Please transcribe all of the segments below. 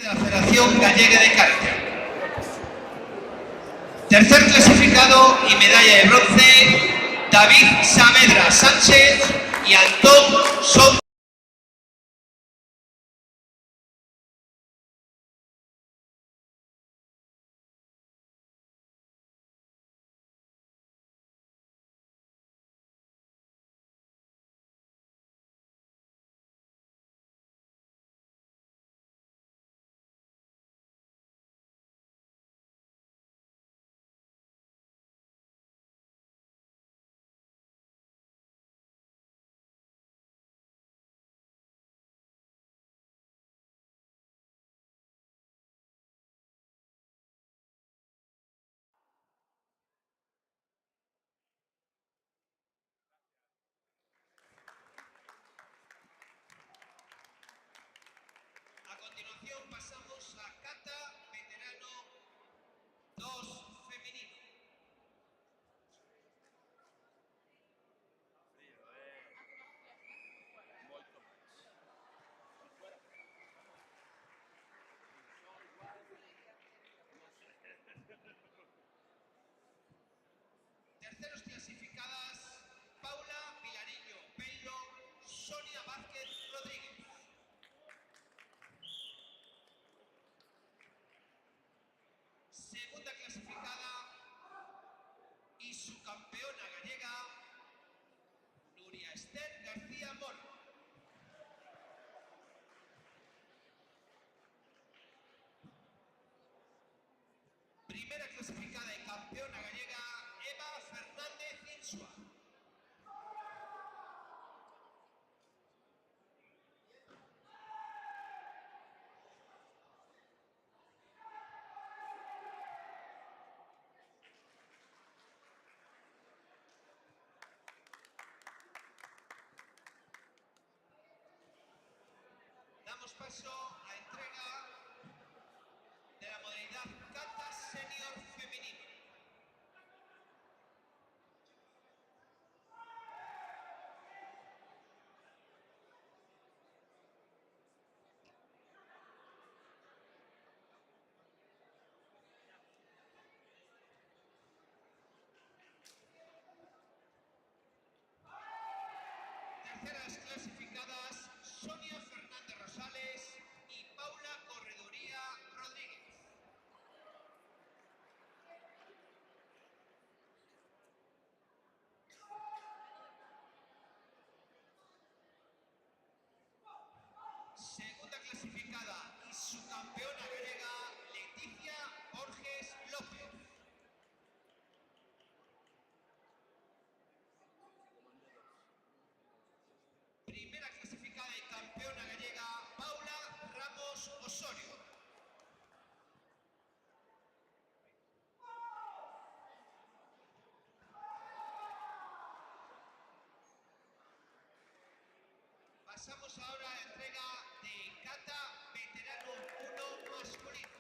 de la Federación Gallega de Karate. Tercer clasificado y medalla de bronce, David Saavedra Sánchez y Antón Son. A continuación pasamos a Kata Veterano 2 femenino. Terceros clasificadas, Paula Vilariño Pello, Sonia Vázquez Rodríguez. Segunda clasificada y su campeona gallega, Nuria Esther García Moro. Primera clasificada y campeona gallega, Eva Fernández Insua. Damos paso a la entrega de la modalidad Kata Senior femenino. Terceras clasificadas, Sonia Fernández Rosales y Paula Correduría Rodríguez. Segunda clasificada y su campeona gallega, Leticia Borges López. Primera clasificada y campeona gallega, Paula Ramos Osorio. Pasamos ahora a la entrega de Kata Veterano 1 masculino.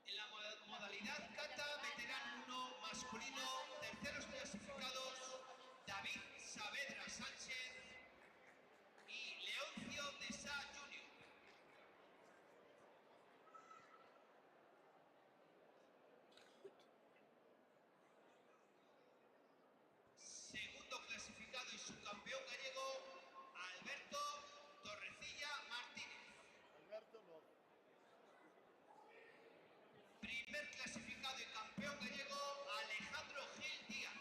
En la modalidad Kata Veterano 1 masculino, terceros clasificados, David Saavedra Sánchez y Leoncio de Sá Jr. Segundo clasificado y subcampeón gallego, Alberto Torrecilla Martínez. Primer clasificado y campeón gallego, Alejandro Gil Díaz.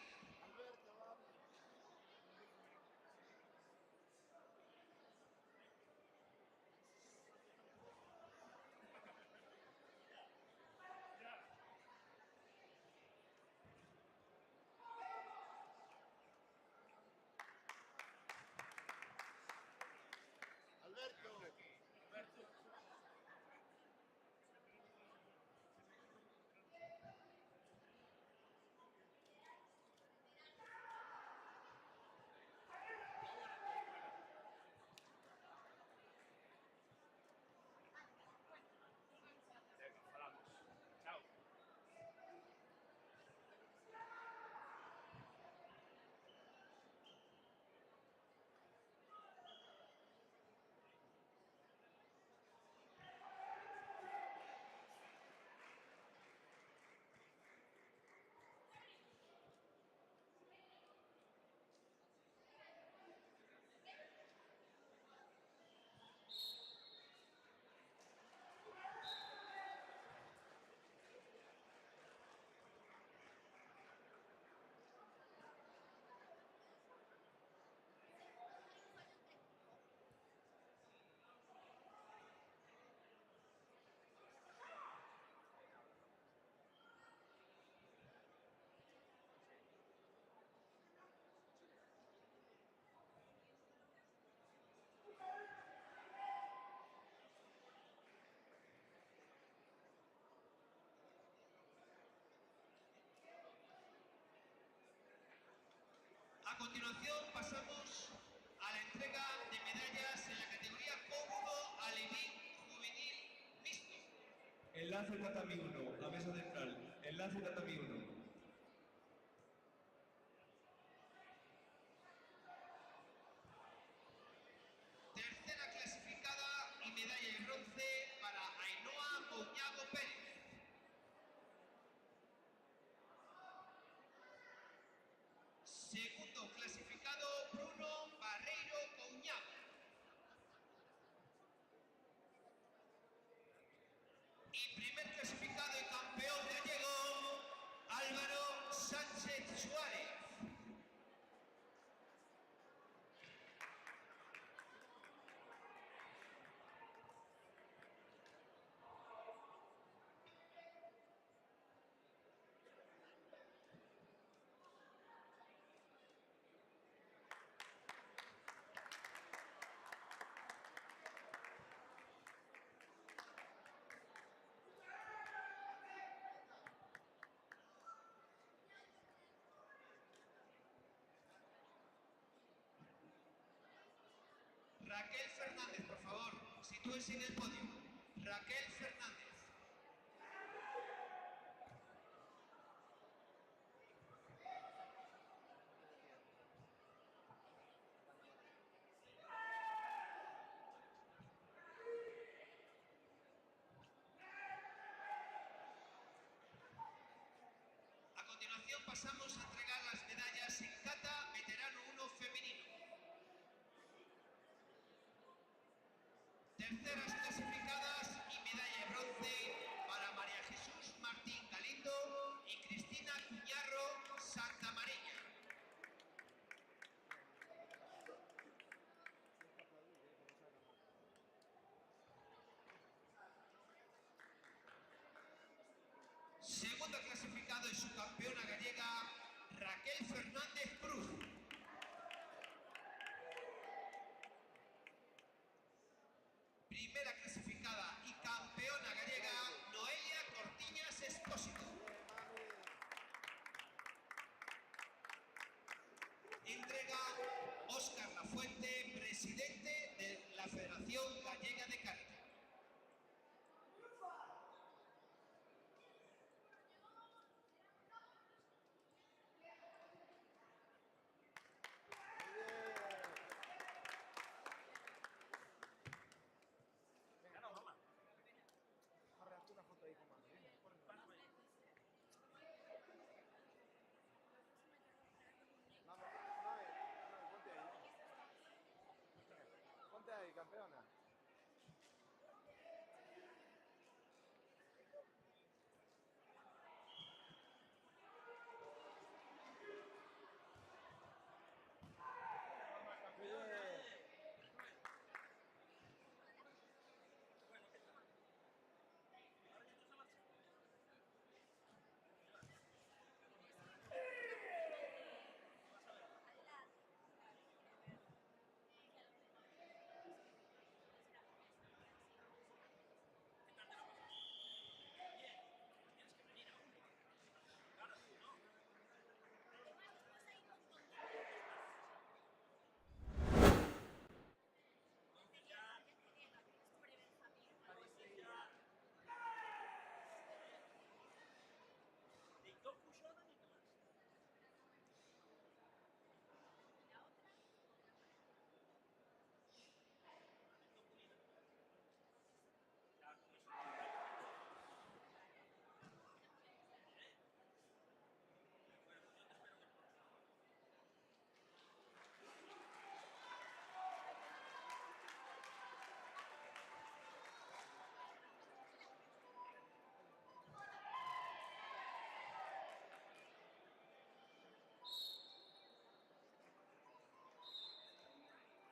continuación pasamos a la entrega de medallas en la categoría cómodo alevín juvenil mixto. Enlace tatami 1, a mesa central. Enlace tatami 1. Tercera clasificada y medalla de bronce para Ainhoa Couñago Pérez. Segundo clasificado, Bruno Barreiro Couñago. Y primer clasificado y campeón gallego, Álvaro Sánchez Suárez. Raquel Fernández, por favor, sitúese en el podio. Raquel Fernández. A continuación pasamos a entregar las medallas en kata veterano 1 femenino. Terceras clasificadas y medalla de bronce para María Jesús Martín Galindo y Cristina Cuñarro Santamareña. Segunda clasificado y subcampeona gallega, Raquel Fernández Cruz. Primera clasificada y campeona gallega, Noelia Cortiñas Expósito. Entrega Óscar Lafuente, presidente de la Federación Gallega de Karate. Una foto ahí con mami. Vamos, ponte ahí. Ponte ahí, campeona.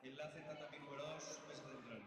Enlace tatami número 2, mesa central.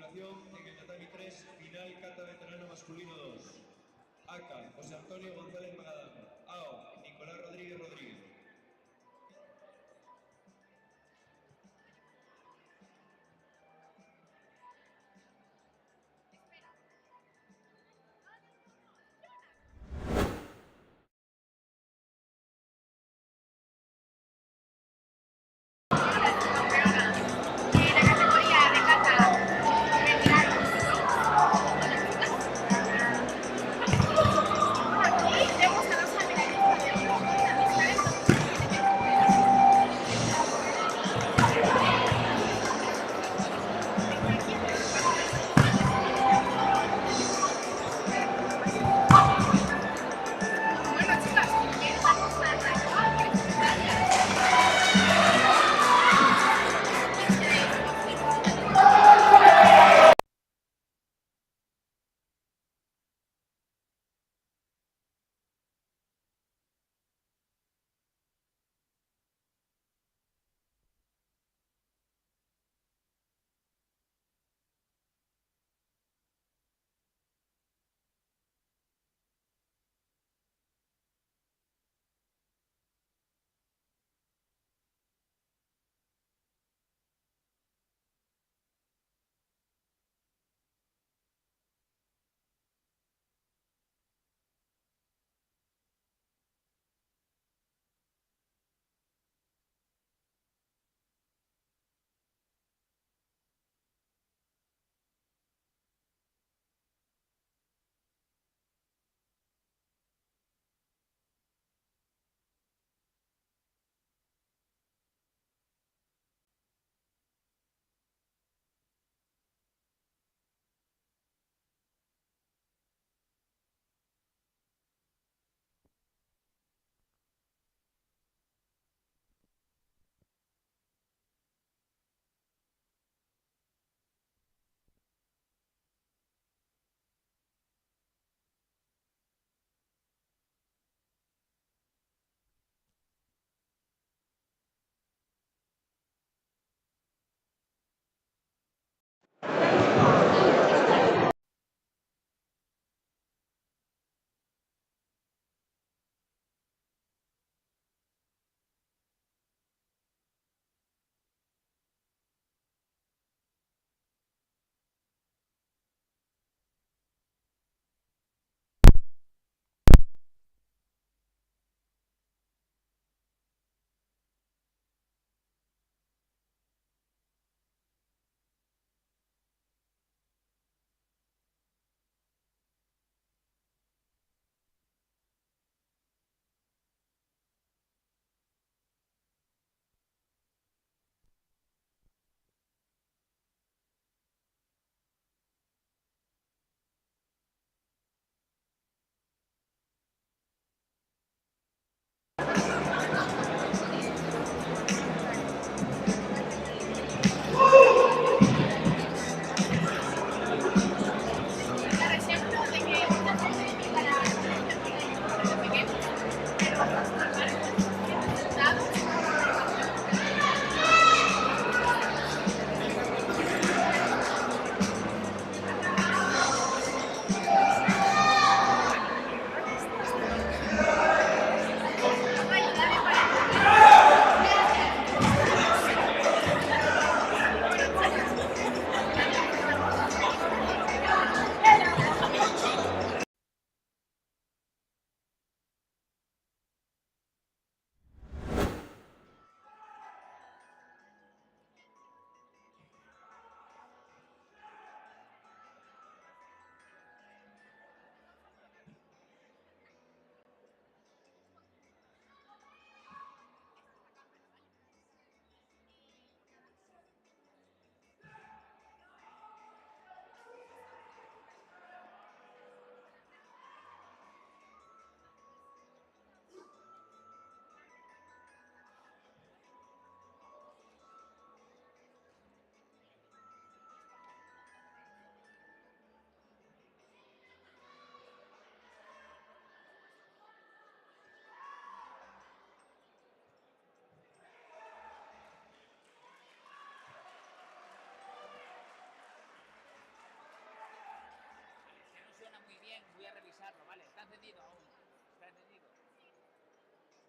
continuación, en el tatami 3, final kata veterano masculino 2. Aka, José Antonio González Magadán. AO, Nicolás Rodríguez Rodríguez.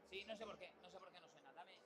Sí, no sé por qué, no sé por qué no suena. Dame.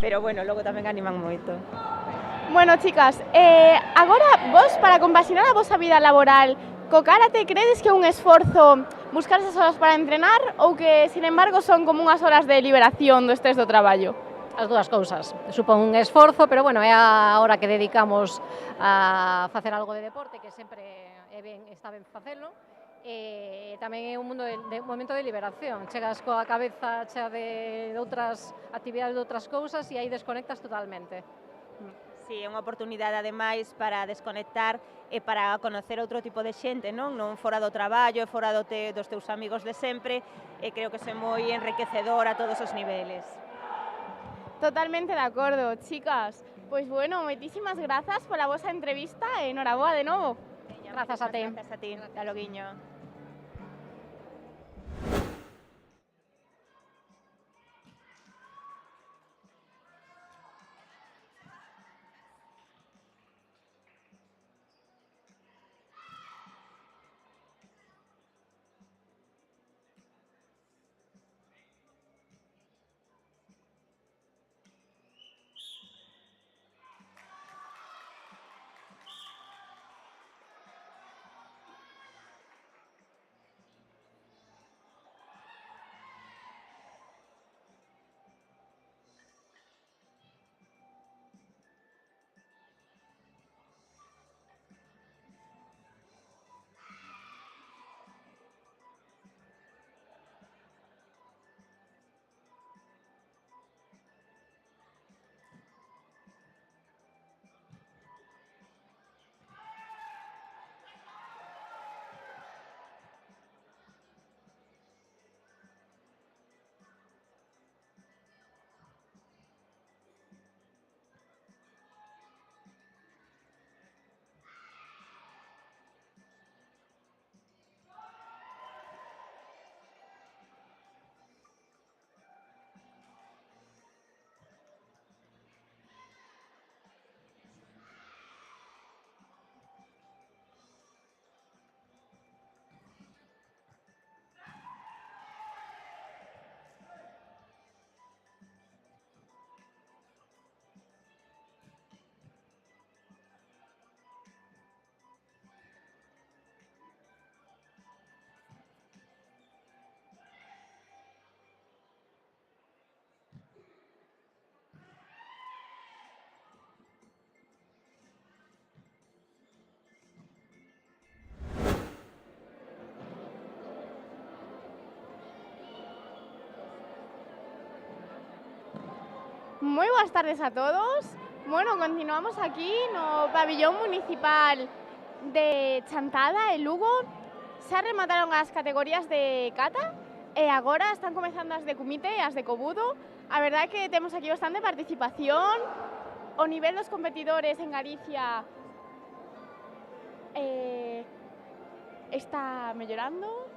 pero bueno, logo tamén animan moito. Bueno, chicas, agora vos, para compaxinar a vosa vida laboral co karate, credes que é un esforzo buscar esas horas para entrenar ou que, sin embargo, son como unhas horas de liberación do estrés do traballo? As dúas cousas. Supón un esforzo, pero bueno, é a hora que dedicamos a facer algo de deporte, que sempre está ben facelo, e tamén é un momento de liberación. Chegas coa cabeza chea de outras actividades, de outras cousas, e aí desconectas totalmente. Sí, é unha oportunidade ademais para desconectar e para conocer outro tipo de xente, non fora do traballo, fora dos teus amigos de sempre, e creo que é moi enriquecedor a todos os niveles. Totalmente de acordo, chicas. Pois bueno, moitísimas grazas pola vosa entrevista e enhoraboa de novo. Grazas a ti. Grazas a ti, hasta loguiño. Moi boas tardes a todos. Bueno, continuamos aquí no pabillón municipal de Chantada, en Lugo. Xa remataron as categorías de kata e agora están comezando as de kumite e as de kobudo. A verdade é que temos aquí bastante participación. O nivel dos competidores en Galicia está mellorando.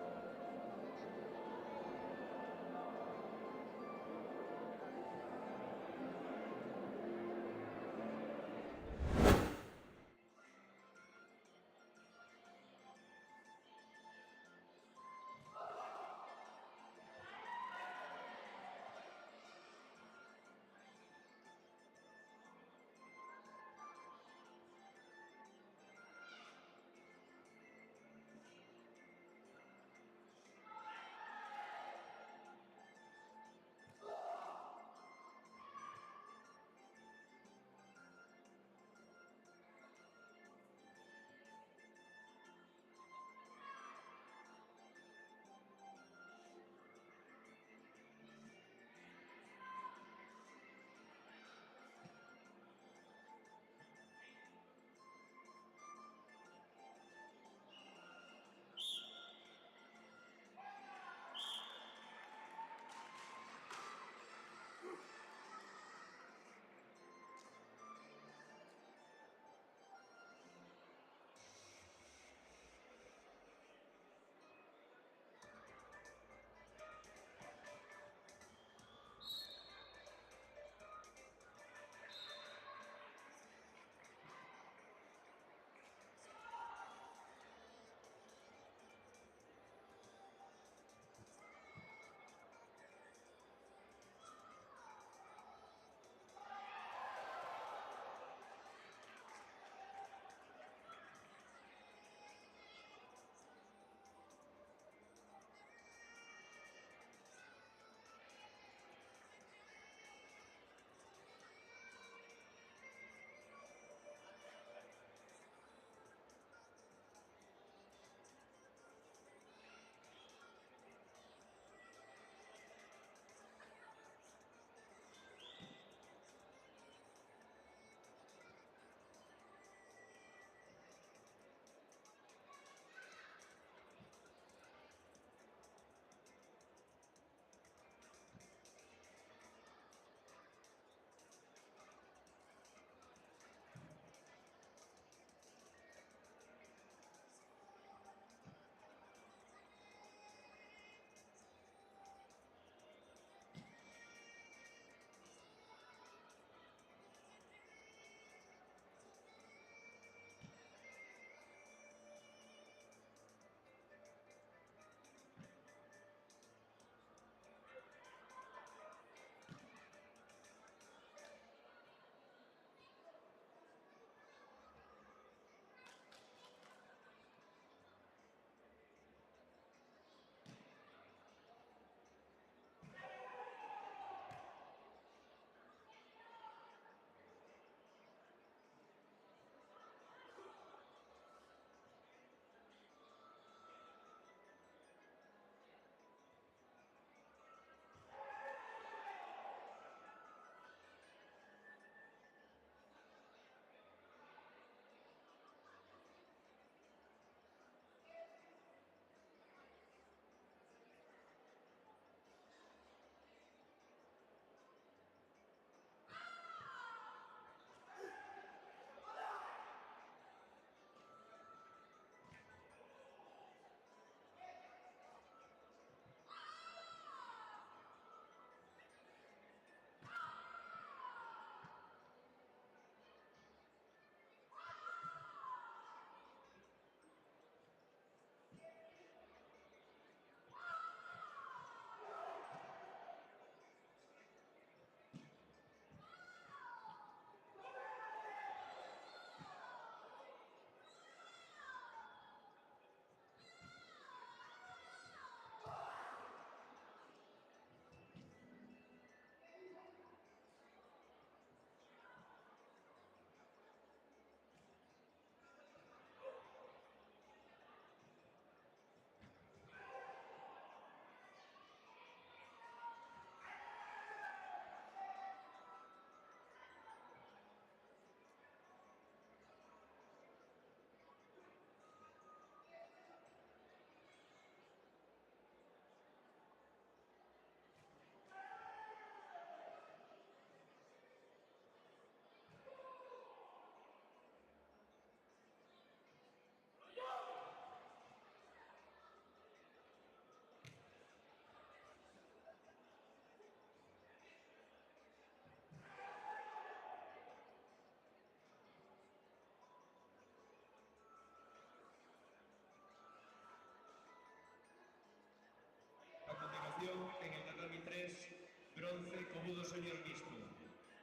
senior mixto.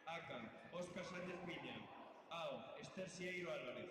ACA, Óscar Sánchez Piña. AO, Esther Sieiro Álvarez.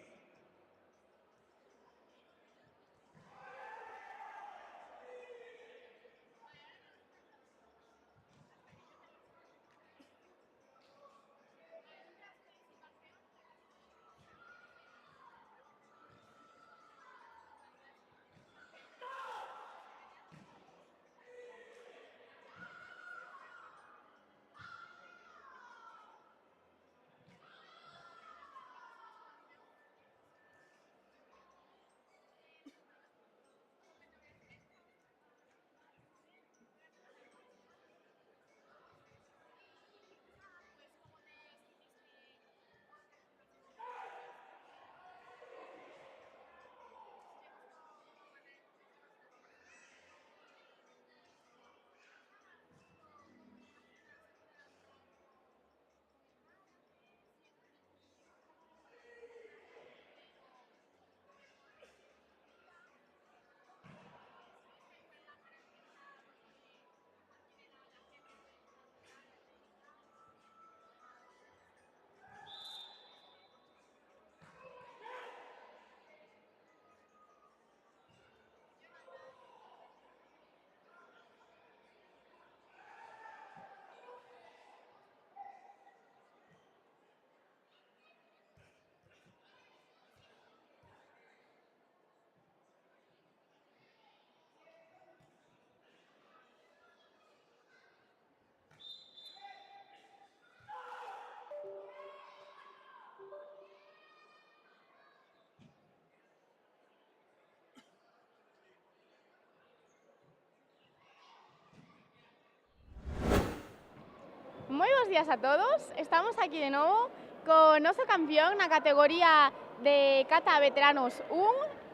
Muy buenos días a todos. Estamos aquí de nuevo con nuestro campeón na categoría de kata veteranos 1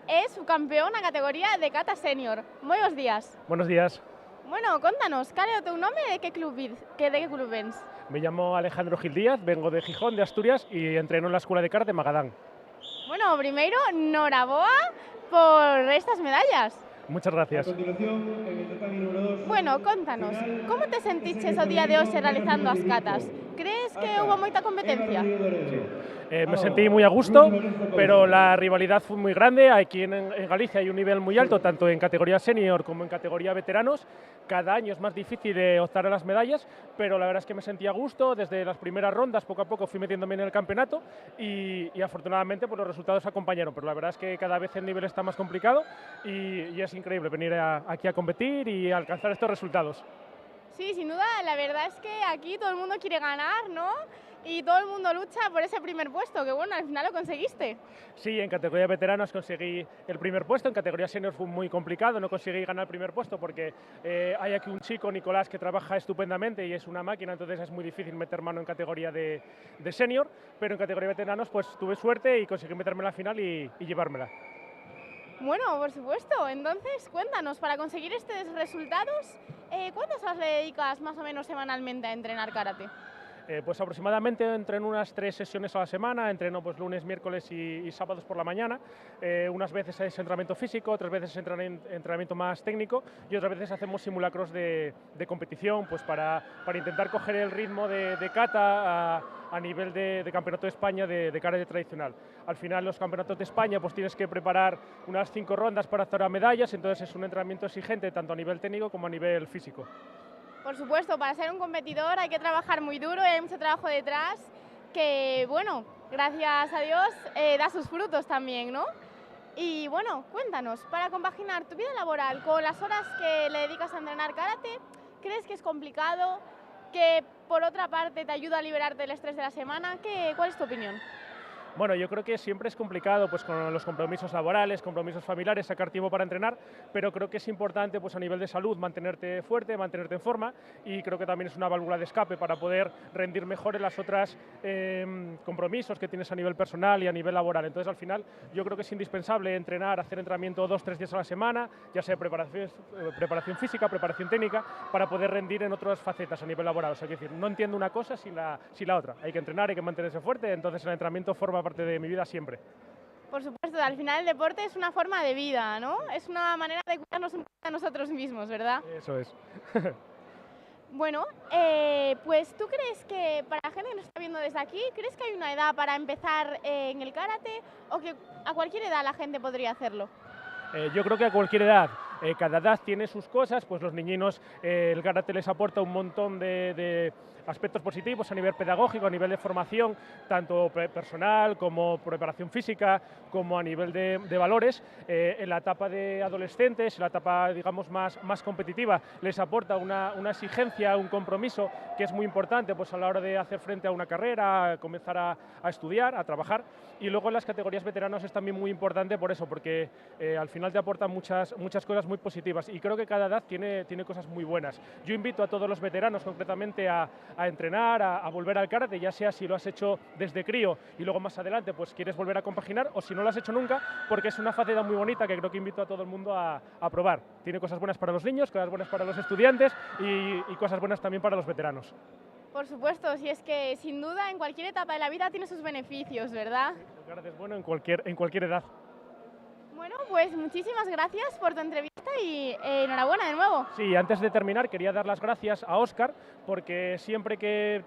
e subcampeón na categoría de kata senior. Muy buenos días. Buenos días. Bueno, contanos, cal é o teu nome e de que club vens? Me llamo Alejandro Gil Díaz, vengo de Gijón, de Asturias, y entreno en la Escuela de Karate de Magadán. Bueno, primeiro, noraboa por estas medallas. Muchas A continuación, en el tatami número 2. Bueno, contanos, como te sentiches o día de hoxe realizando as catas? Crees que houve moita competencia? me sentí muy a gusto, pero la rivalidad fue muy grande. Aquí en Galicia hay un nivel muy alto, tanto en categoría senior como en categoría veteranos. Cada año es más difícil optar a las medallas, pero la verdad es que me sentí a gusto. Desde las primeras rondas, poco a poco, fui metiéndome en el campeonato y afortunadamente pues, los resultados acompañaron. Pero la verdad es que cada vez el nivel está más complicado y es increíble venir aquí a competir y alcanzar estos resultados. Sí, sin duda, la verdad es que aquí todo el mundo quiere ganar, ¿no? Y todo el mundo lucha por ese primer puesto, que bueno, al final lo conseguiste. Sí, en categoría de veteranos conseguí el primer puesto, en categoría senior fue muy complicado, no conseguí ganar el primer puesto porque hay aquí un chico, Nicolás, que trabaja estupendamente y es una máquina, entonces es muy difícil meter mano en categoría de senior, pero en categoría de veteranos pues tuve suerte y conseguí meterme en la final y llevármela. Bueno, por supuesto. Entonces, cuéntanos, para conseguir estos resultados, ¿cuántas horas le dedicas más o menos semanalmente a entrenar karate? Pues aproximadamente entreno unas 3 sesiones a la semana, entreno pues lunes, miércoles y sábados por la mañana. Unas veces es entrenamiento físico, otras veces es entrenamiento más técnico y otras veces hacemos simulacros de competición pues para intentar coger el ritmo de kata a nivel de campeonato de España de karate tradicional. Al final los campeonatos de España pues tienes que preparar unas 5 rondas para hacer a medallas, entonces es un entrenamiento exigente tanto a nivel técnico como a nivel físico. Por supuesto, para ser un competidor hay que trabajar muy duro y hay mucho trabajo detrás que, bueno, gracias a Dios da sus frutos también, ¿no? Y bueno, cuéntanos, para compaginar tu vida laboral con las horas que le dedicas a entrenar karate, ¿crees que es complicado? ¿Que por otra parte te ayuda a liberarte del estrés de la semana? ¿Cuál es tu opinión? Bueno, yo creo que siempre es complicado pues, con los compromisos laborales, compromisos familiares, sacar tiempo para entrenar, pero creo que es importante pues, a nivel de salud mantenerte fuerte, mantenerte en forma y creo que también es una válvula de escape para poder rendir mejor en las otras compromisos que tienes a nivel personal y a nivel laboral. Entonces, al final, yo creo que es indispensable entrenar, hacer entrenamiento 2-3 días a la semana, ya sea preparación física, preparación técnica, para poder rendir en otras facetas a nivel laboral. O sea, es decir, no entiendo una cosa sin la otra. Hay que entrenar, hay que mantenerse fuerte, entonces el entrenamiento forma parte de mi vida siempre. Por supuesto, al final el deporte es una forma de vida, ¿no? Es una manera de cuidarnos un poco a nosotros mismos, ¿verdad? Eso es. Bueno, pues ¿tú crees que para la gente que nos está viendo desde aquí, crees que hay una edad para empezar en el karate o que a cualquier edad la gente podría hacerlo? Yo creo que a cualquier edad, cada edad tiene sus cosas, pues los niñinos, el karate les aporta un montón de aspectos positivos a nivel pedagógico, a nivel de formación, tanto personal como preparación física, como a nivel de valores. En la etapa de adolescentes, en la etapa, digamos, más competitiva, les aporta una exigencia, un compromiso que es muy importante pues, a la hora de hacer frente a una carrera, a comenzar a estudiar, a trabajar. Y luego en las categorías veteranos es también muy importante por eso, porque al final te aporta muchas cosas muy positivas y creo que cada edad tiene cosas muy buenas. Yo invito a todos los veteranos concretamente a entrenar, a volver al karate, ya sea si lo has hecho desde crío y luego más adelante pues quieres volver a compaginar o si no lo has hecho nunca, porque es una faceta muy bonita que creo que invito a todo el mundo a probar. Tiene cosas buenas para los niños, cosas buenas para los estudiantes y cosas buenas también para los veteranos. Por supuesto, si es que sin duda en cualquier etapa de la vida tiene sus beneficios, ¿verdad? El karate es bueno en cualquier edad. Bueno, pues muchísimas gracias por tu entrevista y enhorabuena de nuevo. Sí, antes de terminar quería dar las gracias a Óscar porque siempre que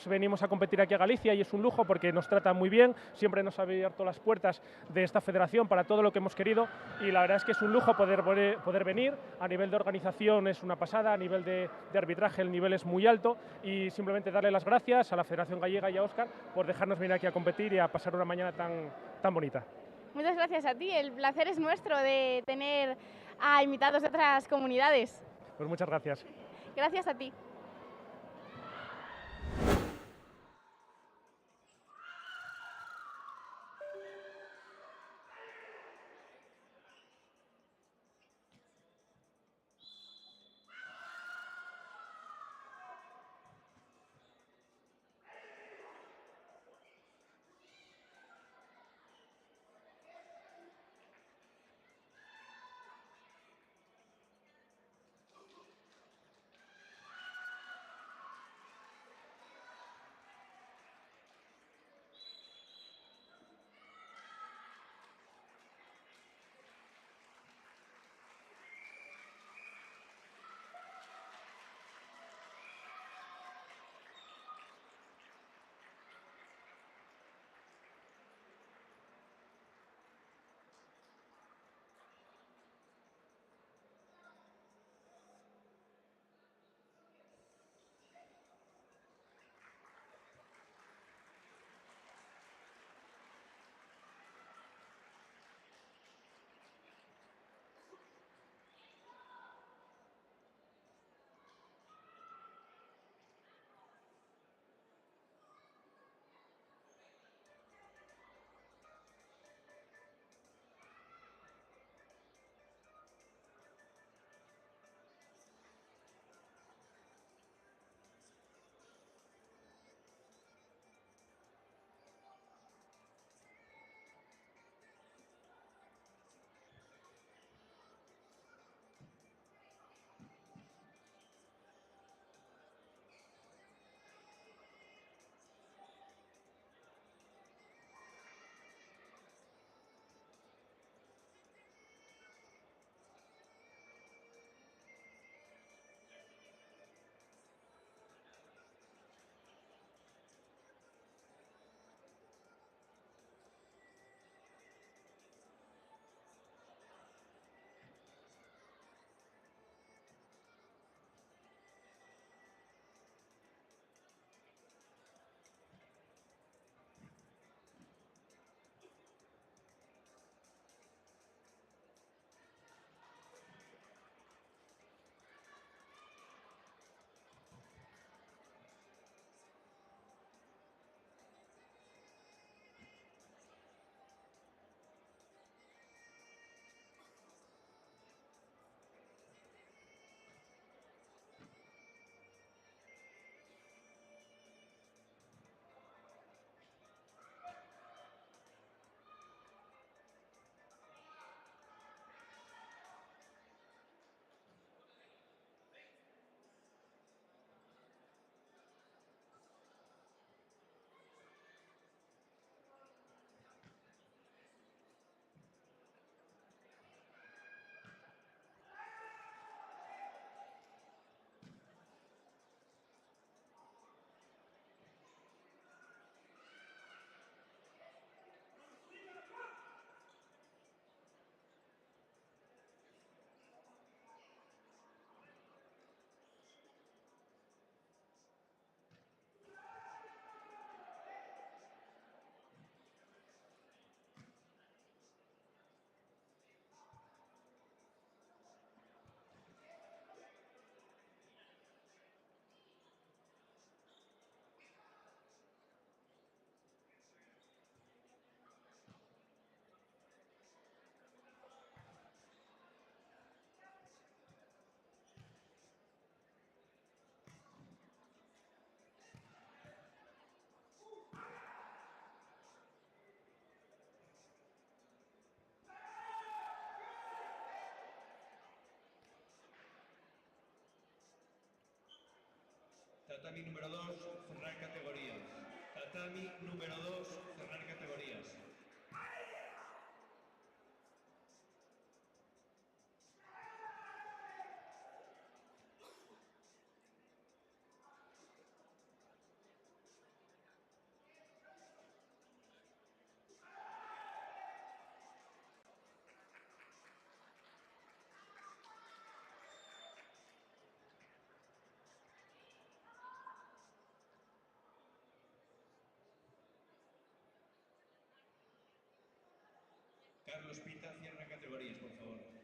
venimos a competir aquí a Galicia y es un lujo porque nos trata muy bien, siempre nos ha abierto las puertas de esta federación para todo lo que hemos querido y la verdad es que es un lujo poder venir, a nivel de organización es una pasada, a nivel de arbitraje el nivel es muy alto y simplemente darle las gracias a la Federación Gallega y a Óscar por dejarnos venir aquí a competir y a pasar una mañana tan bonita. Muchas gracias a ti, el placer es nuestro de tener a invitados de otras comunidades. Pues muchas gracias. Gracias a ti. Tatami número 2, cerrar categorías. Tatami número 2, cerrar categorías. Carlos Pita, cierra categorías, por favor.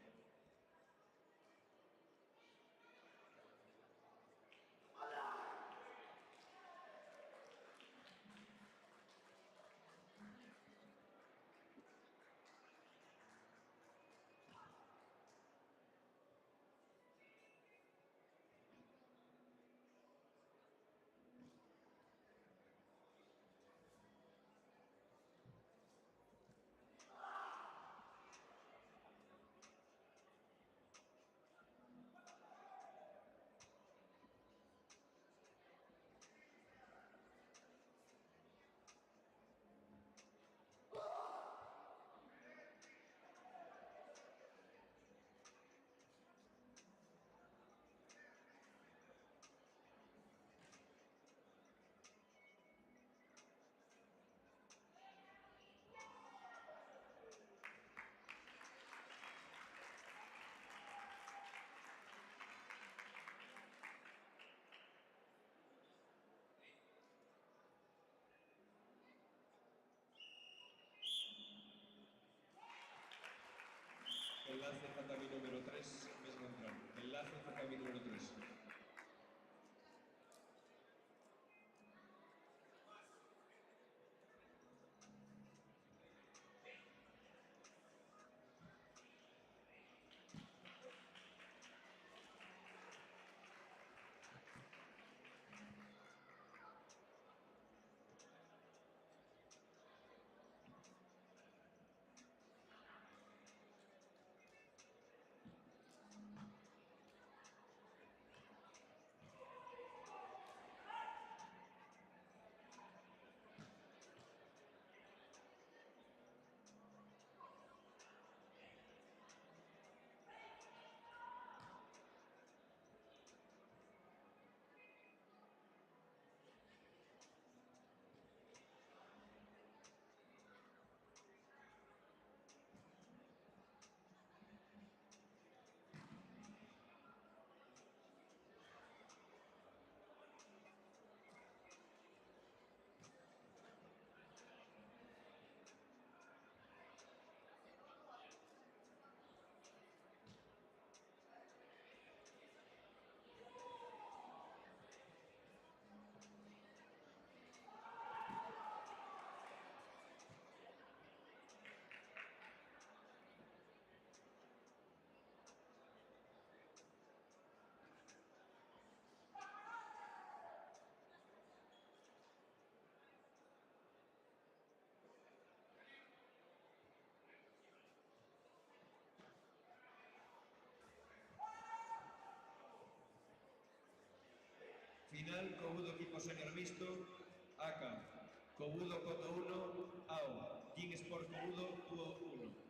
Enlace tatami número 3, mes central. Enlace tatami número 3. Final, Kobudo equipo senior mixto, ACA, Kobudo Koto 1, AO, Jin Sport Kobudo, Tuo 1.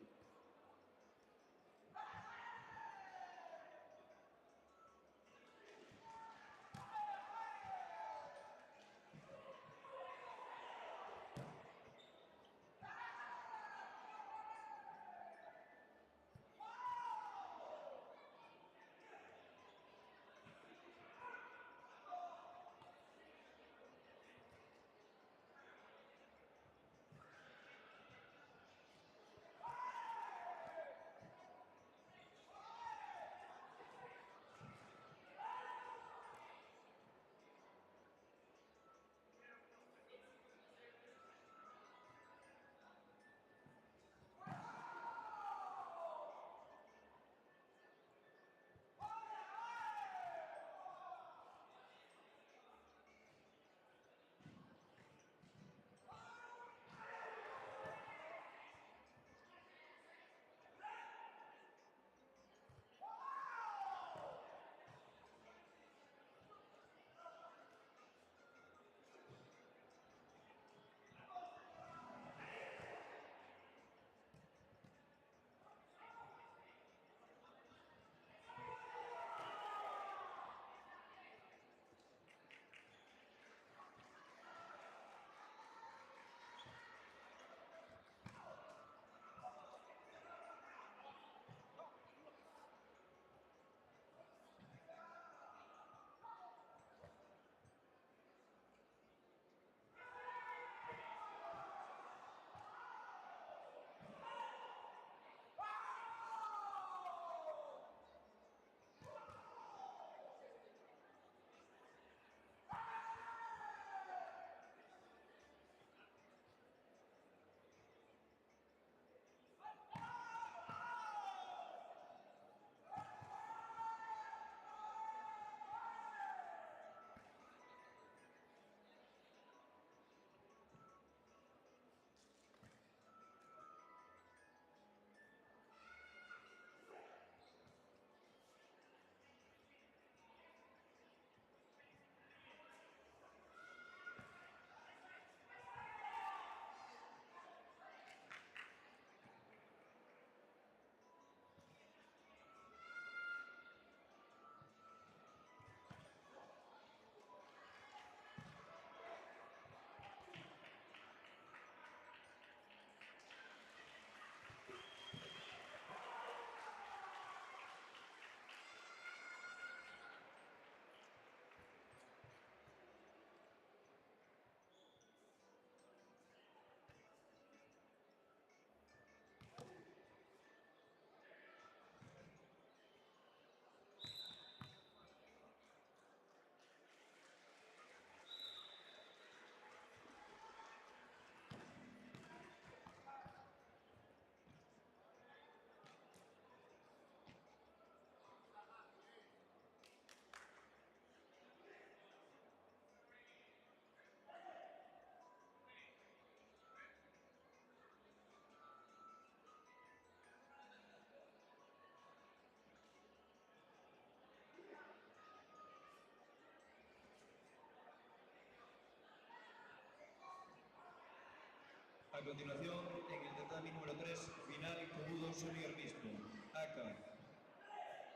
A continuación, en el tatami número 3, final Cobudo Senior Mixto. Aka,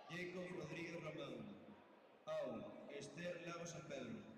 Jacob Rodríguez Román. AO, Esther Lago San Pedro.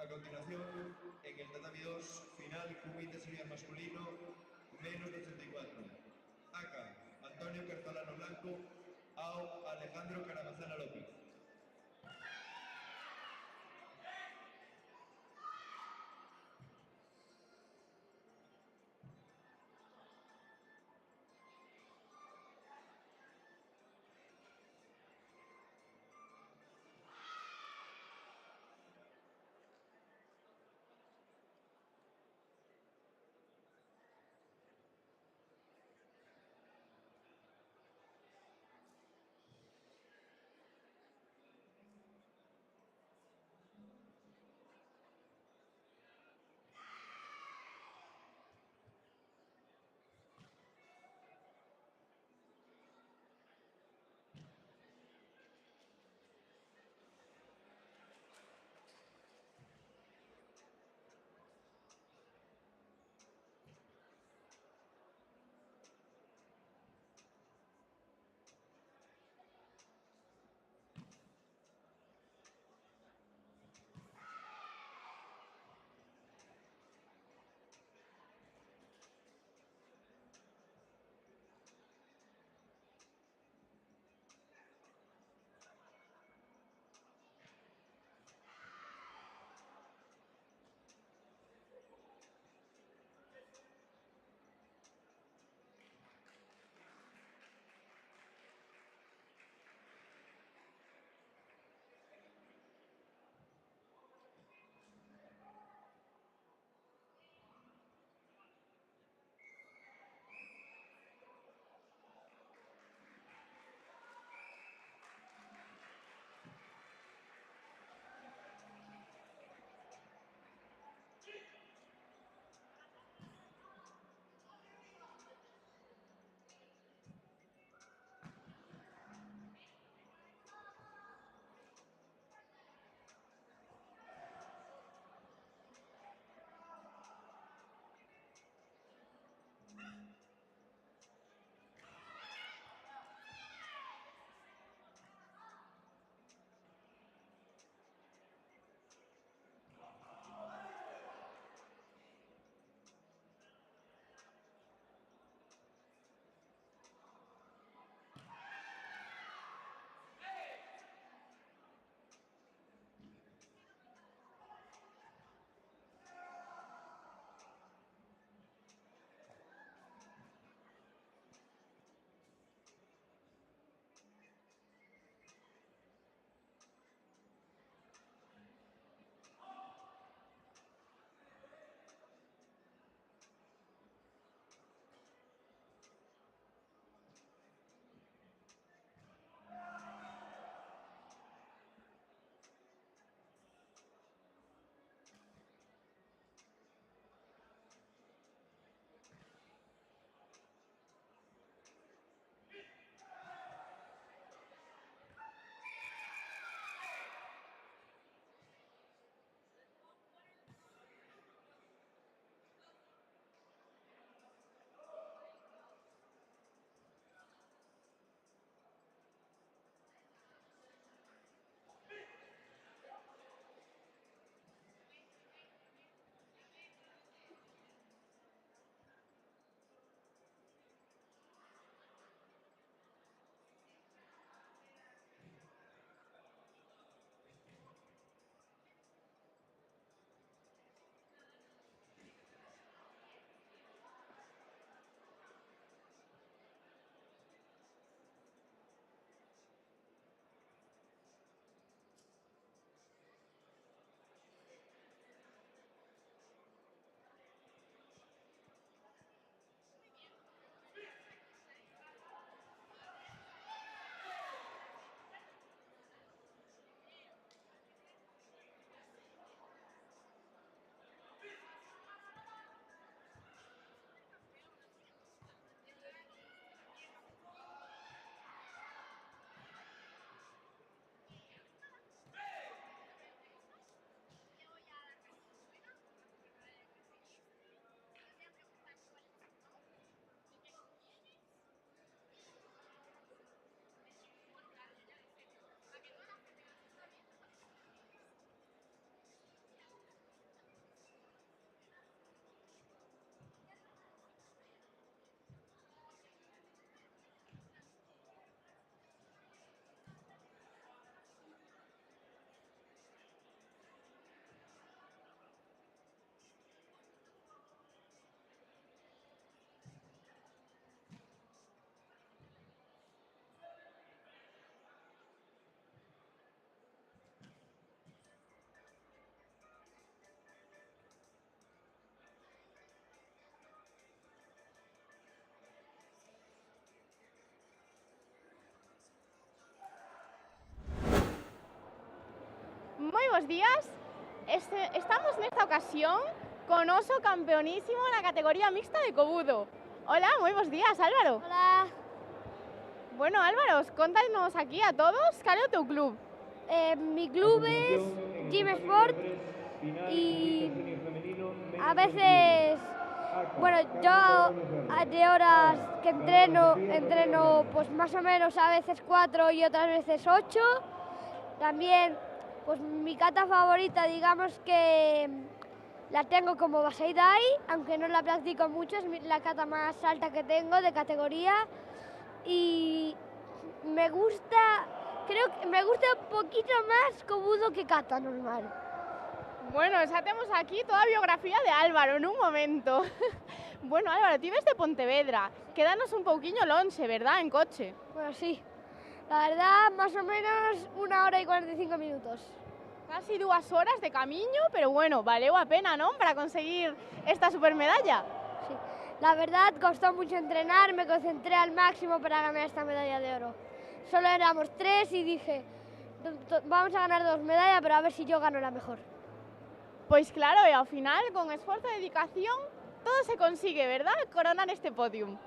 A continuación, en el tatami 2, final Cubite Senior Masculino, menos de 84. Aka, Antonio Cartolano Blanco. AO, Alejandro Caramazana López. buenos días. Estamos en esta ocasión con Oso campeonísimo en la categoría mixta de Cobudo. Hola, muy buenos días, Álvaro. Hola, Bueno, Álvaro, contanos aquí a todos, ¿cuál es tu club? mi club es Gym Sport y a veces, bueno, yo de horas que entreno pues más o menos a veces 4 y otras veces 8. También, pues mi kata favorita, digamos que la tengo como Basei Dai, aunque no la practico mucho, es la kata más alta que tengo de categoría y me gusta, creo que me gusta un poquito más Kobudo que kata normal. Bueno, ya tenemos aquí toda biografía de Álvaro en un momento. Bueno, Álvaro, tú eres de Pontevedra. Quédanos un poquillo longe, ¿verdad? En coche. Bueno, sí, la verdad más o menos 1 hora y 45 minutos. Casi 2 horas de camino, pero bueno, valió la pena, ¿no? Para conseguir esta supermedalla. Sí. La verdad costó mucho entrenar, me concentré al máximo para ganar esta medalla de oro. Solo éramos 3 y dije, vamos a ganar 2 medallas, pero a ver si yo gano la mejor. Pues claro, y al final, con esfuerzo y dedicación, todo se consigue, ¿verdad? Coronar este podium.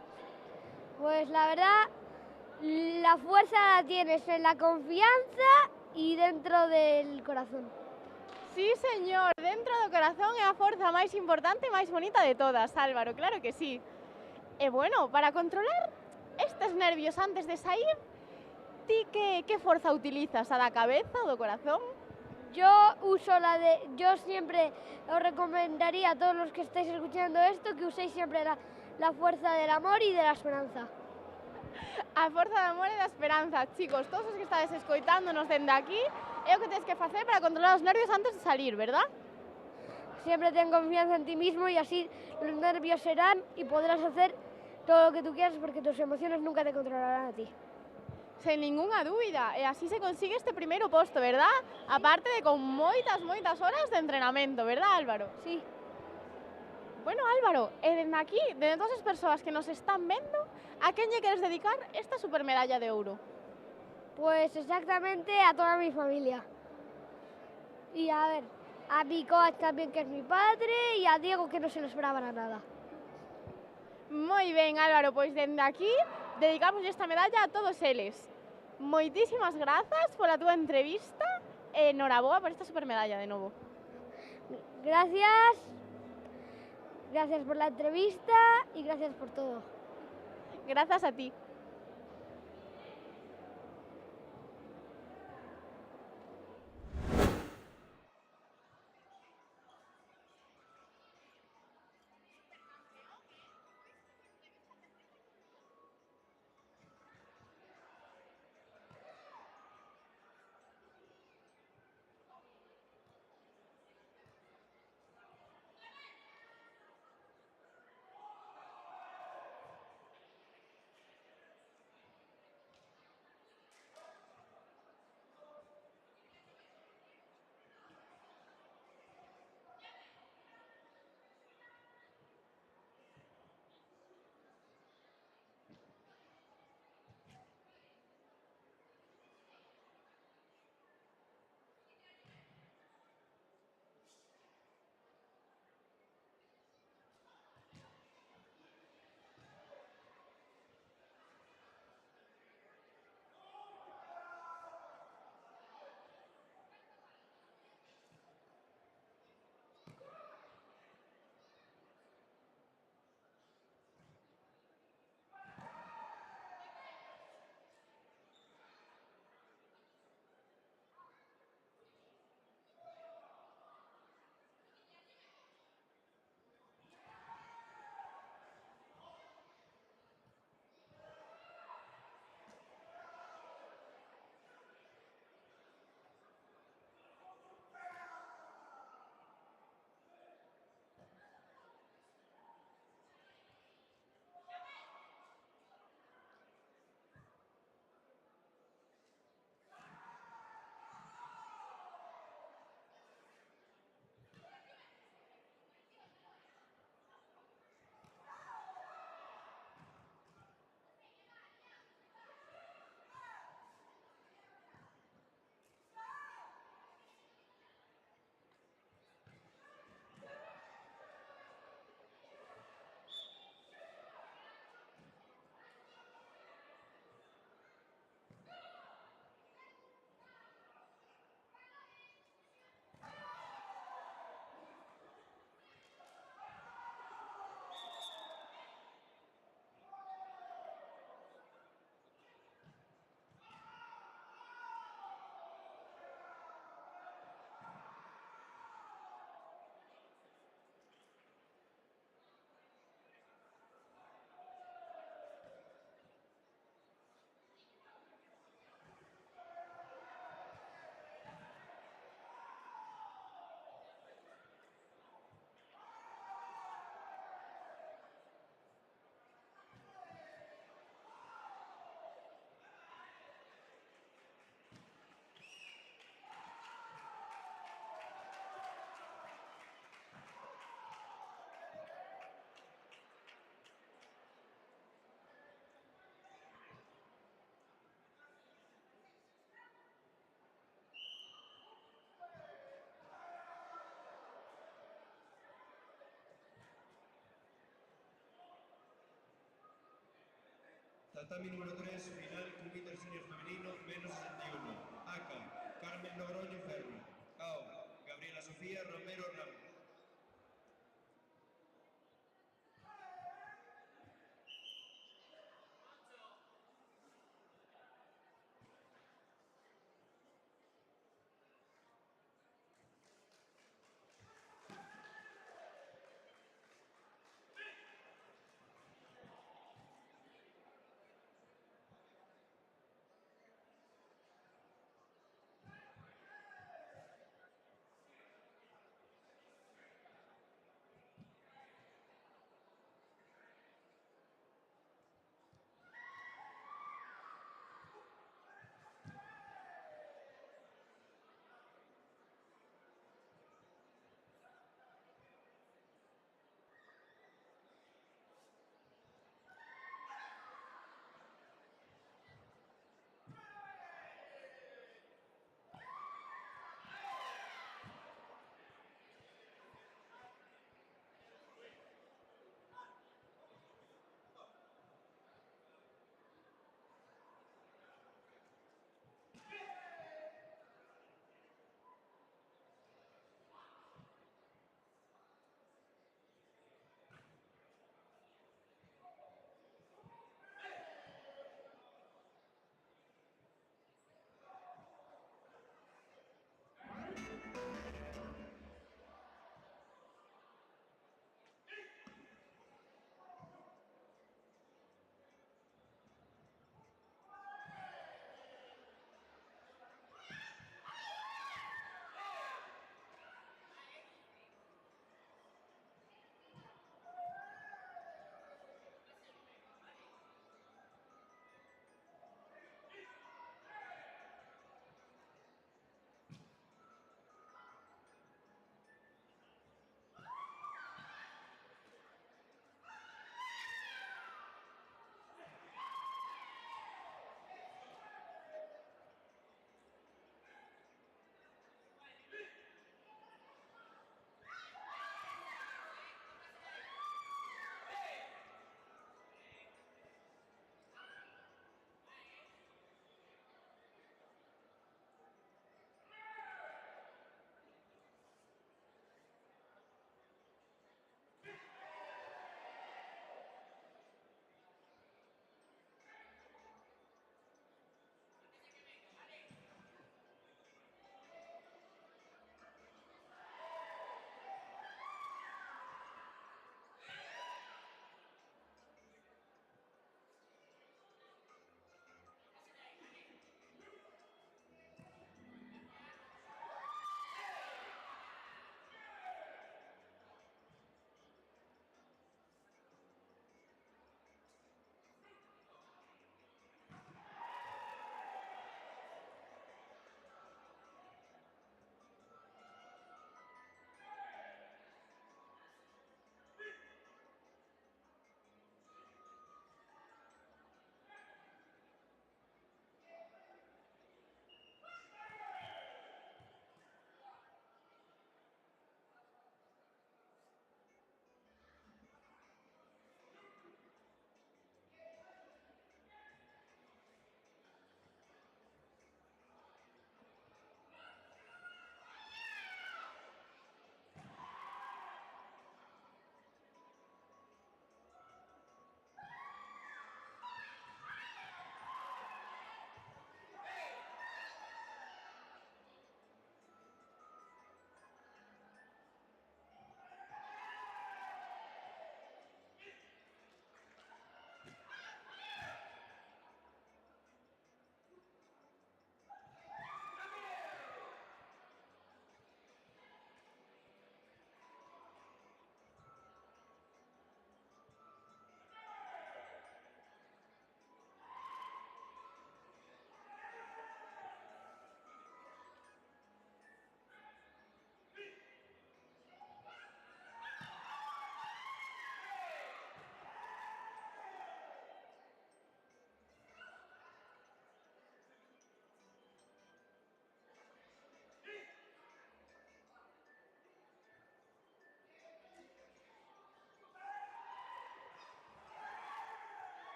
Pues la verdad, la fuerza la tienes en la confianza y dentro del corazón. Sí, señor, dentro do corazón é a forza máis importante e máis bonita de todas, Álvaro, claro que sí. E bueno, para controlar estes nervios antes de sair, ti que forza utilizas, a da cabeza ou do corazón? Yo uso yo siempre os recomendaría a todos los que estáis escuchando esto que uséis siempre la fuerza del amor y de la esperanza. A forza do amor e da esperanza, chicos, todos os que estades escoitándonos dende aquí, é o que tens que facer para controlar os nervios antes de salir, verdad? Siempre ten confianza en ti mismo y así los nervios serán y podrás hacer todo lo que tú quieras porque tus emociones nunca te controlarán a ti. Sen ninguna dúbida, e así se consigue este primeiro posto, verdad? Aparte de con moitas horas de entrenamento, verdad, Álvaro? Sí. Bueno, Álvaro, dende aquí, de todas as persoas que nos están vendo, a quen lle queres dedicar esta supermedalla de ouro? Pues exactamente a toda mi familia. Y a ver, a mi coach también, que es mi padre, y a Diego, que no se lo esperaban a nada. Moi ben, Álvaro, pois dende aquí dedicamos esta medalla a todos eles. Moitísimas grazas pola túa entrevista e enhoraboa por esta supermedalla de novo. Gracias. Gracias por la entrevista y gracias por todo. Grazas a ti. Tatami número 3, final Club Intersenior femenino, menos 61. ACA, Carmen Logroño Ferro. AO, Gabriela Sofía Romero Ramos.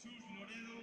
Jesús Loredo.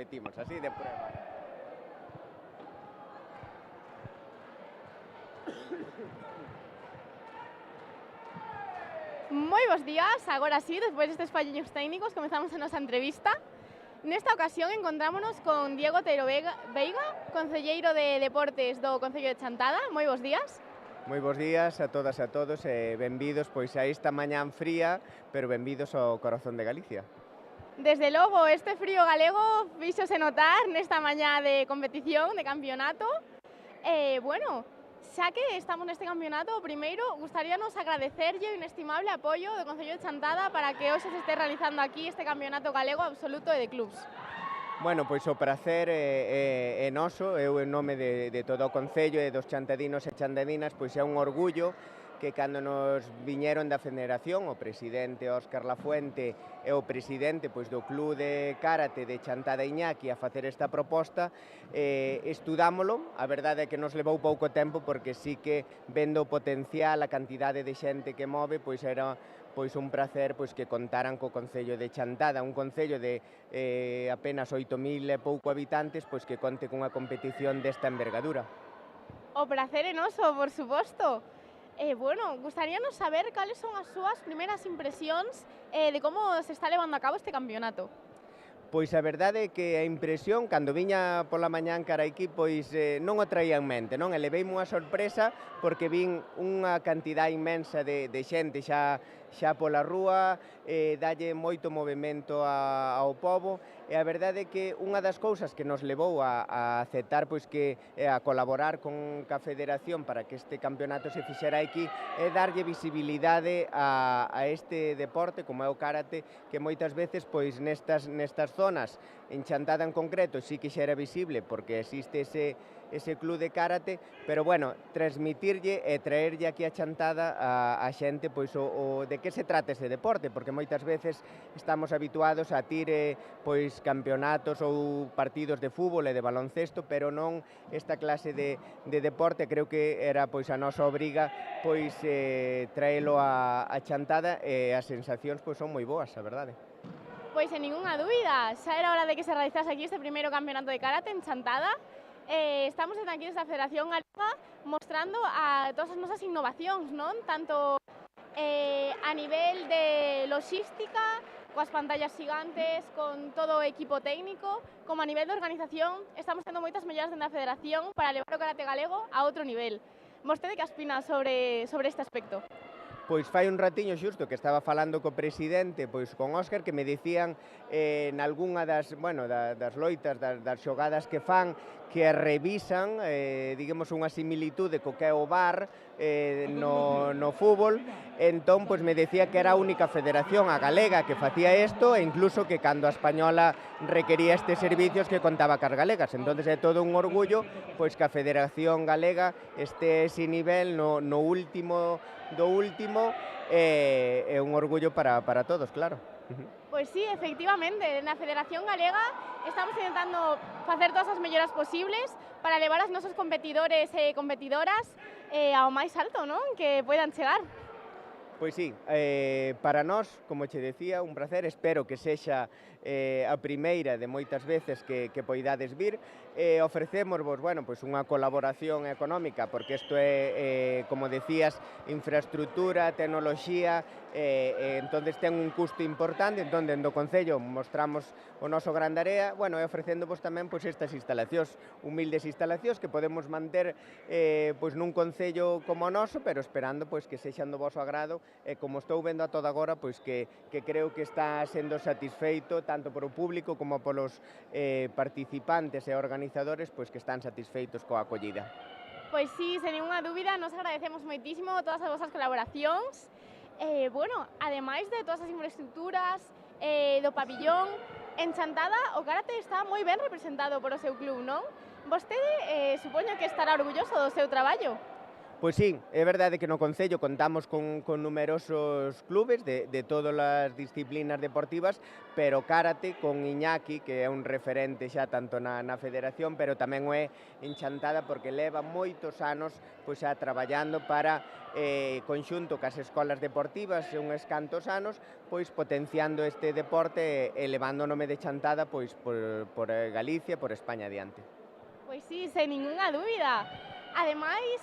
repetimos, así de prueba. Moi bons días, agora sí, despois destes falliños técnicos, comezamos a nosa entrevista. Nesta ocasión encontrámonos con Diego Otero Veiga, concelleiro de Deportes do Concello de Chantada. Moi bons días. Moi bons días a todas e a todos e benvidos pois a esta mañán fría, pero benvidos ao corazón de Galicia. Desde logo, este frío galego fíxose notar nesta mañá de competición, de campeonato. Bueno, xa que estamos neste campeonato, primeiro gustaríanos agradecerlle o inestimable apoio do Concello de Chantada para que hoxe se este realizando aquí este campeonato galego absoluto e de clubs. Bueno, pois o prazer é noso, eu en nome de todo o Concello e dos chantadinos e chandadinas, pois é un orgullo que cando nos viñeron da Federación, o presidente Óscar Lafuente e o presidente pois, do Club de Karate de Chantada Iñaki a facer esta proposta, estudámolo. A verdade é que nos levou pouco tempo porque sí que vendo o potencial, a cantidade de xente que move, pois era pois un prazer pois que contaran co Concello de Chantada, un concello de apenas 8.000 e pouco habitantes, pois que conte cunha competición desta envergadura. O prazer é noso, por suposto. Bueno, gustaríanos saber cales son as súas primeiras impresións de como se está levando a cabo este campeonato. Pois a verdade é que a impresión, cando viña pola mañán cara aquí, pois non o traía en mente, non? E leveime unha sorpresa porque vin unha cantidad inmensa de xente xa pola rúa, dalle moito movimento ao pobo, e a verdade é que unha das cousas que nos levou a aceptar pois que a colaborar con a Federación para que este campeonato se fixera aquí é darlle visibilidade a este deporte como é o karate, que moitas veces pois nestas zonas, en Chantada en concreto, sí que xa era visible porque existe ese club de karate, pero bueno, transmitirlle e traerlle aquí a Chantada a xente pois o de que se trata ese deporte, porque moitas veces estamos habituados a tire pois campeonatos ou partidos de fútbol e de baloncesto, pero non esta clase de deporte. Creo que era pois a nosa obriga pois traelo a Chantada e as sensacións pois son moi boas, a verdade. Pois sen ninguna dúbida, xa era hora de que se realizase aquí este primeiro campeonato de karate en Chantada. Estamos aquí desde a Federación Galega mostrando a todas as nosas innovacións, non? Tanto a nivel de logística, coas pantallas gigantes, con todo o equipo técnico, como a nivel de organización, estamos tendo moitas melloras dentro da Federación para levar o karate galego a outro nivel. Vostede que opina sobre este aspecto? Pois fai un ratiño xusto que estaba falando co presidente, pois con Óscar, que me dicían nalgúnha das loitas, das xogadas que fan, que revisan, digamos, unha similitude co que é o VAR no fútbol. Entón, pois me decía que era a única federación, a galega, que facía isto, e incluso que cando a española requería estes servicios que contaba cas galegas. Entón, é todo un orgullo pois que a Federación Galega este ese nivel no último do último, é un orgullo para todos, claro. Pois sí, efectivamente, na Federación Galega estamos intentando facer todas as melloras posibles para levar as nosos competidores e competidoras ao máis alto, non? Que poidan chegar. Pois sí, para nós, como che decía, un placer, espero que sexa a primeira de moitas veces que poidades vir. Ofrecémosvos, bueno, pois unha colaboración económica, porque isto é, como decías, infraestructura, tecnoloxía, entonces ten un custo importante, entón dentro do Concello mostramos o noso gran area, bueno, e ofrecéndovos tamén pois estas instalacións, humildes instalacións que podemos manter pois nun Concello como o noso, pero esperando pois que sexan do voso agrado, e como estou vendo a toda agora, pois que creo que está sendo satisfeito tanto por o público como polos participantes e organizadores, pois que están satisfeitos coa acollida. Pois sí, sen ninguna dúbida, nos agradecemos moitísimo todas as vosas colaboracións. Bueno, ademais de todas as infraestructuras, do pabillón, en Chantada o karate está moi ben representado por o seu club, non? Vostede supoño que estará orgulloso do seu traballo. Pois sí, é verdade que no Concello contamos con numerosos clubes de todas as disciplinas deportivas, pero Karate con Iñaki, que é un referente xa tanto na federación, pero tamén o é en Chantada porque leva moitos anos pois xa traballando para conxunto cas escolas deportivas e uns cantos anos, pois potenciando este deporte e levando o nome de Chantada pois por Galicia, por España adiante. Pois sí, sen ninguna dúbida. Ademais,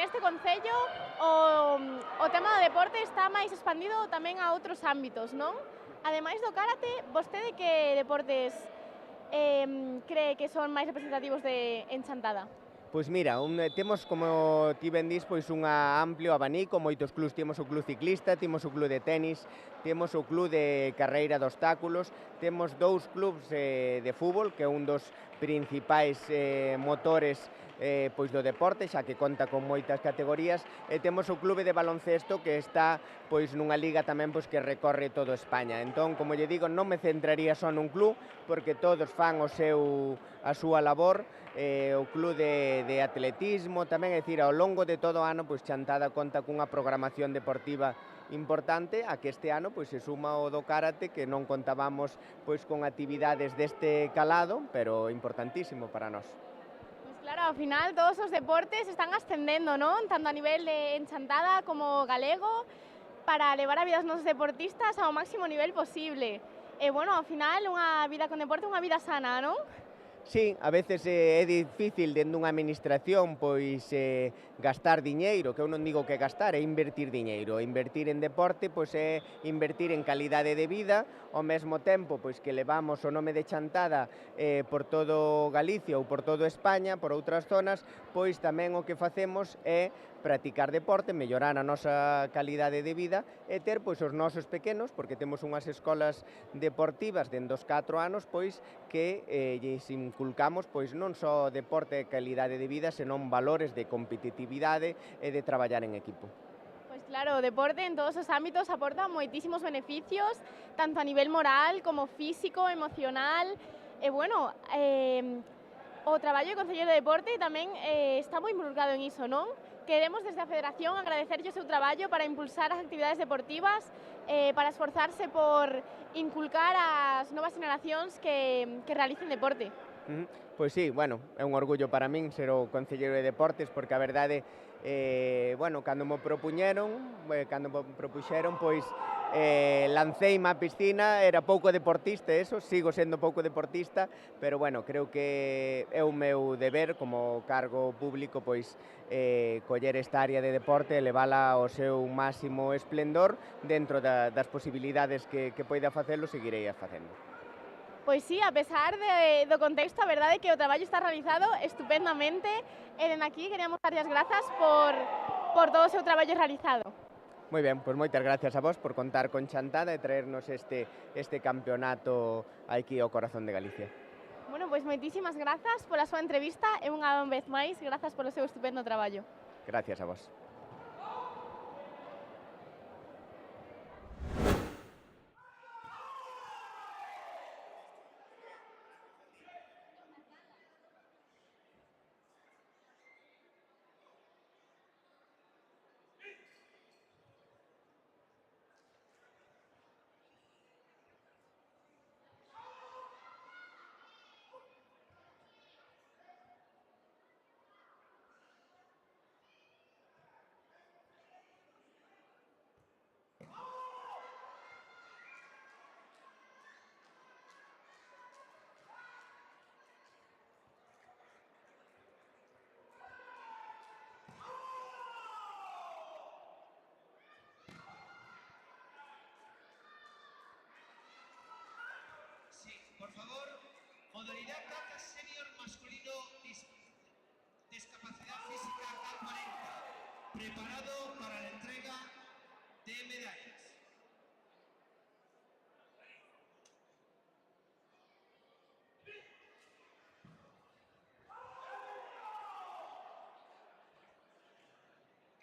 neste Concello o tema do deporte está máis expandido tamén a outros ámbitos, non? Ademais do karate, vostede que deportes cree que son máis representativos de Chantada? Pois mira, temos, como ti ben dis, pois un amplio abanico, moitos clubs, temos o club ciclista, temos o club de tenis, temos o club de carreira de obstáculos, temos 2 clubs de fútbol, que é un dos principais motores pois do deporte, xa que conta con moitas categorías, e temos o clube de baloncesto que está pois nunha liga tamén pois que recorre todo España. Entón, como lle digo, non me centraría só nun club, porque todos fan a súa labor, o club de atletismo tamén, é dicir, ao longo de todo o ano, pois Chantada conta cunha programación deportiva importante, a que este ano pois se suma o do karate, que non contábamos pois con actividades deste calado, pero importantísimo para nós. Claro, ao final todos os deportes están ascendendo, non? Tanto a nivel de Chantada como galego, para levar a vida dos nosos deportistas ao máximo nivel posible. E, bueno, ao final, unha vida con deporte é unha vida sana, non? Sí, a veces é difícil dentro dunha administración pois gastar diñeiro, que eu non digo que gastar, é invertir diñeiro. Invertir en deporte pois é invertir en calidade de vida, ao mesmo tempo pois que levamos o nome de Chantada por todo Galicia ou por todo España, por outras zonas, pois tamén o que facemos é practicar deporte, mellorar a nosa calidade de vida e ter pois os nosos pequenos, porque temos unhas escolas deportivas dende os 4 anos, pois que lles inculcamos pois non só deporte e calidade de vida, senón valores de competitividade e de traballar en equipo. Pois claro, o deporte en todos os ámbitos aporta moitísimos beneficios, tanto a nivel moral como físico, emocional, e bueno, o traballo de Concelleiro de Deporte tamén está moi involucrado en iso, non? Queremos desde a Federación agradecerlle o seu traballo para impulsar as actividades deportivas, para esforzarse por inculcar as novas generacións que realicen deporte. Pois sí, bueno, é un orgullo para min ser o Concelleiro de Deportes, porque a verdade, bueno, cando me propuxeron, pois lanceime á piscina, era pouco deportista, eso, sigo sendo pouco deportista, pero bueno, creo que é o meu deber como cargo público, pois coller esta área de deporte e levala ao seu máximo esplendor dentro das posibilidades que poida facelo, seguirei a facendo. Pois sí, a pesar do contexto, a verdade é que o traballo está realizado estupendamente e dende aquí queríamos darlle as grazas por todo o seu traballo realizado. Moi ben, pois moitas gracias a vos por contar con Chantada e traernos este campeonato aquí ao corazón de Galicia. Bueno, pois moitísimas grazas pola súa entrevista e unha vez máis, grazas polo seu estupendo traballo. Gracias a vos. Por favor, modalidad kata senior masculino, discapacidad física K40, preparado para la entrega de medallas.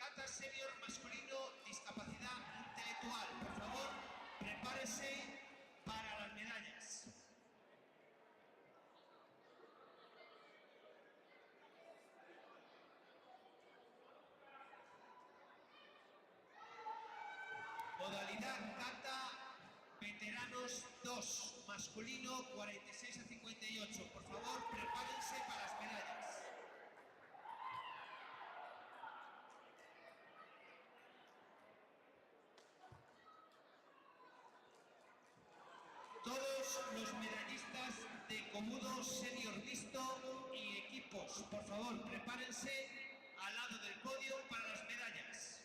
Kata senior masculino, discapacidad intelectual, por favor, prepárese para las medallas. metros 2, masculino 46 a 58. Por favor, prepárense para las medallas. Todos los medallistas de Comudo Senior Mixto y equipos, por favor, prepárense al lado del podio para las medallas.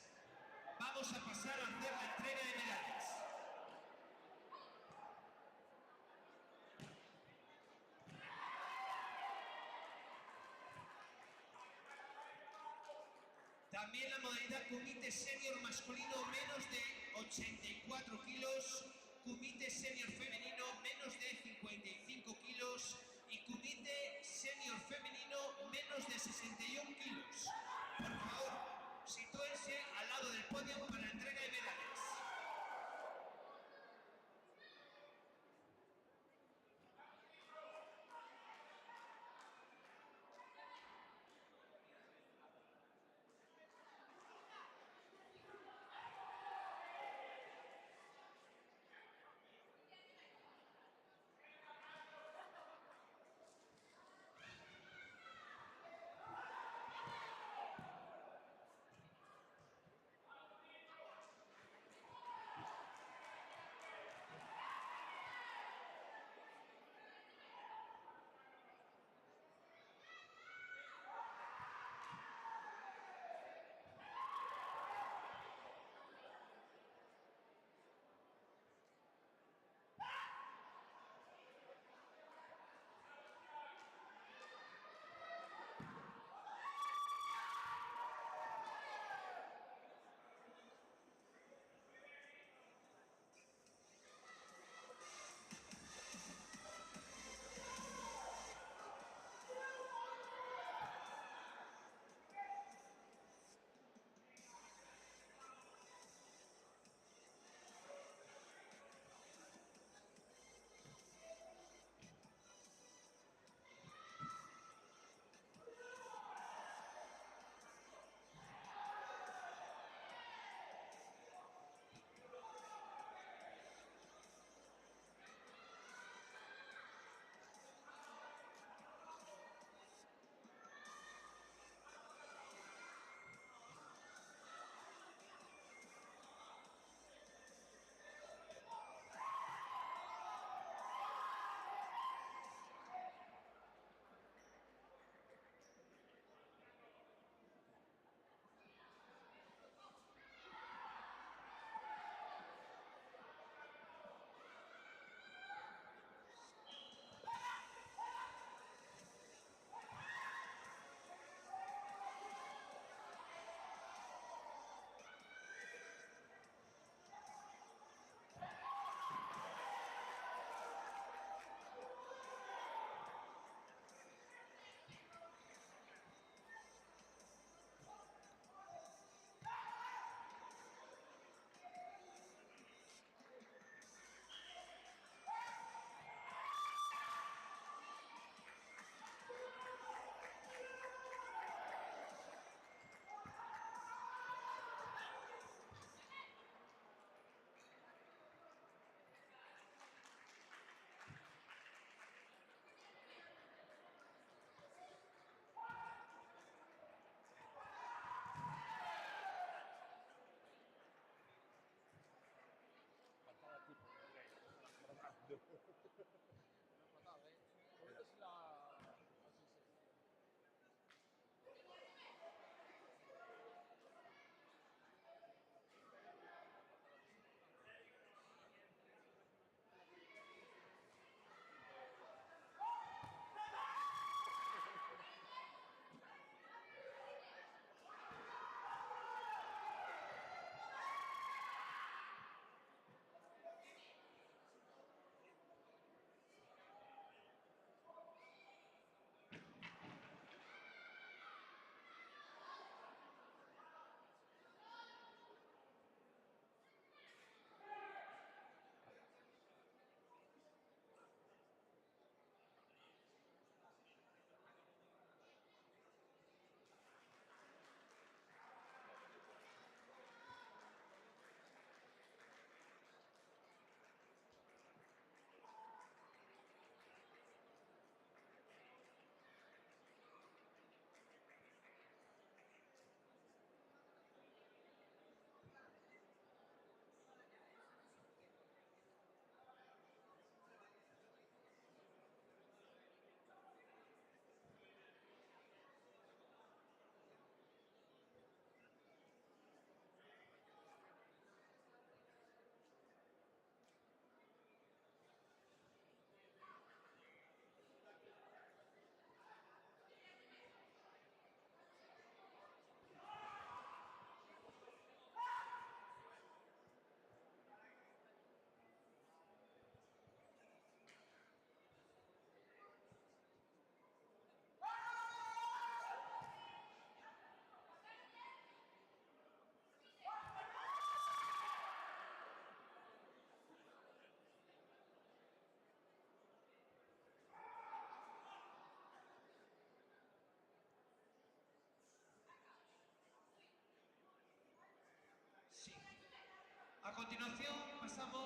Vamos a pasar a hacer la entrega de medallas. También la modalidad Kumite Senior masculino menos de 84 kilos, Kumite Senior femenino menos de 55 kilos y Kumite Senior femenino menos de 61 kilos. Por favor, sitúense al lado del podio para la entrega de medallas.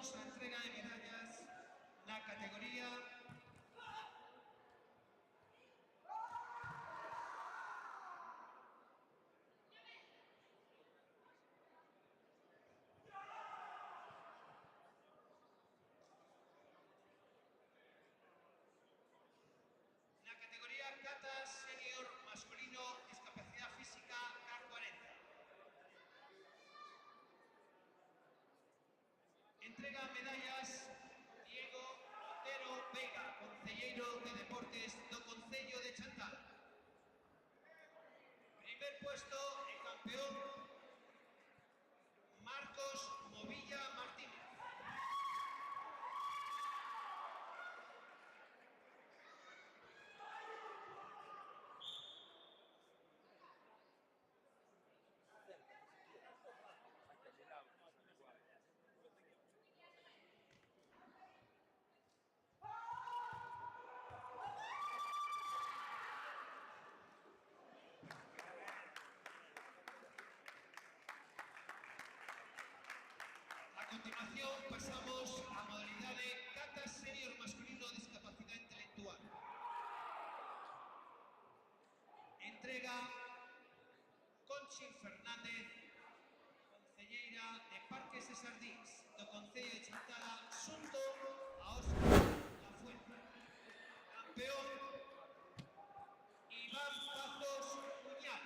pasamos a entrega de medallas na categoría Kata Senior masculino, discapacidad física K40. Entrega medallas Diego Otero Vega, concelleiro de Deportes do Concello de Chantal. Primer puesto e campeón Marcos Movilla Martínez. A continuación pasamos a modalidade Kata Senior masculino, discapacidad intelectual. Entrega Conchi Fernández, concelleira de Parques e Sardís do Concello de Chantada, xunto a Óscar Lafuente. Campeón Iván Pazos Cuñal.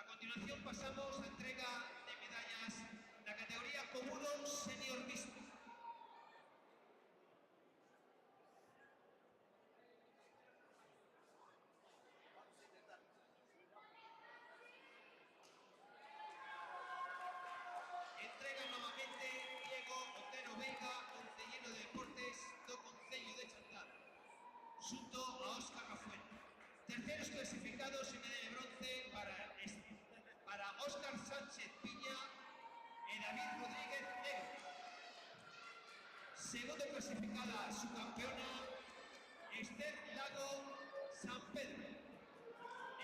A continuación pasamos a entrega de medallas en la categoría Comuno Senior Mixto. Entrega nuevamente Diego Otero Veiga, concelleiro de Deportes do Concello de Chantal, xunto a Óscar Lafuente. Terceros clasificados en medalla de bronce para Óscar Sánchez Piña e David Rodríguez Negro. Segundo clasificada subcampeona Esther Lago San Pedro.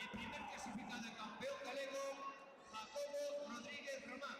El primer clasificado y campeón galego Jacobo Rodríguez Román.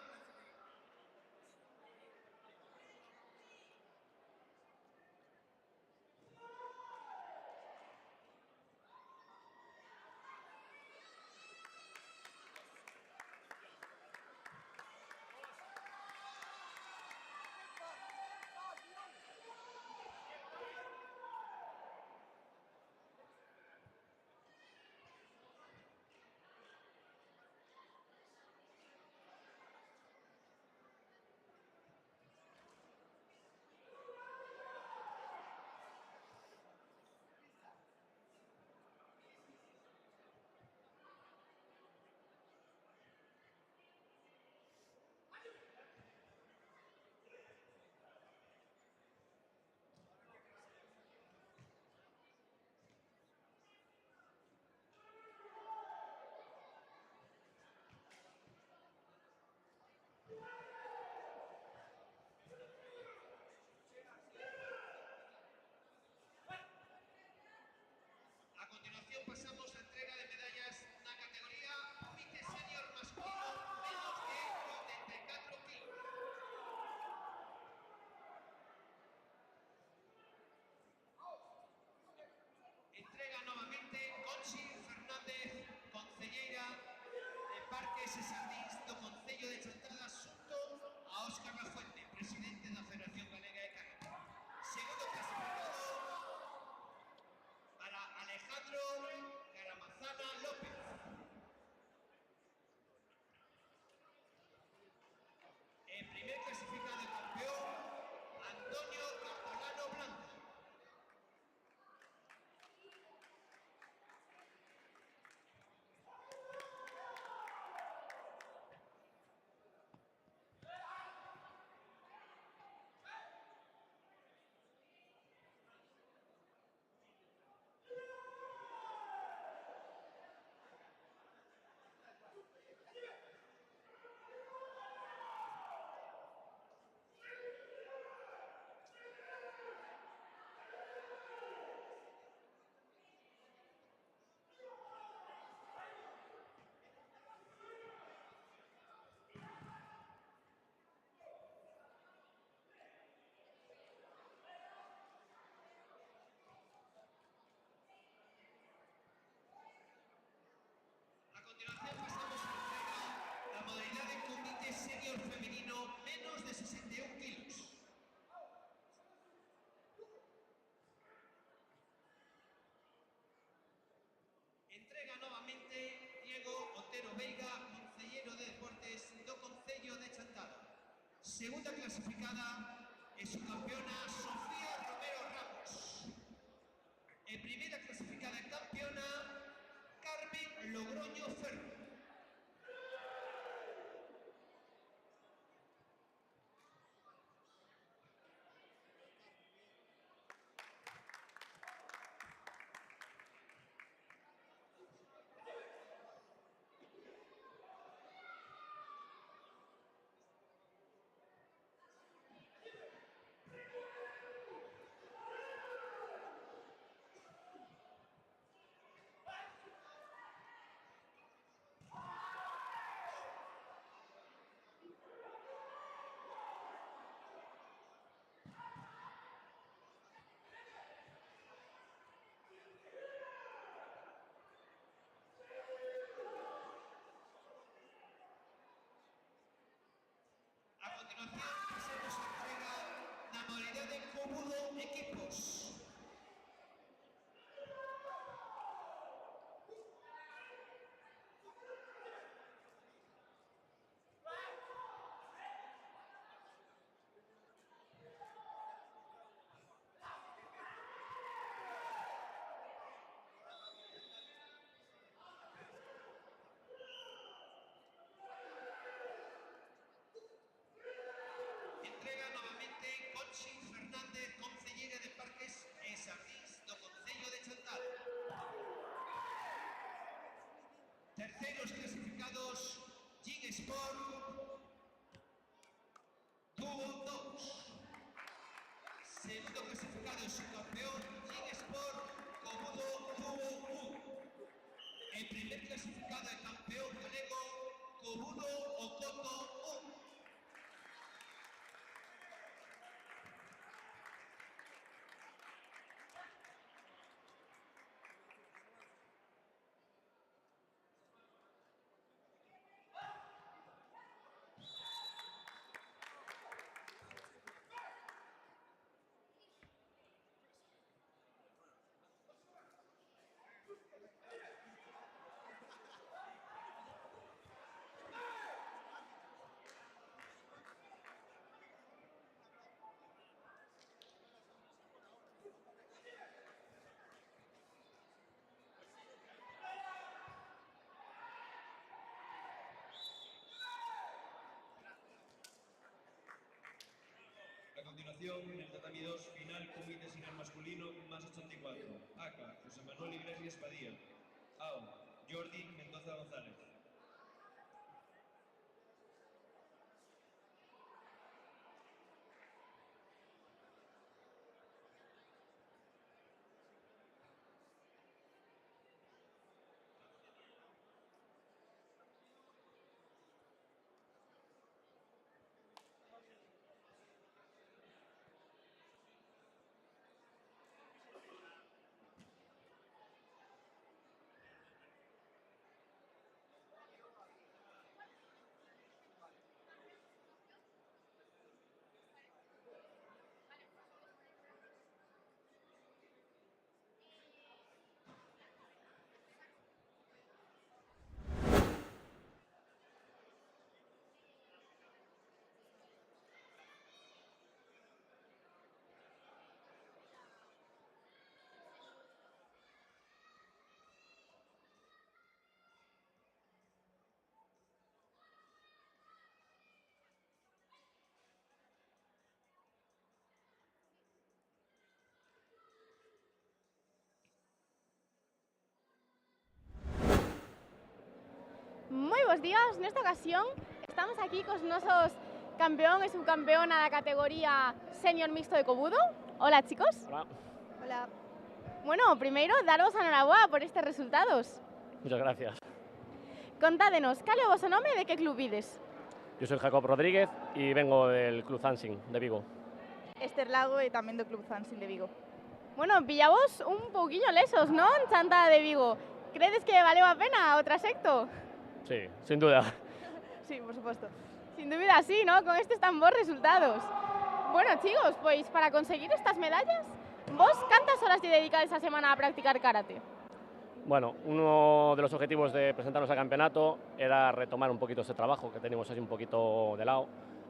Segunda clasificada es su campeona Sofía Romero Ramos. En primera clasificada en campeona, Carmen Logroño Ferro. A continuación, pasemos a entrega la modalidad de cómodo equipos. Entrega nuevamente Conchi Fernández, concelleira de Parques e Xardíns do Concello de Chantada. Terceros clasificados, Gin Sport, Dúo 2. Segundo clasificado es su campeón, Gin Sport, Comudo Dúo 1. El primer clasificado es campeón galego, Comudo Ocoto 1. A continuación, en el tatami 2, final comité senior masculino más 84. AK, José Manuel Iglesias Padilla. AO, Jordi Mendoza González. Moi bons días, nesta ocasión estamos aquí cos nosos campeón e subcampeona da categoría senior mixto de Cobudo. Hola, chicos. Hola. Hola. Bueno, primeiro, daros a enhoraboa por estes resultados. Muchas gracias. Contádenos, cal é o voso nome e de que club vides? Yo soy Jacob Rodríguez y vengo del Club Zansing de Vigo. Ester Lago e tamén do Club Zansing de Vigo. Bueno, pillamos un pouquiño lesos, non? Chantada de Vigo. Credes que valeu a pena o trasecto? Sí, sin duda. Sí, por suposto. Sin dúbida sí, ¿no? Con estes tan bons resultados. Bueno, chicos, pois para conseguir estas medallas, vos cantas horas lle dedicades a semana a practicar karate? Bueno, uno de los objetivos de presentarnos al campeonato era retomar un poquito ese trabajo que teníamos así un poquito de lado,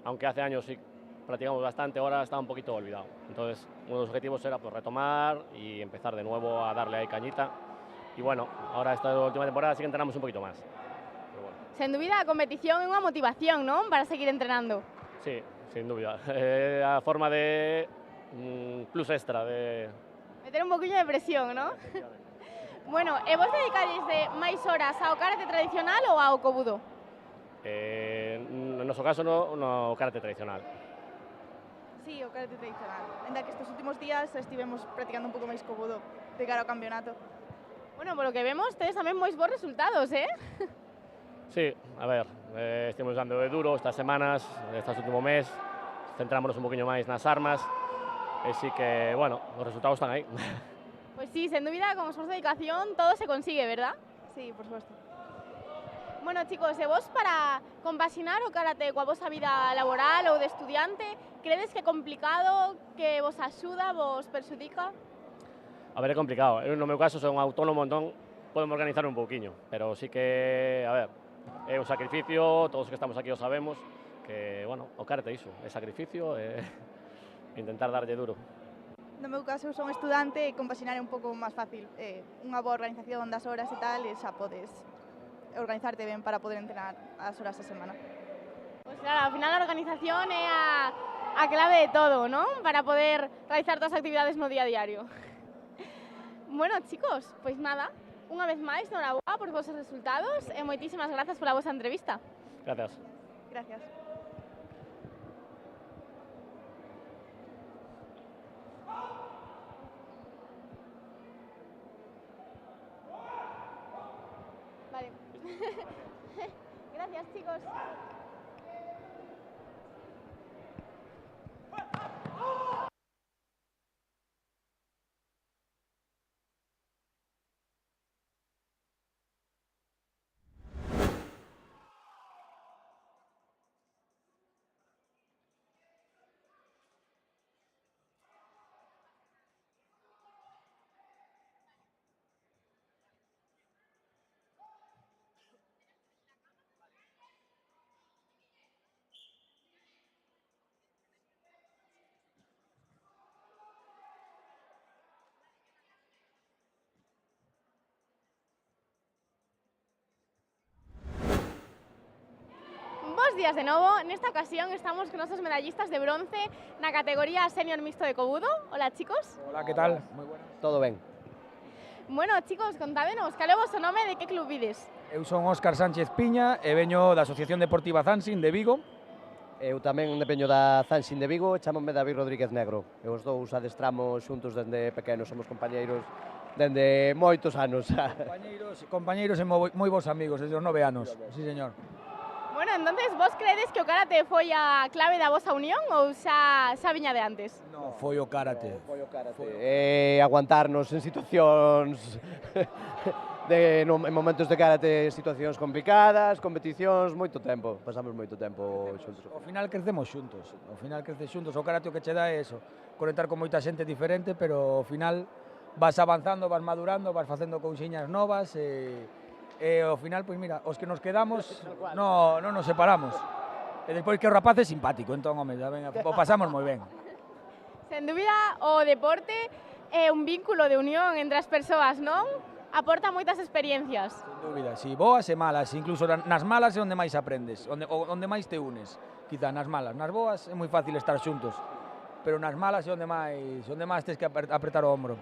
aunque hace años sí practicamos bastante, ahora está un poquito olvidado. Entonces, uno de los objetivos era pues, retomar y empezar de nuevo a darle ahí cañita. Y bueno, ahora esta última temporada sí que entrenamos un poquito más. Pero bueno. Sen dúbida, a competición é unha motivación, non? Para seguir entrenando. Sí, sin duda. A forma de plus extra, de... Meter un poquillo de presión, non? Bueno, e vos dedicades de máis horas ao karate tradicional ou ao kobudo? En noso caso, no karate tradicional. Sí, o karate tradicional. Ainda que estes últimos días estivemos practicando un pouco máis kobudo de cara ao campeonato. Bueno, polo que vemos, tedes tamén moi bons resultados, Sí, a ver, estamos dando de duro estas semanas, este último mes, centrámonos un poquinho máis nas armas, e sí que, bueno, os resultados están aí. Pues sí, sen dúbida, con esforzo e dedicación todo se consigue, ¿verdad? Sí, por suposto. Bueno, chicos, e vos para compaxinar o karate coa vosa vida laboral ou de estudiante, credes que é complicado, que vos axuda, vos perxudica? A ver, é complicado. Eu, no meu caso, son autónomo, entón podemos organizar un pouquiño, pero sí que, a ver, é un sacrificio, todos os que estamos aquí o sabemos, que, bueno, o karate é iso, é sacrificio, é intentar darlle duro. No meu caso, son estudante e compaxinar é un pouco máis fácil. Unha boa organización das horas e tal, e xa podes organizarte ben para poder entrenar as horas a semana. Pues claro, ao final a organización é a clave de todo, ¿no? Para poder realizar todas as actividades no día a diario. Bueno, chicos, pois nada, unha vez máis, noraboa por vosos resultados e moitísimas grazas pola vosa entrevista. Gracias. Gracias. Vale. Gracias, chicos. Bos días de novo, nesta ocasión estamos con nosos medallistas de bronce na categoría senior mixto de kobudo. Hola, chicos. Hola, que tal? Moi buenas. Todo ben. Bueno, chicos, contádenos, cal é o vosso nome e de que club vides? Eu son Óscar Sánchez Piña e veño da Asociación Deportiva Zansin de Vigo. Eu tamén veño da Zansin de Vigo, chámome David Rodríguez Negro. E os dous adestramos xuntos dende pequenos, somos compañeiros dende moitos anos. Compañeiros e moi bons amigos, desde os 9 anos. Sí, señor. Bueno, entonces, vos credes que o karate foi a clave da vosa unión ou xa viña de antes? No, foi o karate. Foi o karate. Aguantarnos en situacións en momentos de karate, situacións complicadas, competicións, moito tempo, pasamos moito tempo xuntos. Ao final crecemos xuntos, o karate o que che dá é eso, conectar con moita xente diferente, pero ao final vas avanzando, vas madurando, vas facendo cousiñas novas e ao final, pois mira, os que nos quedamos non nos separamos. E despois que o rapaz é simpático, entón, home, o pasamos moi ben. Sen dúbida, o deporte é un vínculo de unión entre as persoas, non? Aporta moitas experiencias. Sen dúbida, si, boas e malas, incluso nas malas é onde máis aprendes, onde máis te unes, quizá nas malas. Nas boas é moi fácil estar xuntos, pero nas malas é onde máis tens que apretar o hombro.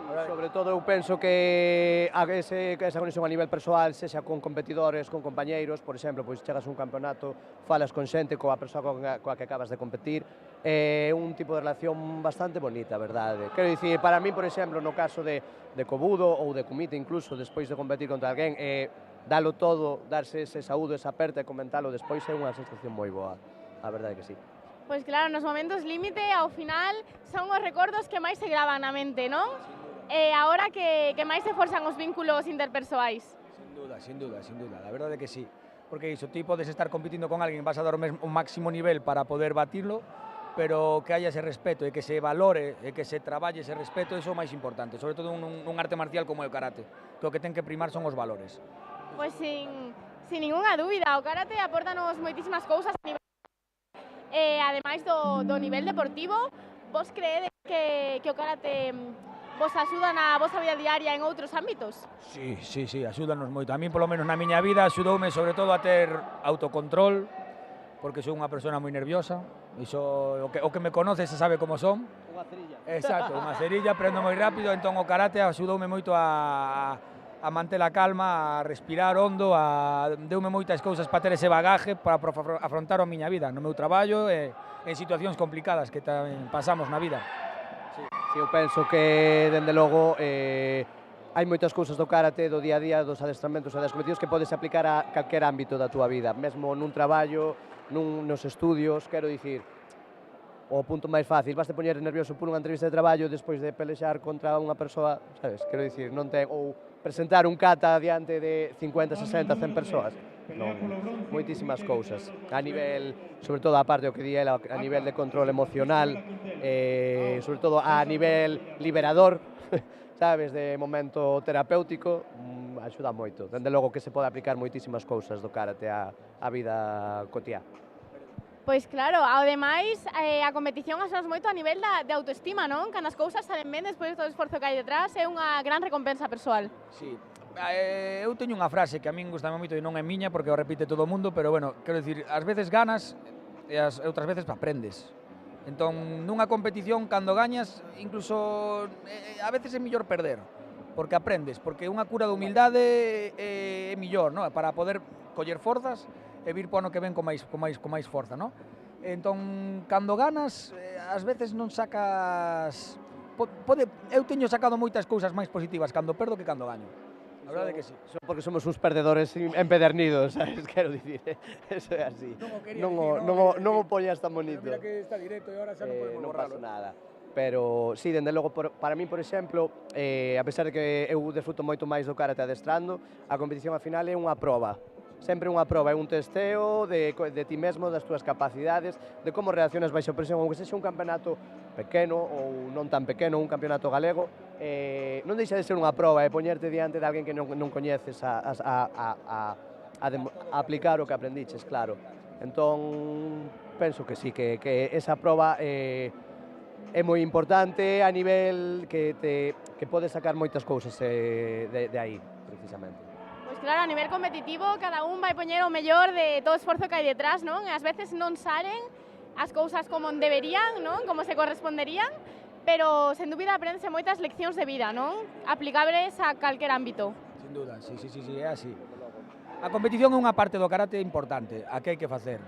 Sobre todo eu penso que esa conexión a nivel persoal, sexa con competidores, con compañeiros, por exemplo, pois chegas a un campeonato, falas con xente, coa persoa coa que acabas de competir, é un tipo de relación bastante bonita, verdade? Quero dicir, para mí, por exemplo, no caso de kobudo ou de kumite, incluso, despois de competir contra alguén, dalo todo, darse ese saúdo, esa aperta e comentalo despois é unha sensación moi boa, a verdade que sí. Pois claro, nos momentos límite, ao final, son os recordos que máis se gravan na mente, non? E agora que máis se forzan os vínculos interpersoais. Sin dúda, la verdade que sí. Porque iso, ti podes estar competindo con alguén, vas a dar un máximo nivel para poder batirlo, pero que haya ese respeto e que se valore e que se traballe ese respeto, iso é o máis importante, sobre todo nun arte marcial como é o karate, que o que ten que primar son os valores. Pois sin ningunha dúbida, o karate aportanos moitísimas cousas a nivel ademais do nivel deportivo, vos creedes que o karate vos axuda na vosa vida diaria en outros ámbitos? Sí, axúdanos moito. A mí, polo menos na miña vida, axudoume sobre todo a ter autocontrol, porque sou unha persona moi nerviosa. Iso, o que me conoce se sabe como son. Unha cerilla. Exacto, unha cerilla, aprendo moi rápido, entón o karate axudoume moito a manter a calma, a respirar hondo, deume moitas cousas para ter ese bagaje para afrontar a miña vida no meu traballo e en situacións complicadas que tamén pasamos na vida. Sí, eu penso que, dende logo, hai moitas cousas do karate, do día a día, dos adestramentos e das competicións que podes aplicar a calquer ámbito da túa vida, mesmo nun traballo, nos estudios, quero dicir, o punto máis fácil, vas te poñer nervioso por unha entrevista de traballo despois de pelexar contra unha persoa, sabes, quero dicir, non ten, ou presentar un kata diante de 50, 60, 100 persoas, non, moitísimas cousas, a nivel, sobre todo a parte o que di ela, a nivel de control emocional, sobre todo a nivel liberador, sabes, de momento terapéutico, axuda moito, dende logo que se pode aplicar moitísimas cousas do karate á vida cotiá. Pois claro, ao demais, a competición axudas moito a nivel de autoestima, non? Cando as cousas salen ben despois do esforzo que hai detrás, é unha gran recompensa persoal. Sí, eu teño unha frase que a min gustame moito e non é miña porque o repite todo o mundo, pero bueno, quero dicir, ás veces ganas e outras veces aprendes. Entón, nunha competición, cando gañas, incluso a veces é mellor perder, porque aprendes, porque unha cura de humildade é mellor, non? Para poder coller forzas e vir po ano que ven con máis forza, non? Entón, cando ganas, ás veces non sacas... Eu teño sacado moitas cousas máis positivas cando perdo que cando gaño. A verdade é que sí. Son porque somos uns perdedores empedernidos, sabes? Quero dicir, eso é así. Non o poñas tan bonito. Mira que está directo e agora xa non podemos borralo. Non pasa nada. Pero, sí, dende logo, para min, por exemplo, a pesar de que eu desfruto moito máis do karate adestrando, a competición a final é unha proba. Sempre unha proba, é un testeo de ti mesmo, das túas capacidades, de como reaccionas baixo presión, aunque sexa un campeonato pequeno ou non tan pequeno, un campeonato galego, non deixa de ser unha proba, poñerte diante de alguén que non coñeces a aplicar o que aprendiches, claro. Entón, penso que sí, que esa proba é moi importante a nivel que podes sacar moitas cousas de aí, precisamente. Pois claro, a nivel competitivo, cada un vai poñer o mellor de todo o esforzo que hai detrás, non? E ás veces non salen as cousas como deberían, non? Como se corresponderían, pero, sen dúbida, aprendense moitas leccións de vida, non? Aplicables a calquer ámbito. Sin duda, sí, é así. A competición é unha parte do karate importante, a que hai que facer.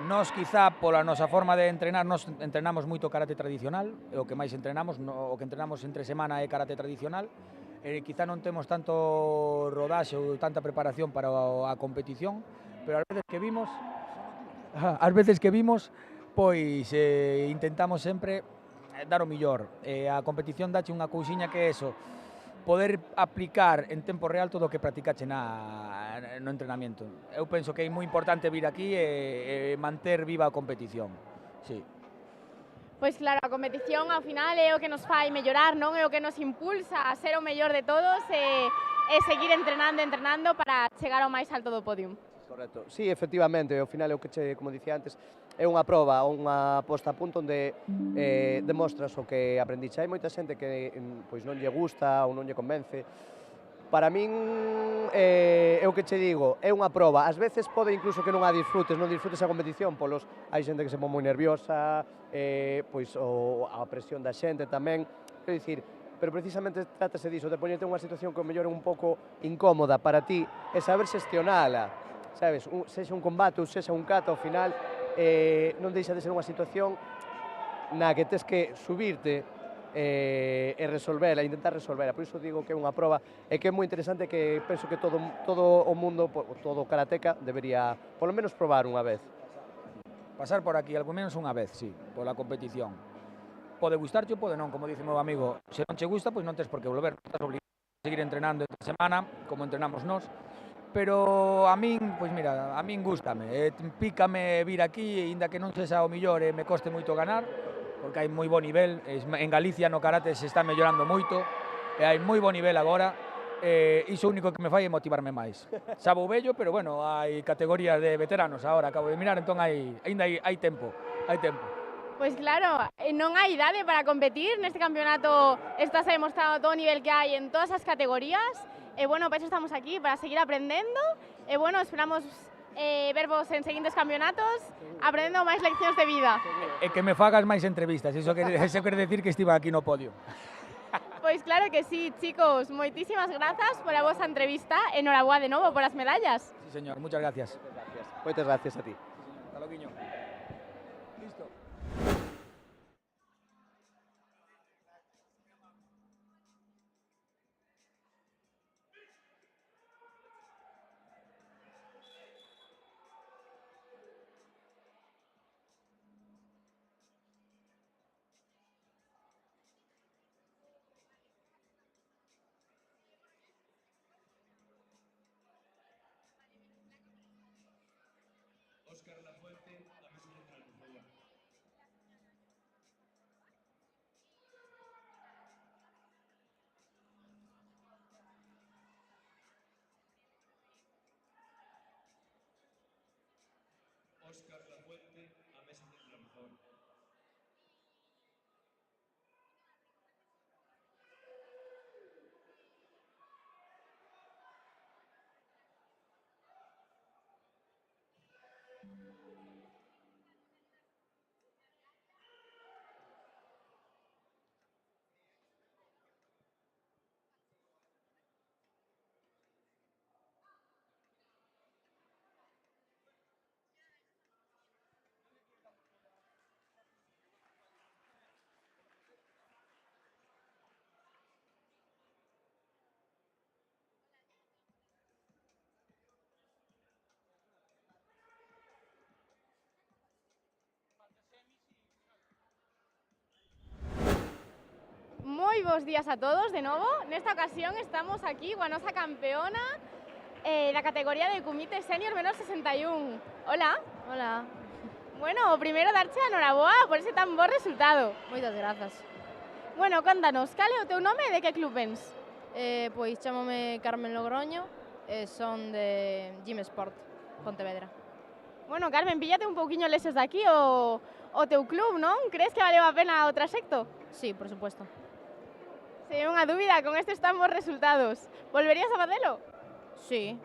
Nós, quizá, pola nosa forma de entrenar, nos entrenamos moito karate tradicional, é o que máis entrenamos, o que entrenamos entre semana é karate tradicional, quizá non temos tanto rodaxe ou tanta preparación para a competición, pero ás veces que vimos, pois intentamos sempre dar o millor. A competición dache unha cousiña que é eso, poder aplicar en tempo real todo o que practicache no entrenamento. Eu penso que é moi importante vir aquí e manter viva a competición. Sí. Pois claro, a competición ao final é o que nos fai mellorar, non? É o que nos impulsa a ser o mellor de todos e seguir entrenando para chegar ao máis alto do podium. Correcto. Sí, efectivamente, ao final é o que como dicía antes, é unha proba, unha posta a punto onde demostras o que aprendiche. Hai moita xente que pois non lle gusta ou non lle convence. Para min, é o que che digo, é unha proba. Ás veces pode incluso que non a disfrutes a competición, hai xente que se pon moi nerviosa, pois a presión da xente tamén, quero dicir, pero precisamente trátase diso, de poñerte unha situación que o mellor é un pouco incómoda para ti, e saber xestionala, sabes, sexa un combate ou sexa un kata ao final, non deixa de ser unha situación na que tes que subirte e resolvela, intentar resolvela. Por iso digo que é unha proba e que é moi interesante, que penso que todo o mundo, todo o karateca debería polo menos probar unha vez. Pasar por aquí, algo menos unha vez, sí, pola competición. Pode gustarche ou pode non, como dice o meu amigo. Se non che gusta, pois non tes por que volver. Estás obligado a seguir entrenando esta semana, como entrenamos nós. Pero a min, pois mira, a min gústame. Pícame vir aquí, ainda que non sexa o millor e me coste moito ganar, porque hai moi bo nivel. En Galicia no karate se está mellorando moito, e hai moi bo nivel agora. Iso único que me fai é motivarme máis. Xa vou vello, pero bueno, hai categorías de veteranos agora, acabo de mirar, entón ainda hai tempo. hai tempo. Pois claro, non hai idade para competir neste campeonato, estás demostrando todo o nivel que hai en todas as categorías, e bueno, para iso estamos aquí, para seguir aprendendo, e bueno, esperamos vervos en seguintes campeonatos, aprendendo máis leccións de vida. E que me fagas máis entrevistas, iso quere decir que estive aquí no podio. Pois claro que sí, chicos, moitísimas grazas pola vosa entrevista, enhoraboa de novo polas medallas. Sí, señor, muchas gracias. Moitas gracias a ti. Hasta loguiño. Listo. Óscar Lafuente, la mesa central, por favor. Óscar Lafuente, a mesa central, por favor. Moi bons días a todos de novo. Nesta ocasión estamos aquí coa nosa campeona da categoría de Kumite Senior menor 61. Hola. Hola. Bueno, o primeiro darche a enhoraboa por ese tan bo resultado. Moitas grazas. Bueno, contanos, cal é o teu nome e de que club vens? Pois chamome Carmen Logroño e son de Gym Sport, Pontevedra. Bueno, Carmen, píllate un pouquiño lexos de aquí o teu club, non? Crees que valeu a pena o traxecto? Sí, por supuesto. Se é unha dúbida con estes tan bons resultados. Volverías a facelo? Sí.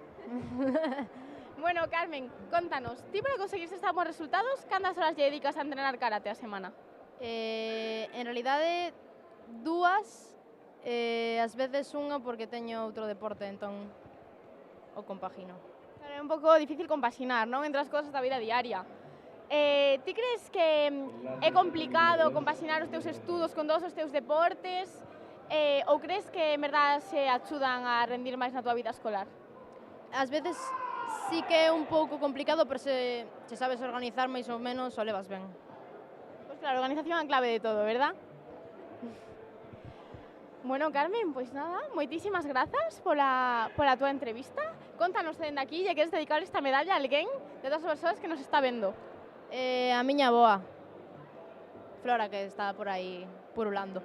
Bueno, Carmen, contanos, ti para conseguir estes tan bons resultados, cantas horas lle dedicas a entrenar karate a semana? En realidade, dúas, ás veces unha porque teño outro deporte, entón o compagino. Claro, é un pouco difícil compaxinar, non? Entre as cosas da vida diaria. Ti crees que é complicado compaxinar os teus estudos con todos os teus deportes? Ou crees que en verdad se axudan a rendir máis na tua vida escolar? Ás veces sí que é un pouco complicado, pero se sabes organizar máis ou menos, o levas ben. Pois claro, a organización é a clave de todo, verdad? Bueno, Carmen, pois nada, moitísimas grazas pola tua entrevista. Contanos dende aquí, lle queres dedicar esta medalla a alguén de todas as persoas que nos está vendo? A miña avoa, Flora, que está por aí purulando.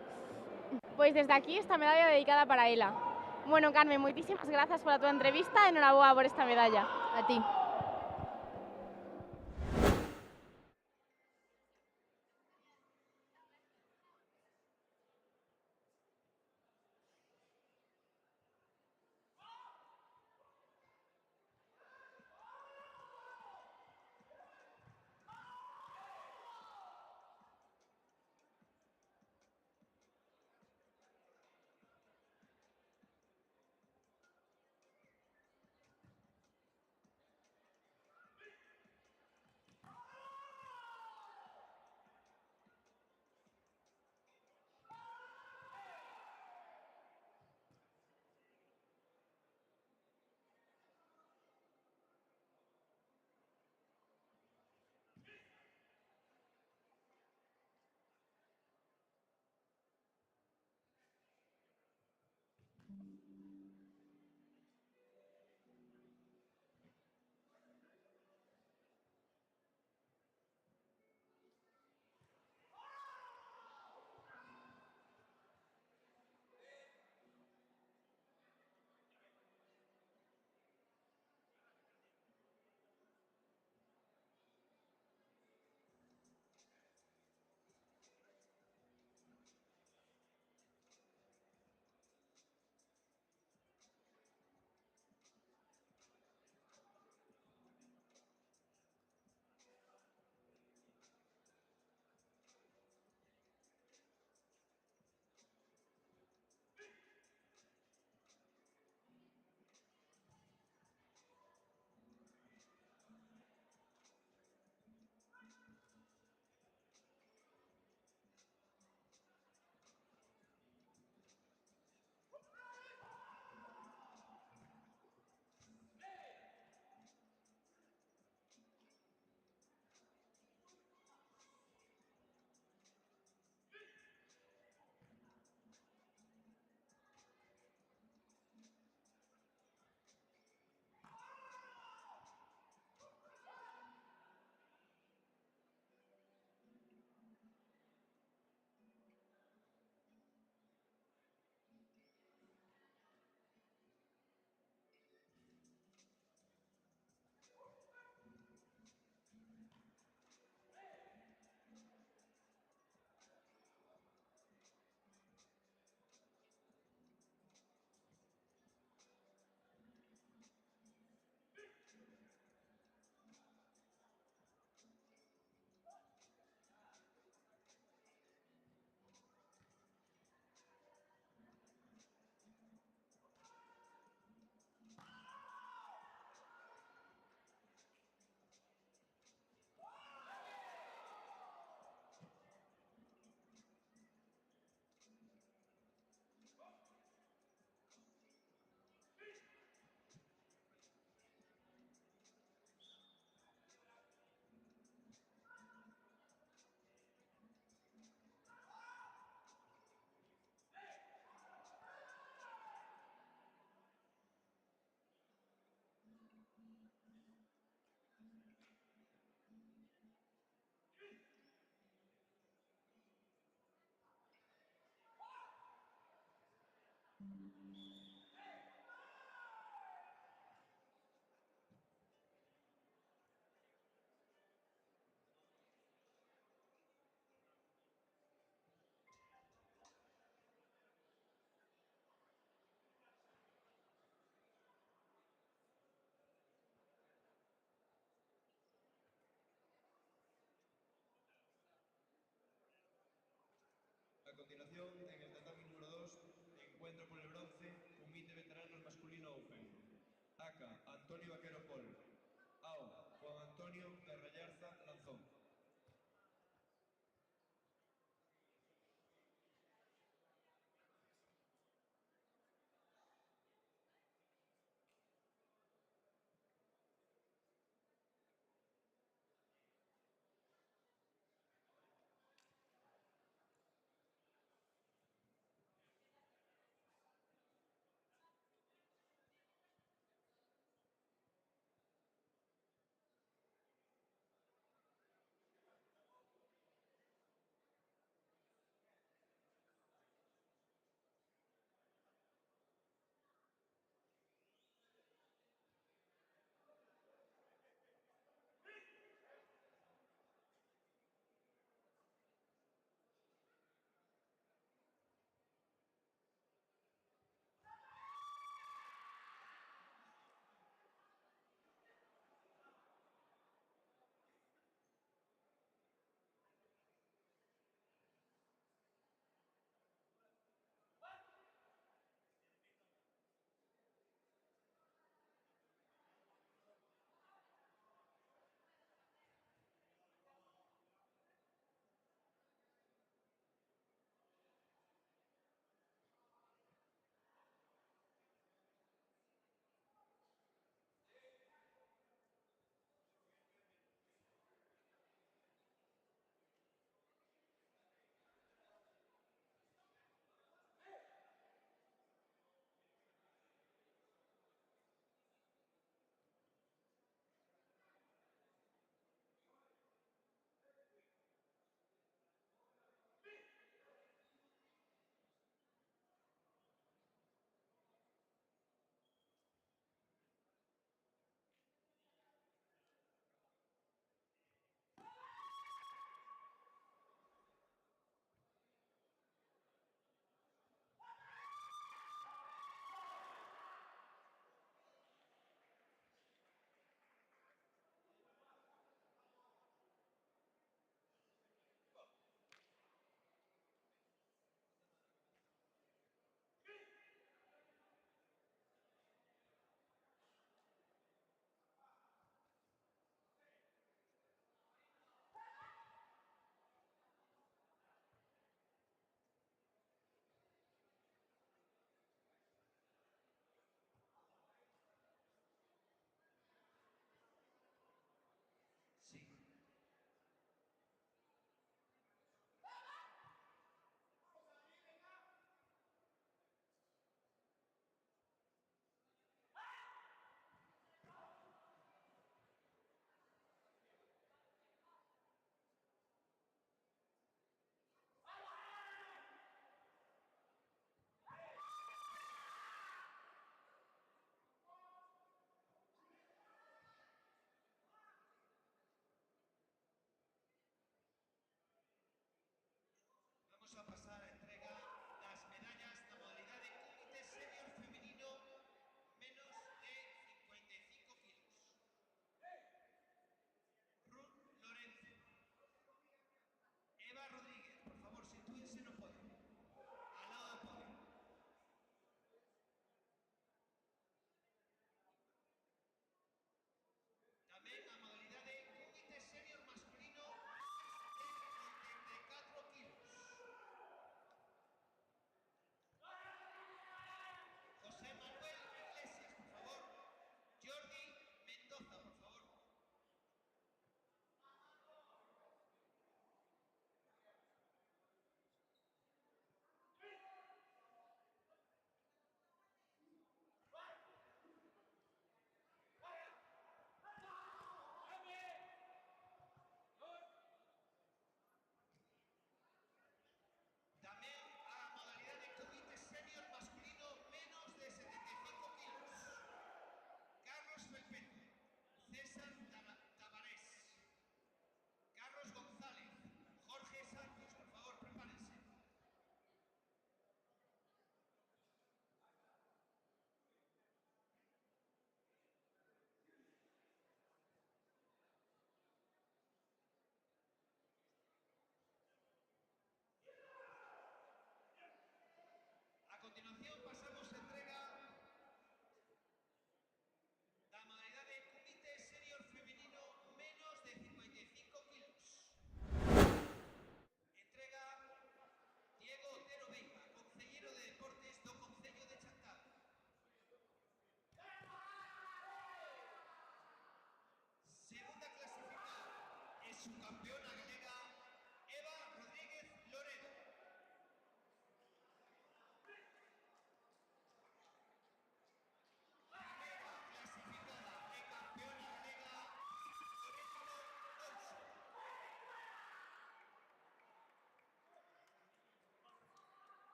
Pois desde aquí esta medalla dedicada para ela. Bueno, Carmen, moitísimas grazas pola tua entrevista e enhoraboa por esta medalla. A ti. A continuación, en el tatami número 2, encuentro por el bronce, Kumite Veteranos Masculino Open. Aka, Antonio Vaquero Pol. AO, Juan Antonio Perrayarza Lanzón.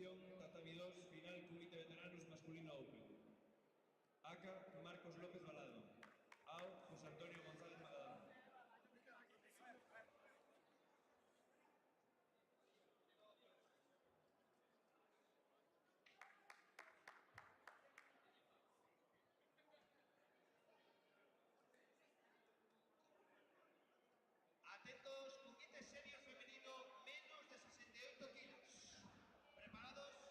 Atención, tatami 2, final Comité Veteranos Masculino Open. ACA, Marcos López Balado. AO, José Antonio González Magadán. Atentos, Comité Senior Femenino, menos de 68 kilos. ¿Preparados?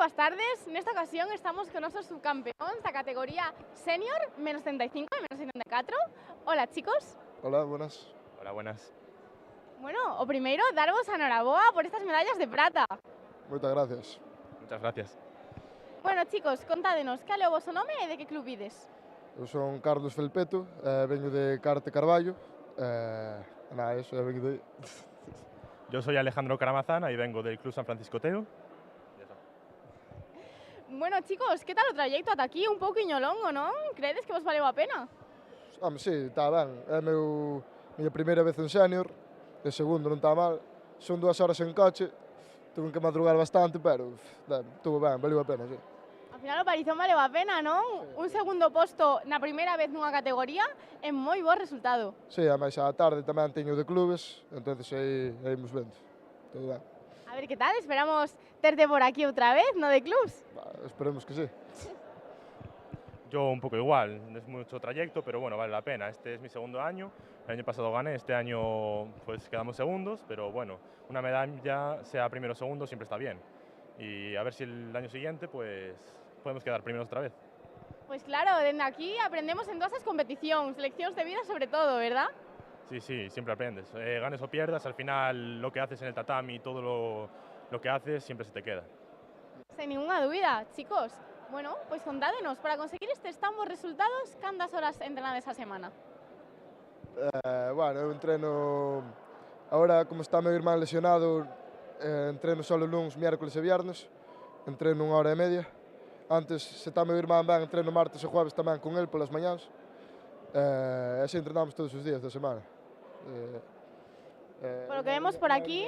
boas tardes. Nesta ocasión estamos con nosos subcampeóns da categoría senior, menos 35 e menos 74. Hola, chicos. Hola, buenas. Hola, buenas. Bueno, o primeiro, darvos a noraboa por estas medallas de prata. Moitas gracias. Muchas gracias. Bueno, chicos, contádenos, cal é o vosso nome e de que club ides? Eu son Carlos Felpeto, veño de Carte Carballo. Nada, eso, veño de... Yo soy Alejandro Caramazana y vengo del Club San Francisco Teo. Bueno, chicos, que tal o trayecto ata aquí? Un pouquiño longo, non? Credes que vos valeu a pena? Sí, está ben. É miña primeira vez en senior, de segundo non está mal. Son 2 horas en coche, tuve que madrugar bastante, pero estuvo ben, valeu a pena, sí. Ao final o Parizón valeu a pena, non? Un segundo posto na primeira vez nunha categoría é moi bo resultado. Sí, ademais a tarde tamén teño de clubes, entonces aí imos vendo. Todo ben. A ver que tal, esperamos terte por aquí outra vez, no de clubs. Esperemos que sí. Yo un poco igual, no es mucho trayecto, pero bueno, vale la pena. Este es mi segundo año, el año pasado gané, este año pues quedamos segundos, pero bueno, una medalla, sea primero o segundo, siempre está bien. Y a ver si el año siguiente pues podemos quedar primeros otra vez. Pues claro, dende aquí aprendemos en todas as competicións, leccións de vida sobre todo, ¿verdad? Sí, sí, siempre aprendes. Ganes o pierdas, al final lo que haces en el tatami, todo lo que haces siempre se te queda. Sin ninguna duda, chicos. Bueno, pues contádenos, para conseguir estes tan bons resultados, cantas horas entrenades a semana? Bueno, eu entreno... Ahora, como está meu irmán lesionado, entreno solo luns, miércoles e viernes. Entreno 1 hora e media. Antes, se está meu irmán ben, entreno martes e jueves tamén con el polas mañáns. E así entrenamos todos os días da semana. Por lo que vemos por aquí...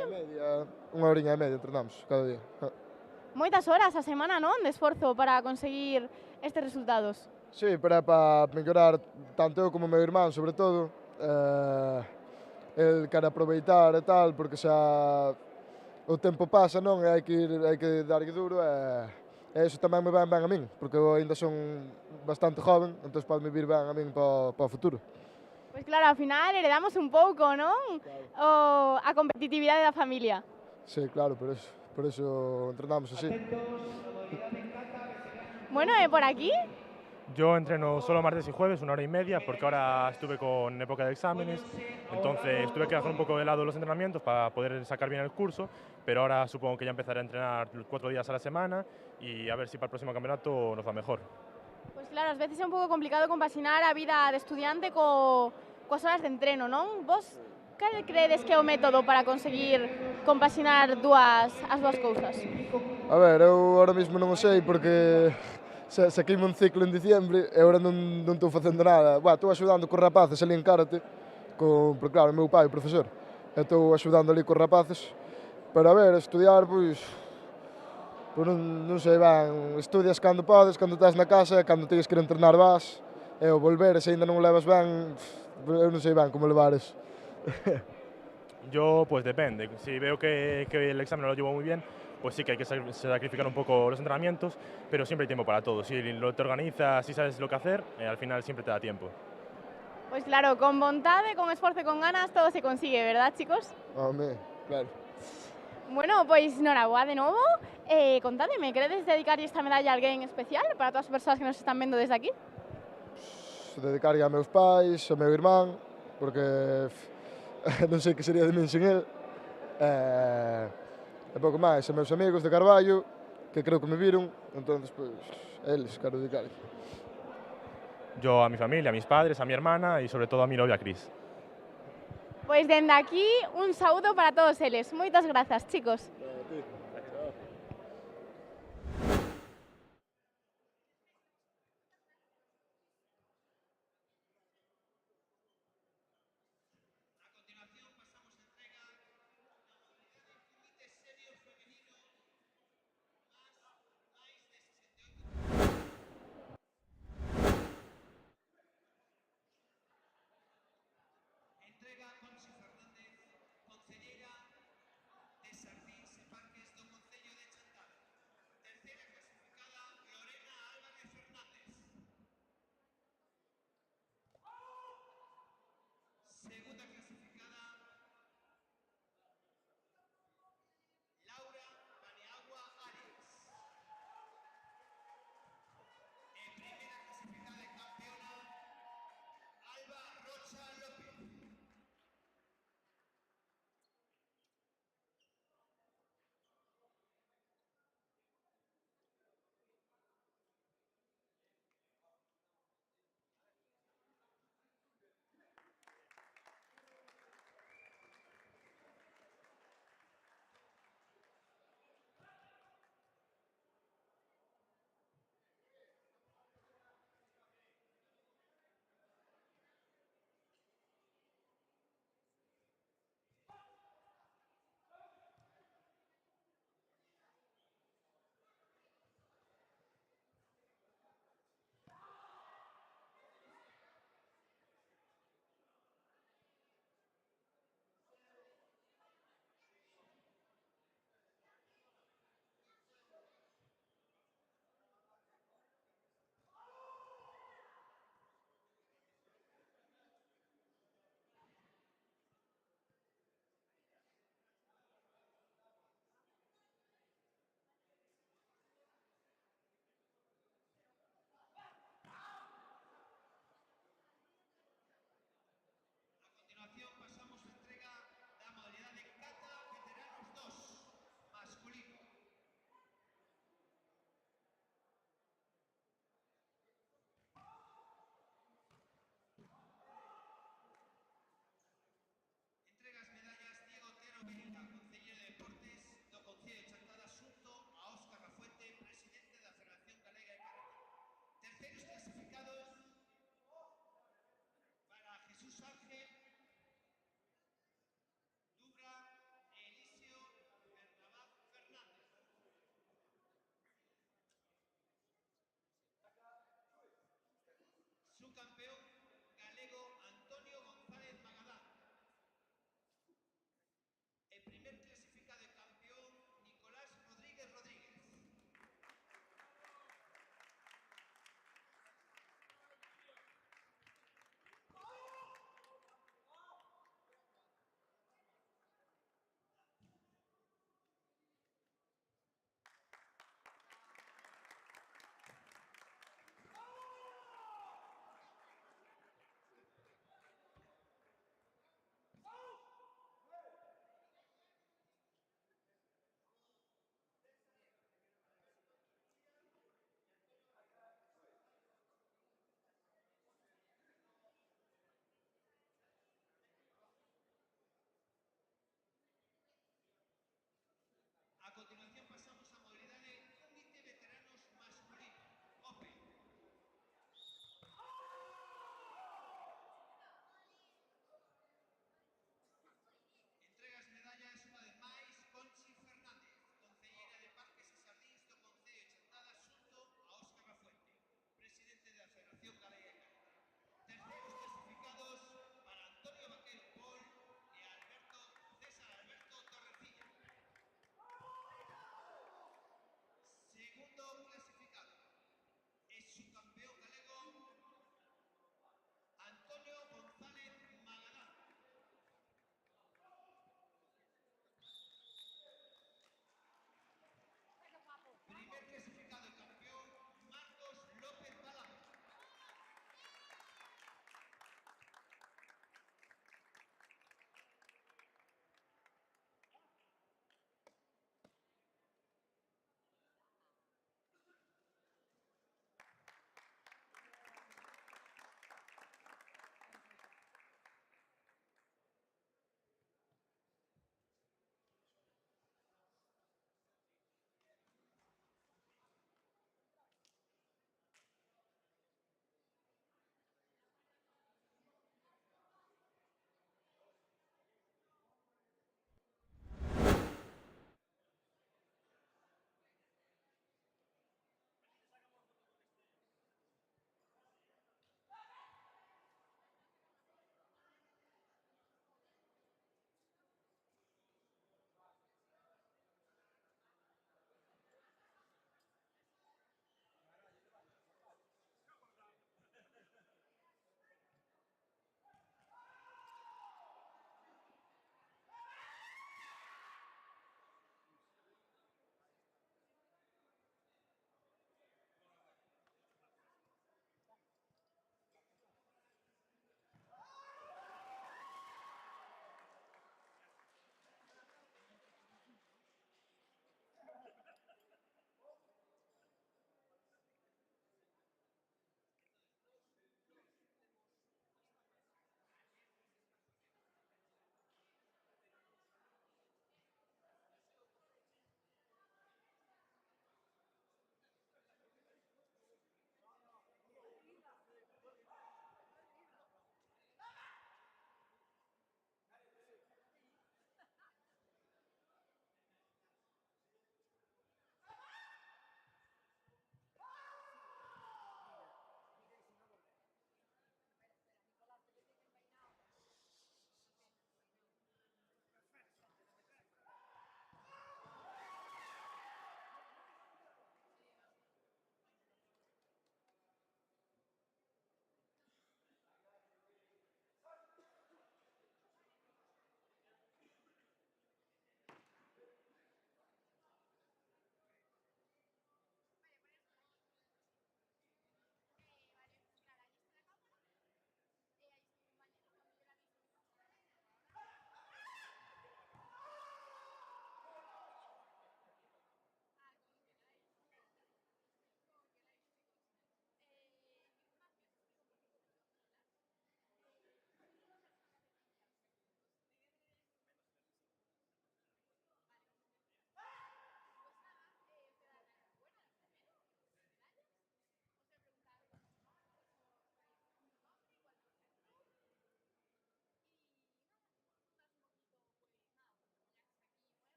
1 horiña e media entrenamos cada día. Moitas horas a semana, non? De esforzo para conseguir estes resultados. Sí, pero é para mellorar tanto eu como meu irmán, sobre todo. El quere aproveitar e tal, porque xa o tempo pasa, non? E hai que darlle duro e iso tamén me ven ben a min, porque eu ainda son bastante joven, entón pode me vir ben a min para o futuro. Pois claro, ao final heredamos un pouco, non? A competitividade da familia. Sí, claro, por eso entrenamos así. Bueno, por aquí... Yo entreno solo martes y jueves, 1 hora y media, porque ahora estuve con época de exámenes, entonces tuve que dejar un poco de lado los entrenamientos para poder sacar bien el curso, pero ahora supongo que ya empezaré a entrenar 4 días a la semana y a ver si para el próximo campeonato nos va mejor. Pues claro, ás veces é un pouco complicado compaxinar a vida de estudiante coas horas de entreno, non? Vos cal credes que é o método para conseguir compaxinar as dúas cousas? A ver, eu ahora mesmo non o sei porque saqueime un ciclo en diciembre e agora non estou facendo nada. Estou axudando cos rapaces ali en karate, porque claro, meu pai é profesor, e estou axudando ali cos rapaces. Pero a ver, estudiar, pois non sei ben, estudias cando podes, cando estás na casa, e cando tens que ir entrenar vas, e o volver, se ainda non o levas ben, eu non sei ben como levar eso. Yo, pues depende. Si veo que el examen lo llevo muy bien, pues sí que hay que sacrificar un poco los entrenamientos, pero siempre hay tiempo para todo. Si te organizas, si sabes lo que hacer, al final siempre te da tiempo. Pues claro, con vontade, con esforzo e con ganas todo se consigue, ¿verdad, chicos? Home, claro. Bueno, pois noraboa de novo. Contádeme, queredes dedicarlle esta medalla a alguén especial para todas as persoas que nos están vendo desde aquí? Dedicarlle a meus pais, a meu irmán, porque non sei que sería de min sen el. E pouco máis, a meus amigos de Carballo, que creo que me viron, entonces, pois, eles quero dedicarlle. Yo a mi familia, a mis padres, a mi hermana y sobre todo a mi novia Cris. Pois dende aquí, un saúdo para todos eles. Moitas grazas, chicos. Entrega Conchi Fernández, Concelleira de Sardís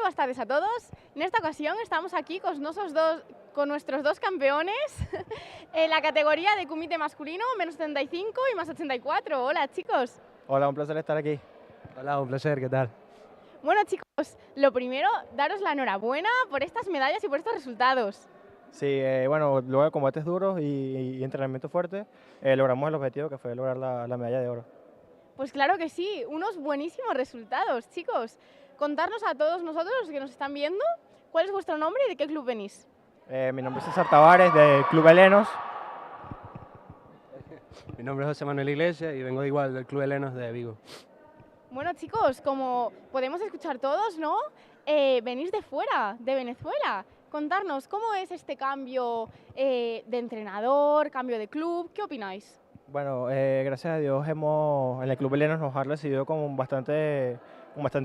buenas tardes a todos. En esta ocasión estamos aquí con nuestros dos campeones en la categoría de kumite masculino, menos 75 y más 84. Hola, chicos. Hola, un placer estar aquí. Hola, un placer, ¿qué tal? Bueno, chicos, lo primero, daros la enhorabuena por estas medallas y por estos resultados. Sí, bueno, luego de combates duros y entrenamiento fuerte, logramos el objetivo que fue lograr la medalla de oro. Pues claro que sí, unos buenísimos resultados, chicos. Contarnos a todos nosotros, los que nos están viendo, cuál es vuestro nombre y de qué club venís. Mi nombre es César Tavares, del Club Helenos. Mi nombre es José Manuel Iglesias y vengo igual del Club Helenos de Vigo. Bueno, chicos, como podemos escuchar todos, ¿no? Venís de fuera, de Venezuela. Contarnos, ¿cómo es este cambio de entrenador, cambio de club? ¿Qué opináis? Bueno, gracias a Dios en el Club Helenos nos han recibido con bastante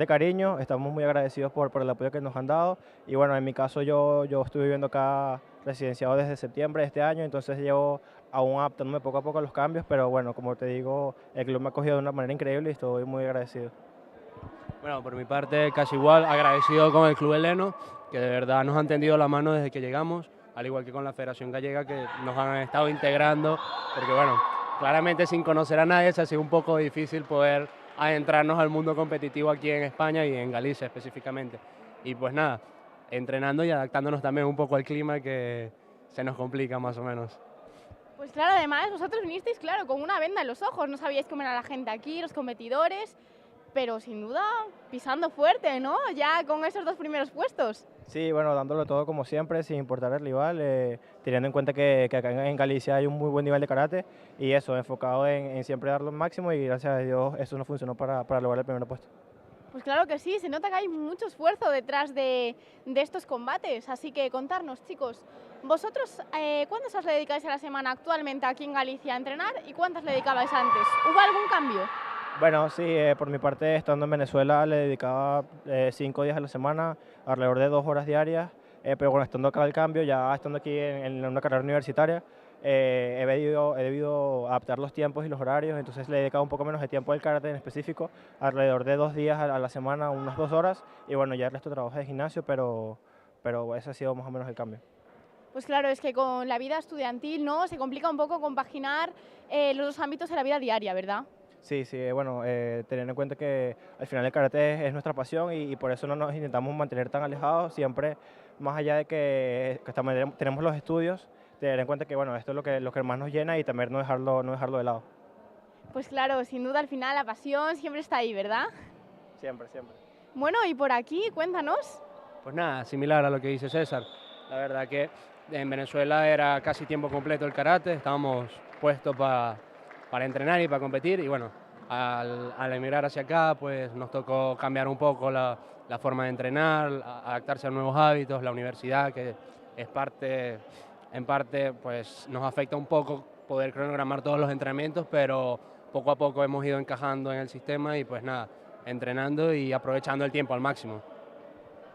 cariño, estamos muy agradecidos por el apoyo que nos han dado y bueno, en mi caso yo estuve viviendo acá residenciado desde septiembre de este año, entonces llevo aún adaptándome poco a poco a los cambios, pero bueno, como te digo, el club me ha acogido de una manera increíble y estoy muy agradecido. Bueno, por mi parte casi igual, agradecido con el Club Heleno, que de verdad nos han tendido la mano desde que llegamos, al igual que con la Federación Gallega, que nos han estado integrando, porque bueno, claramente sin conocer a nadie se ha sido un poco difícil poder adentrarnos al mundo competitivo aquí en España y en Galicia específicamente. Y pues nada, entrenando y adaptándonos también un poco al clima que se nos complica más o menos. Pues claro, además vosotros vinisteis, claro, con una venda en los ojos, no sabíais cómo era la gente aquí, los competidores, pero sin duda pisando fuerte, ¿no? Ya con esos dos primeros puestos. Sí, bueno, dándolo todo como siempre, sin importar el rival, teniendo en cuenta que acá en Galicia hay un muy buen nivel de karate y eso, enfocado en siempre dar lo máximo y gracias a Dios eso nos funcionó para lograr el primer puesto. Pues claro que sí, se nota que hay mucho esfuerzo detrás de estos combates, así que contarnos, chicos, vosotros, ¿cuántas os dedicáis a la semana actualmente aquí en Galicia a entrenar y cuántas le dedicabais antes? ¿Hubo algún cambio? Bueno, sí, por mi parte, estando en Venezuela, le dedicaba 5 días a la semana, alrededor de 2 horas diarias, pero bueno, estando acá el cambio, ya estando aquí en una carrera universitaria, he debido adaptar los tiempos y los horarios, entonces le he dedicado un poco menos de tiempo al karate en específico, alrededor de 2 días a la semana, unas 2 horas, y bueno, ya el resto trabajo de gimnasio, pero ese ha sido más o menos el cambio. Pues claro, es que con la vida estudiantil, ¿no? Se complica un poco compaginar los dos ámbitos de la vida diaria, ¿verdad? Sí, bueno, teniendo en cuenta que al final el karate es nuestra pasión y por eso no nos intentamos mantener tan alejados, siempre más allá de que tenemos los estudios, tener en cuenta que bueno, esto es lo que más nos llena y también no dejarlo de lado. Pues claro, sin duda al final la pasión siempre está ahí, ¿verdad? Siempre, siempre. Bueno, y por aquí, cuéntanos. Pues nada, similar a lo que dice César, la verdad que en Venezuela era casi tiempo completo el karate, estábamos puestos para entrenar y para competir y bueno, al emigrar hacia acá pues nos tocó cambiar un poco la forma de entrenar, adaptarse a nuevos hábitos, la universidad que es en parte pues nos afecta un poco poder cronogramar todos los entrenamientos, pero poco a poco hemos ido encajando en el sistema y pues nada, entrenando y aprovechando el tiempo al máximo.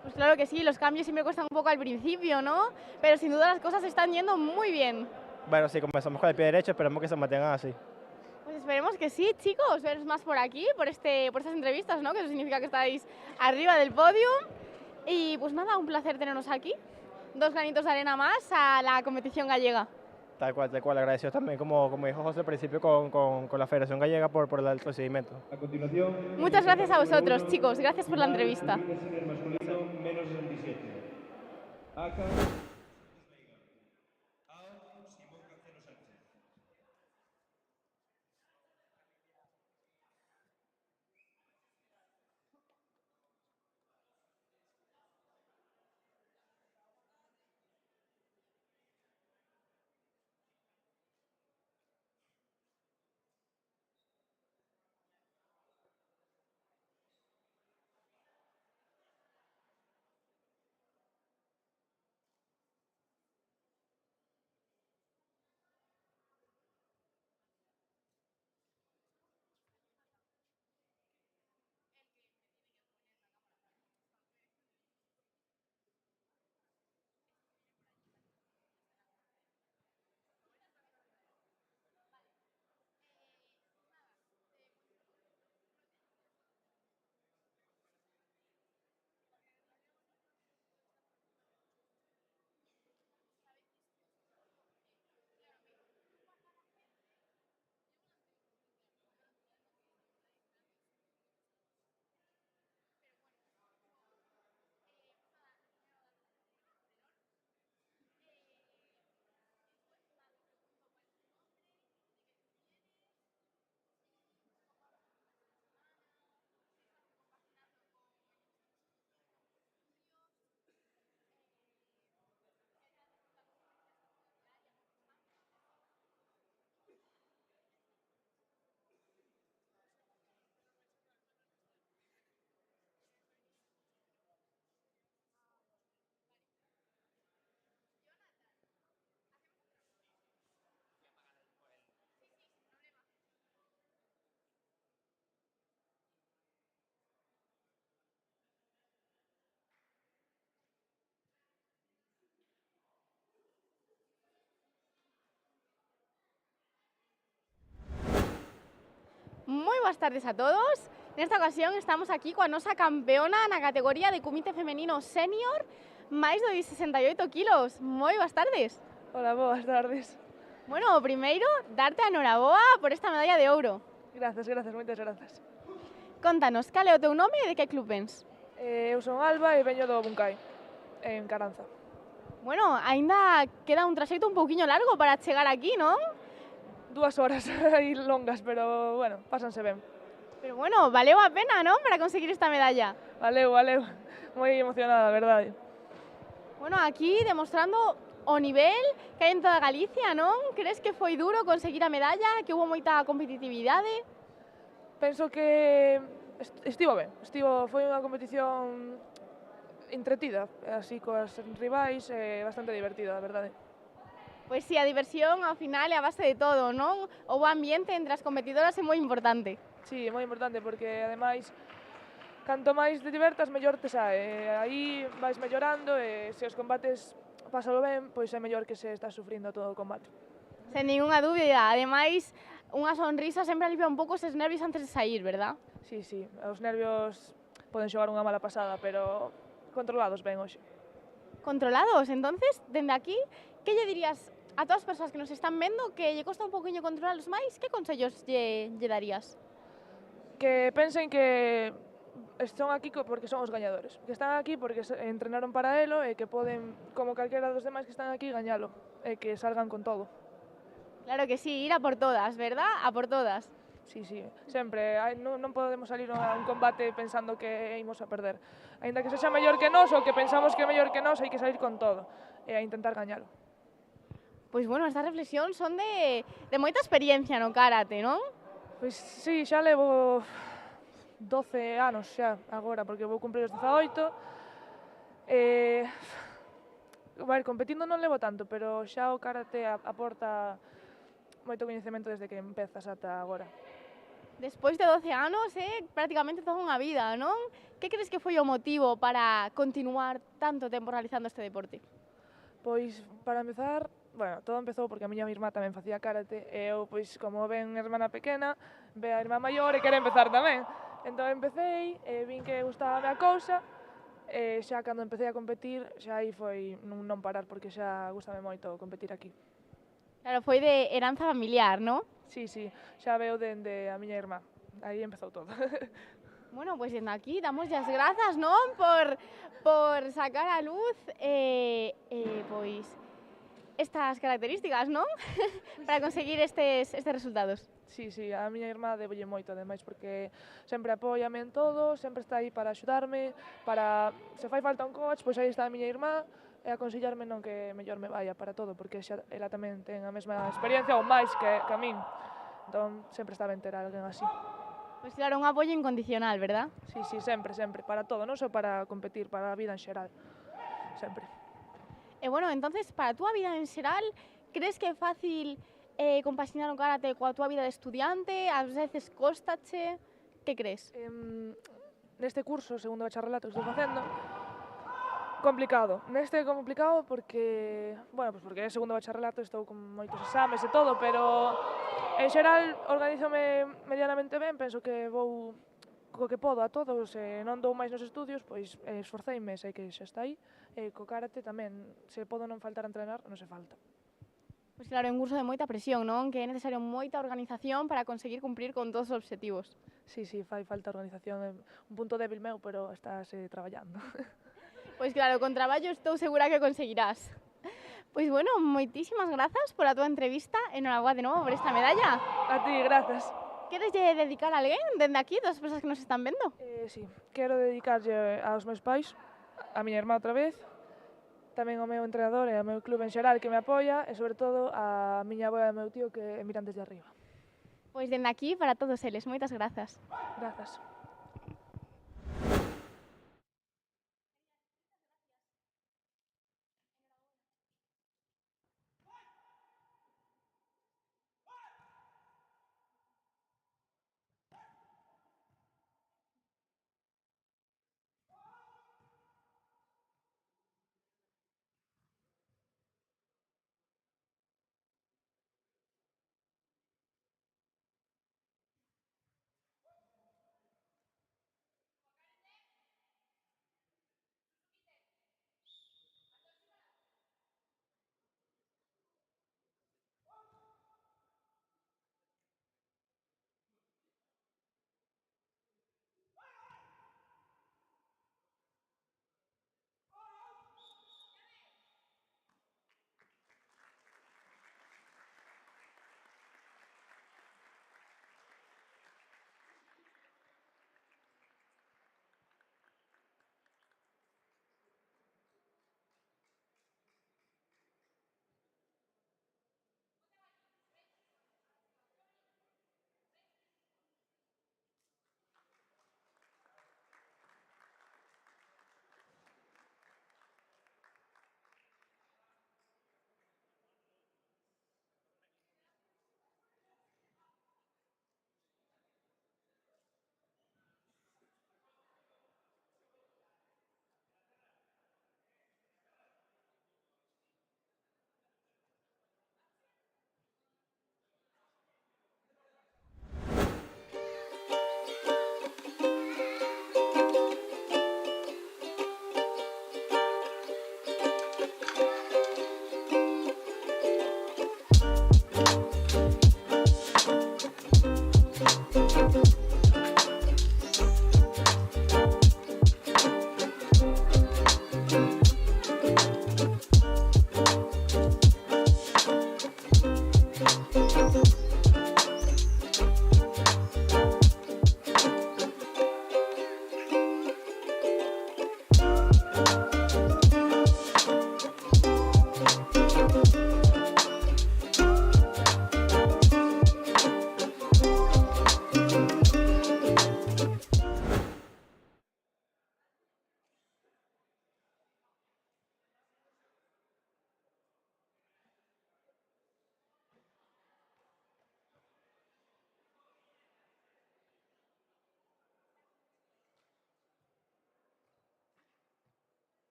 Pues claro que sí, los cambios siempre cuestan un poco al principio, ¿no? Pero sin duda las cosas están yendo muy bien. Bueno, sí, comenzamos con el pie derecho, esperemos que se mantengan así. Pues esperemos que sí, chicos, veros más por aquí, por estas entrevistas, ¿no? Que eso significa que estáis arriba del podio. Y pues nada, un placer tenernos aquí. 2 granitos de arena más a la competición gallega. Tal cual, agradecido también, como dijo José al principio, con la Federación Gallega por el procedimiento. A continuación, muchas gracias a vosotros, chicos, gracias por la entrevista. Menos 67. Acá. boas tardes a todos. Nesta ocasión estamos aquí coa nosa campeona na categoría de comité femenino senior, máis de 68 kilos. Moi boas tardes. Hola, boas tardes. Bueno, o primeiro, darte a noraboa por esta medalla de ouro. Grazas, moitas grazas. Contanos, cal é o teu nome e de que club vens? Eu son Alba e veño do Buncai, en Caranza. Bueno, aínda queda un traxecto un pouquiño largo para chegar aquí, non? 2 horas aí longas, pero, bueno, pásanse ben. Pero bueno, valeu a pena, non? Para conseguir esta medalla. Valeu. Moi emocionada, a verdade. Bueno, aquí demostrando o nivel que hai en toda Galicia, non? Crees que foi duro conseguir a medalla, que hubo moita competitividade? Penso que estivo ben. Foi unha competición entretida, así coas rivais, bastante divertida, a verdade. Pois si, a diversión ao final é a base de todo, non? O bo ambiente entre as competidoras é moi importante. Sí, é moi importante porque, ademais, canto máis te divertas, mellor te sae. Aí vais mellorando e se os combates pásalo ben, pois é mellor que se estás sufrindo todo o combate. Sen ninguna dúbida. Ademais, unha sonrisa sempre alivia un pouco eses nervios antes de sair, verdad? Sí, os nervios poden xogar unha mala pasada, pero controlados ben hoxe. Controlados? Entonces, dende aquí, que lle dirías a todas as persoas que nos están vendo que lle costa un poquinho controlalos máis? Que consellos lle darías? Que pensen que están aquí porque son os gañadores, que están aquí porque entrenaron para elo e que poden, como calquera dos demais que están aquí, gañalo e que salgan con todo. Claro que sí, ir a por todas, verdad? A por todas. Sí, sempre. Non podemos salir a un combate pensando que imos a perder. Ainda que sexa mellor que nós ou que pensamos que é mellor que nós, hai que salir con todo e a intentar gañalo. Pois bueno, estas reflexións son de moita experiencia no karate, non? Pois sí, xa levo 12 anos xa agora, porque vou cumprir os 18. Competindo non levo tanto, pero xa o karate aporta moito coñecemento desde que empezas ata agora. Despois de 12 anos, prácticamente toda unha vida, non? Que crees que foi o motivo para continuar tanto tempo realizando este deporte? Pois, para empezar, todo empezou porque a miña irmá tamén facía karate e eu, pois, como ven a irmana pequena, ve a irmá maior e quere empezar tamén. Entón empecéi e vin que gustábame a cousa e xa cando empecé a competir xa aí foi non parar porque xa gustame moito competir aquí. Claro, foi de heranza familiar, non? Sí, xa veo dende a miña irmá. Aí empezou todo. Bueno, pois dende aquí damos as grazas, non? Por sacar a luz pois estas características, non? Para conseguir estes resultados. Sí, a miña irmá debolle moito, ademais, porque sempre apóiame en todo, sempre está aí para axudarme, para, se fai falta un coach, pois aí está a miña irmá, e aconsellarme non que mellor me vaya para todo, porque xa ela tamén ten a mesma experiencia ou máis que a min. Entón, sempre está ben ter alguén así. Pois claro, un apoio incondicional, verdad? Sí, sempre, para todo, non só para competir, para a vida en xeral, sempre. E bueno, entonces, para a túa vida en xeral, crees que é fácil compaxinar o karate coa túa vida de estudiante? Ás veces cóstache? Que crees? Neste curso, segundo bacharrelato que estou facendo, complicado. Neste é complicado porque, porque é segundo bacharrelato, estou con moitos exames e todo, pero en xeral organízome medianamente ben, penso que vou co que podo a todos, non dou máis nos estudios, pois esforceime, sei que xa está aí, e co karate tamén, se podo non faltar a entrenar, non se falta. Pois claro, é un curso de moita presión, non? Que é necesario moita organización para conseguir cumprir con todos os obxectivos. Sí, fai falta organización, é un punto débil meu, pero estás traballando. Pois claro, con traballo estou segura que conseguirás. Pois bueno, moitísimas grazas pola túa entrevista, enhoraboa de novo por esta medalla. A ti, grazas. Queres dedicar a alguén dende aquí, das persoas que nos están vendo? Sí, quero dedicarlle aos meus pais, a miña irmá outra vez, tamén ao meu entrenador e ao meu club en xeral que me apoia e, sobre todo, a miña avoa e ao meu tío que miran desde arriba. Pois dende aquí para todos eles, moitas grazas. Grazas.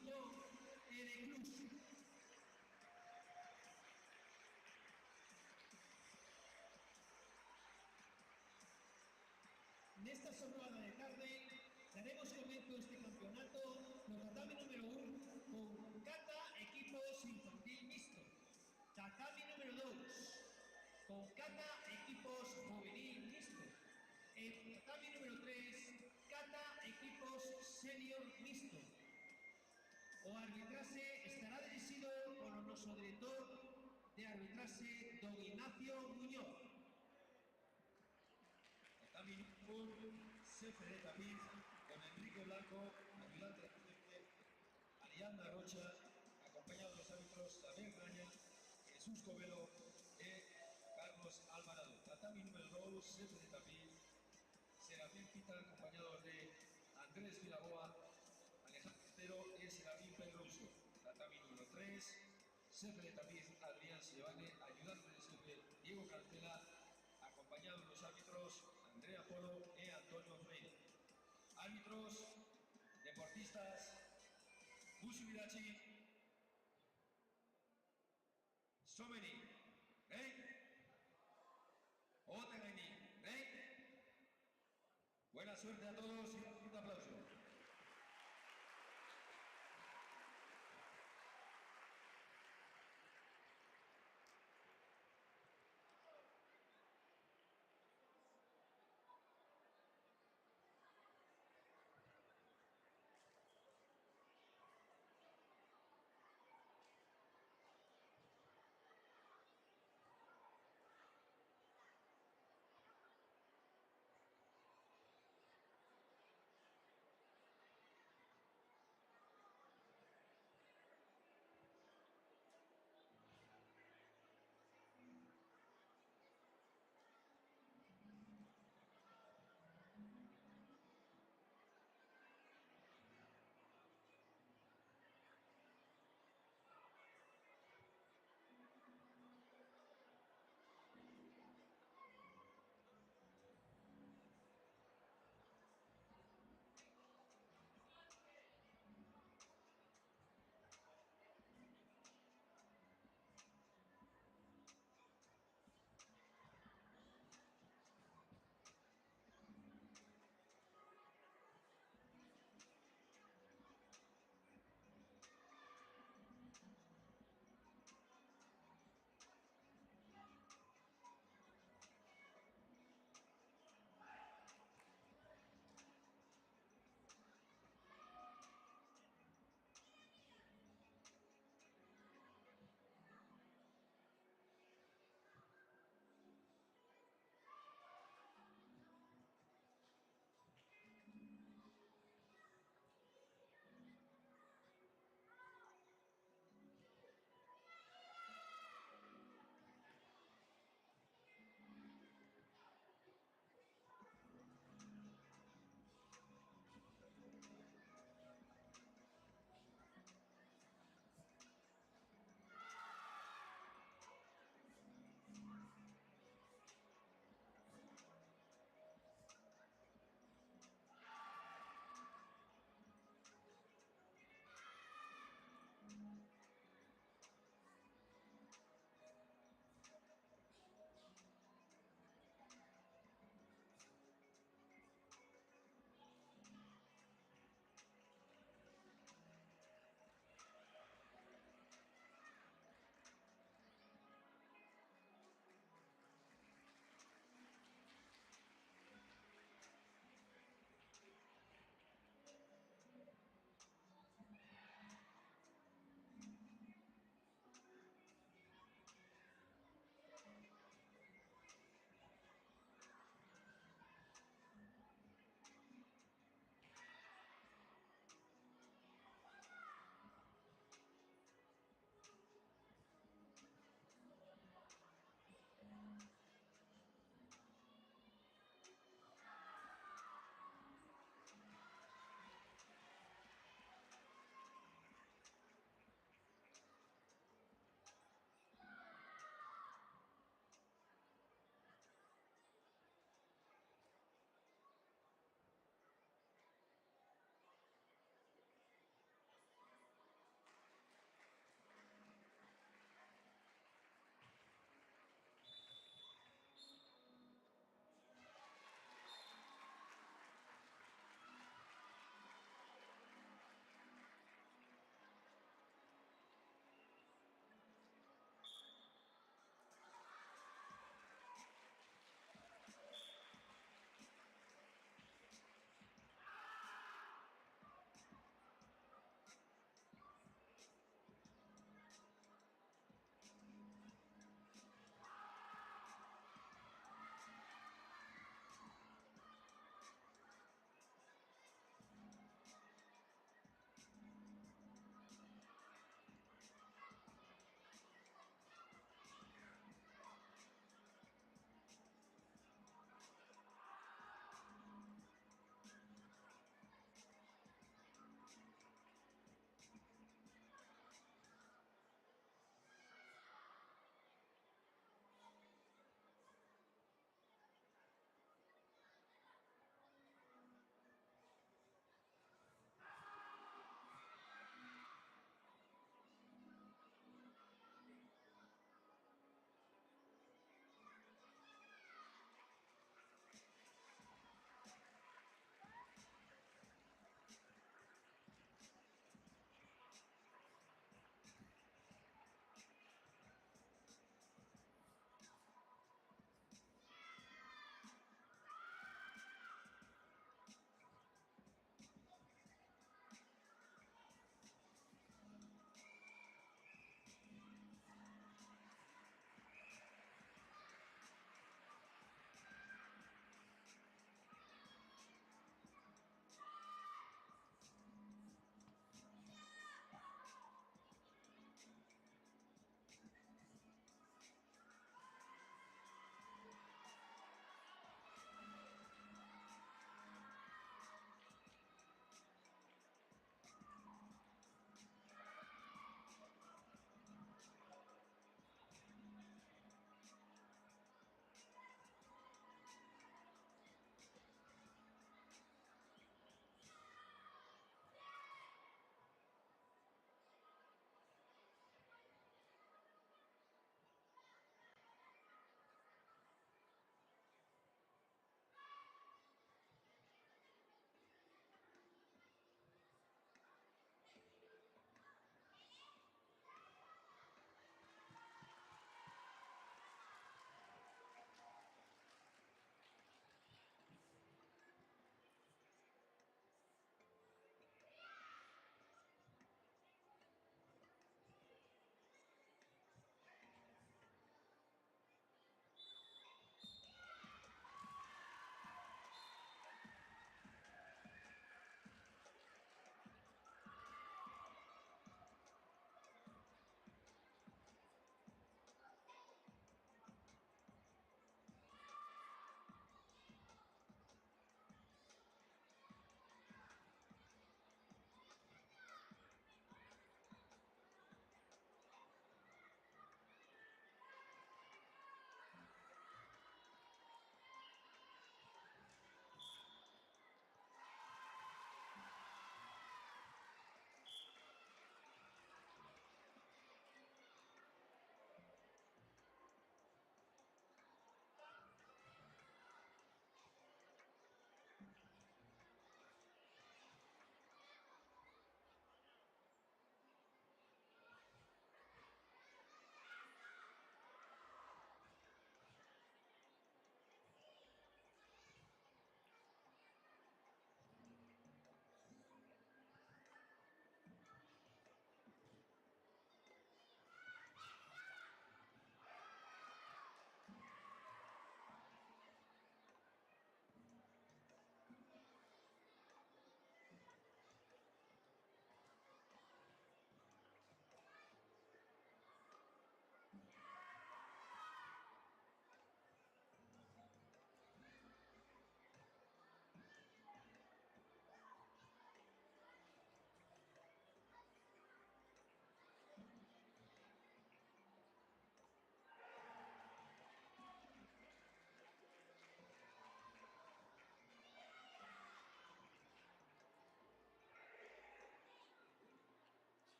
Lugo e de Clus. Nesta xornada de tarde daremos comezo a este campeonato no tatami número 1 con Cata Equipos Infantil Mixto, tatami número 2 con Cata Equipos Juvenil Mixto e tatami número 3 Cata Equipos Senior Mixto. O arbitraxe estará dirixido polo noso director de arbitraxe don Ignacio Muñoz. Tatami número 1, jefe de tapiz, con Enrique Blanco, ayudante de asistente, Arianda Rocha, acompañado de los árbitros David Graña, Jesús Covelo y Carlos Alvarado. Tatami número 2, jefe de tapiz, Serafín Pita, acompañados de Andrés Vilaboa, Alejandro Cero y Serafín Pedroso. Tatami número 3, jefe de tapiz Adrián Silvane, ayudante de jefe Diego Cancela, acompañado de los árbitros Andrea Polo y Antonio Freire. Árbitros, deportistas, Busu Virachi, Someni, Otegeni, buena suerte a todos y un aplauso.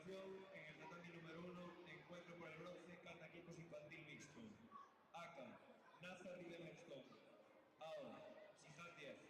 continuación, en el tatami número 1, encuentro por el bronce, cata equipos infantil mixto. Aka, Nazar Rivenstone. AO, Sijat 10.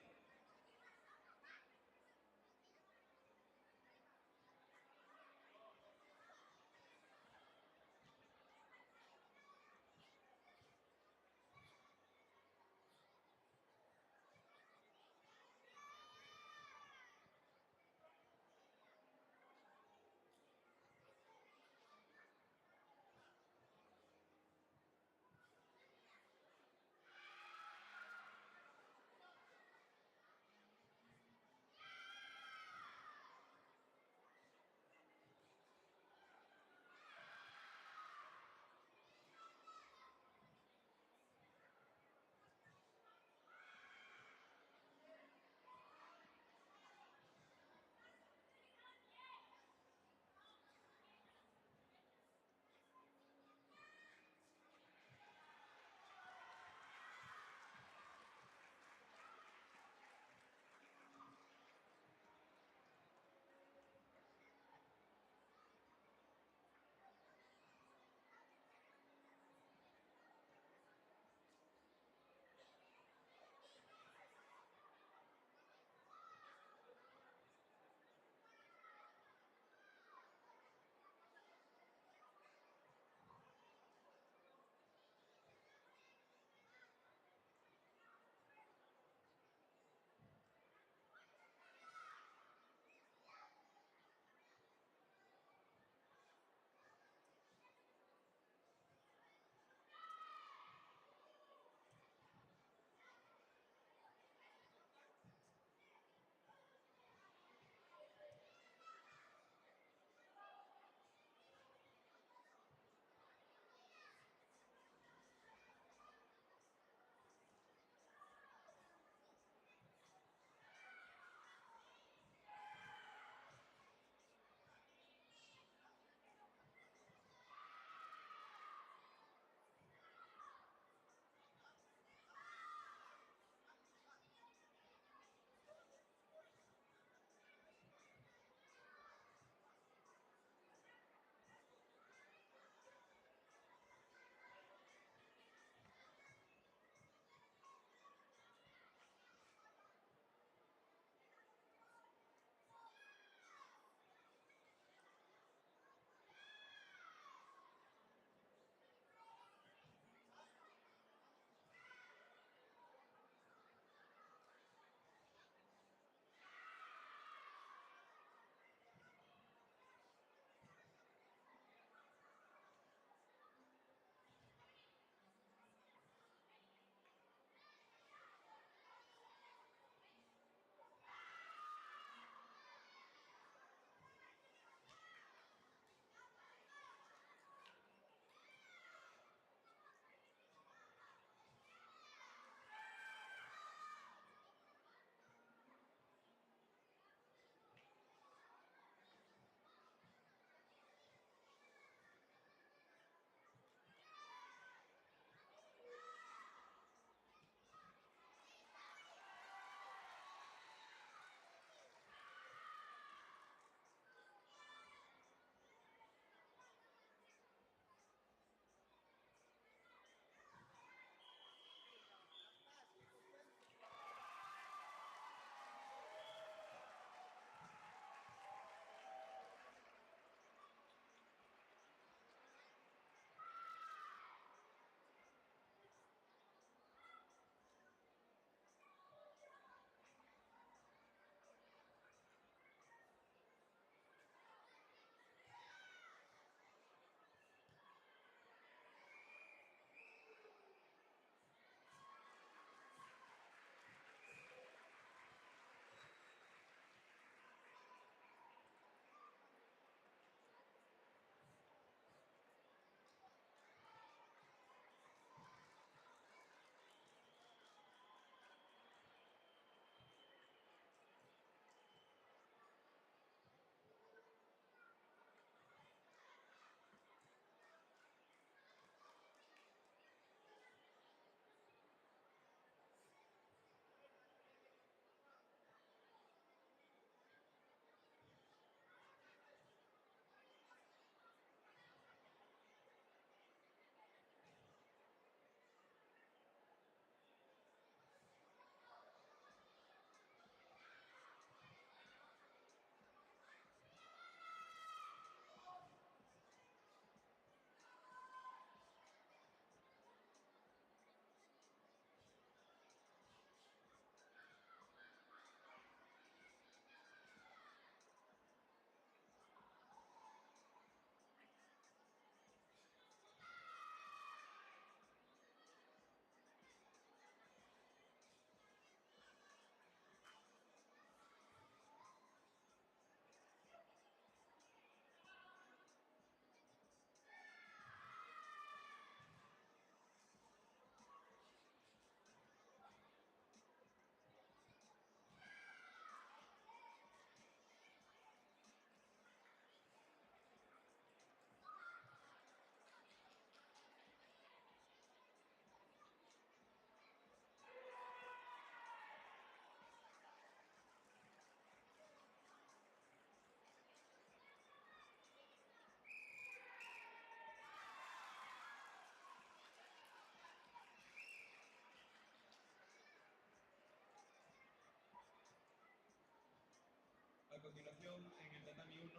continuación, en el tatami 1,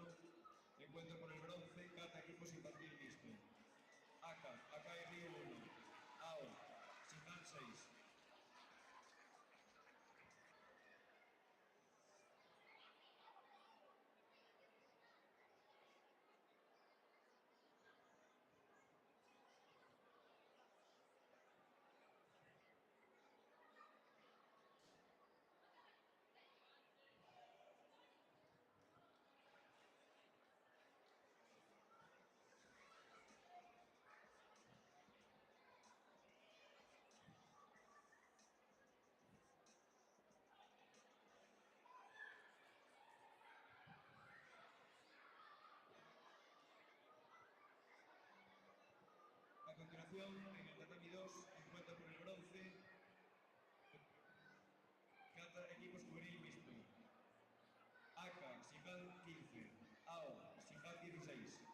encuentro por el bronce, Cata equipos infantil mixto. ACA y Río 1, AO, Sinal 6. A continuación, en el tatami 2, encuentro por el bronce, Cata equipos juvenil mixto. ACA, Sinal 15, AO, Sinal 16.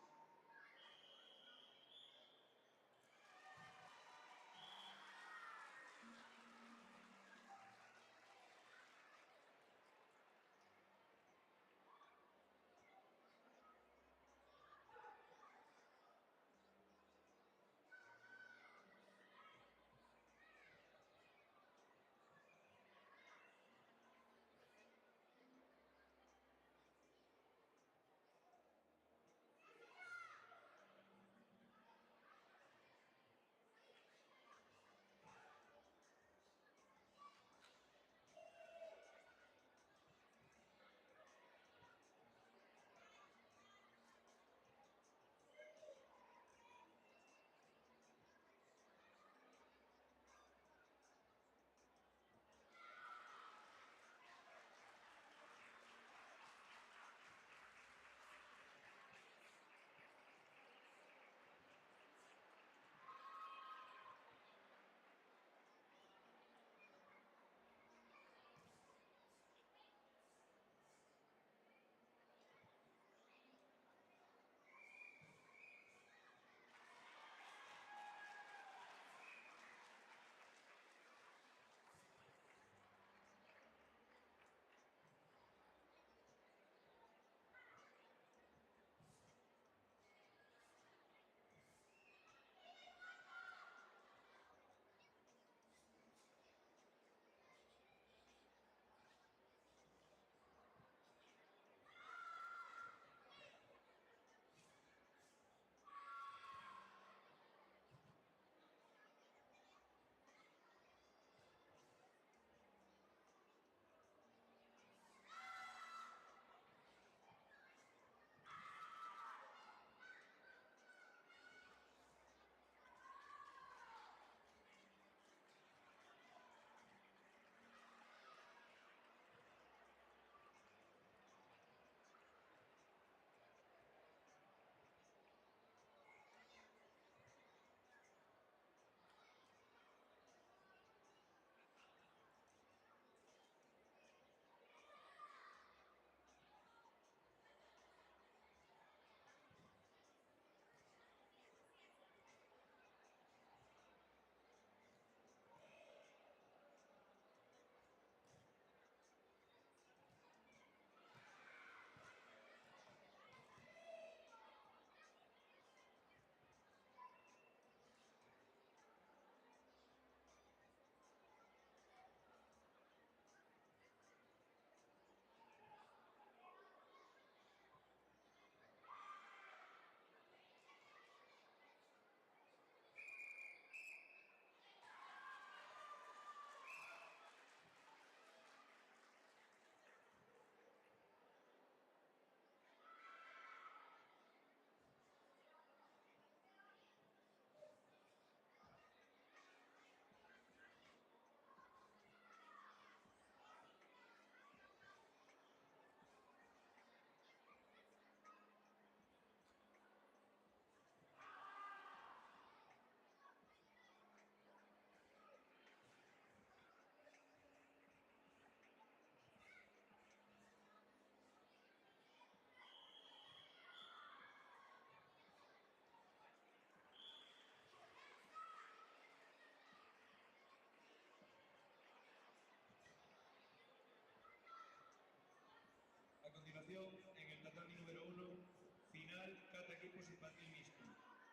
metros infantil mixto.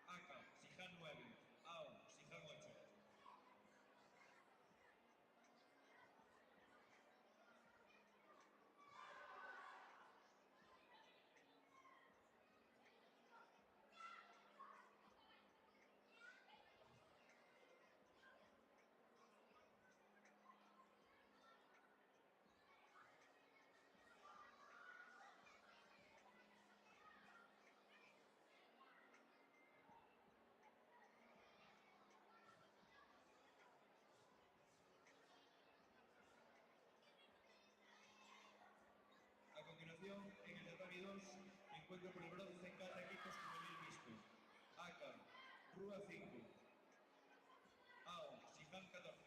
ACA, Siján 9, AO, Siján 8. A continuación, en el tatami 2, encuentro por el bronce en cada equipo juvenil mixto. ACA, Rúa 5, AO, Siján 14.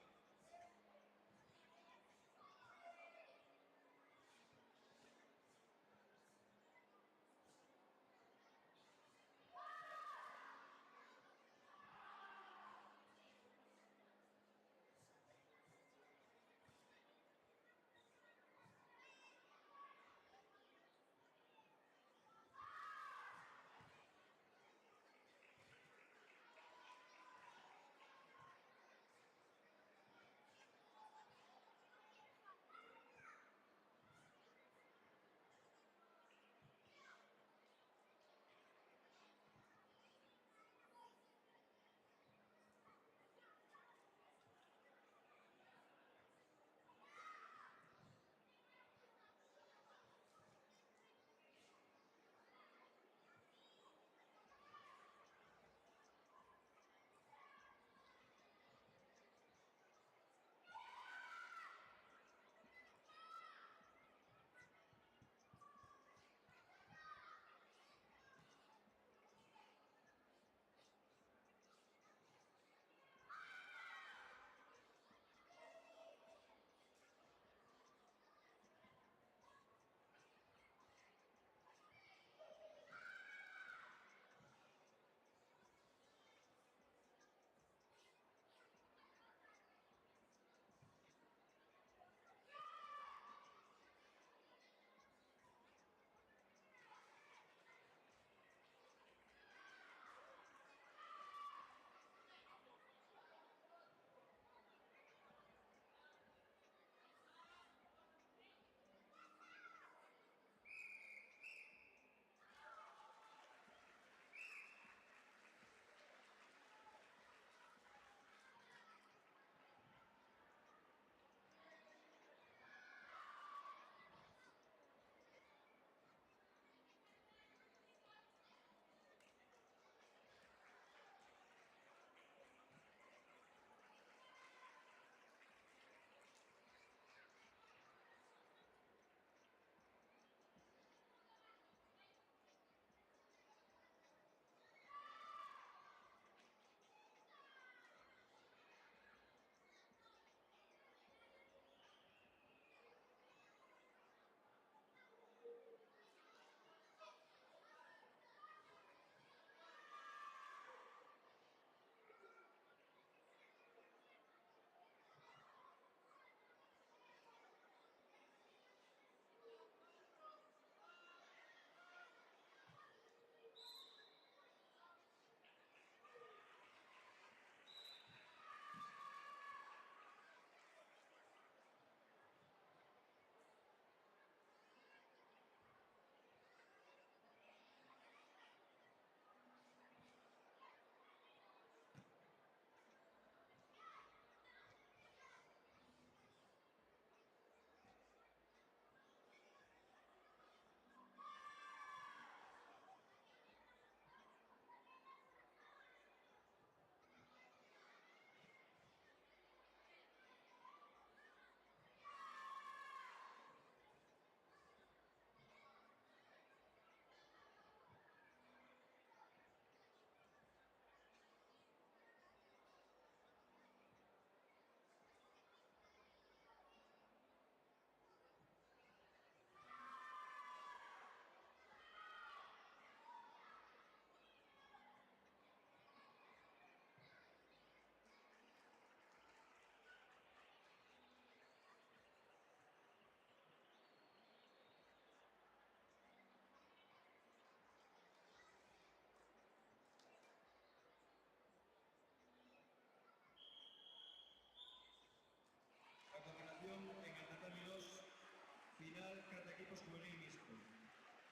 Final cada equipos juvenil mixto.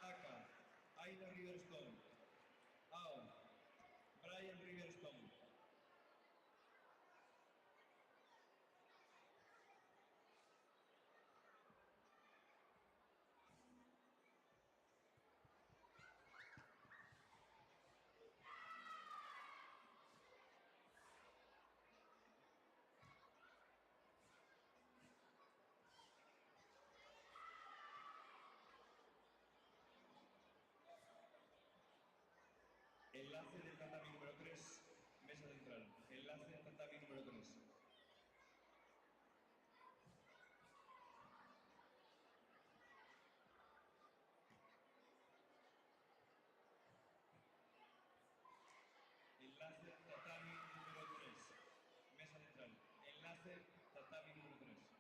Aka, Aina Riverstone. Ao, Brian Riverstone. Enlace del tatami número 3, mesa central. Enlace del tatami número 3. Enlace tatami número 3, mesa central. Enlace tatami número 3.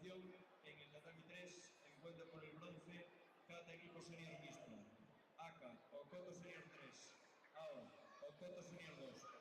continuación, en el tatami 3, encuentro por el bronce, cada equipo senior mixto. ACA, Ocoto Senior 3, AO, Ocoto Senior 2.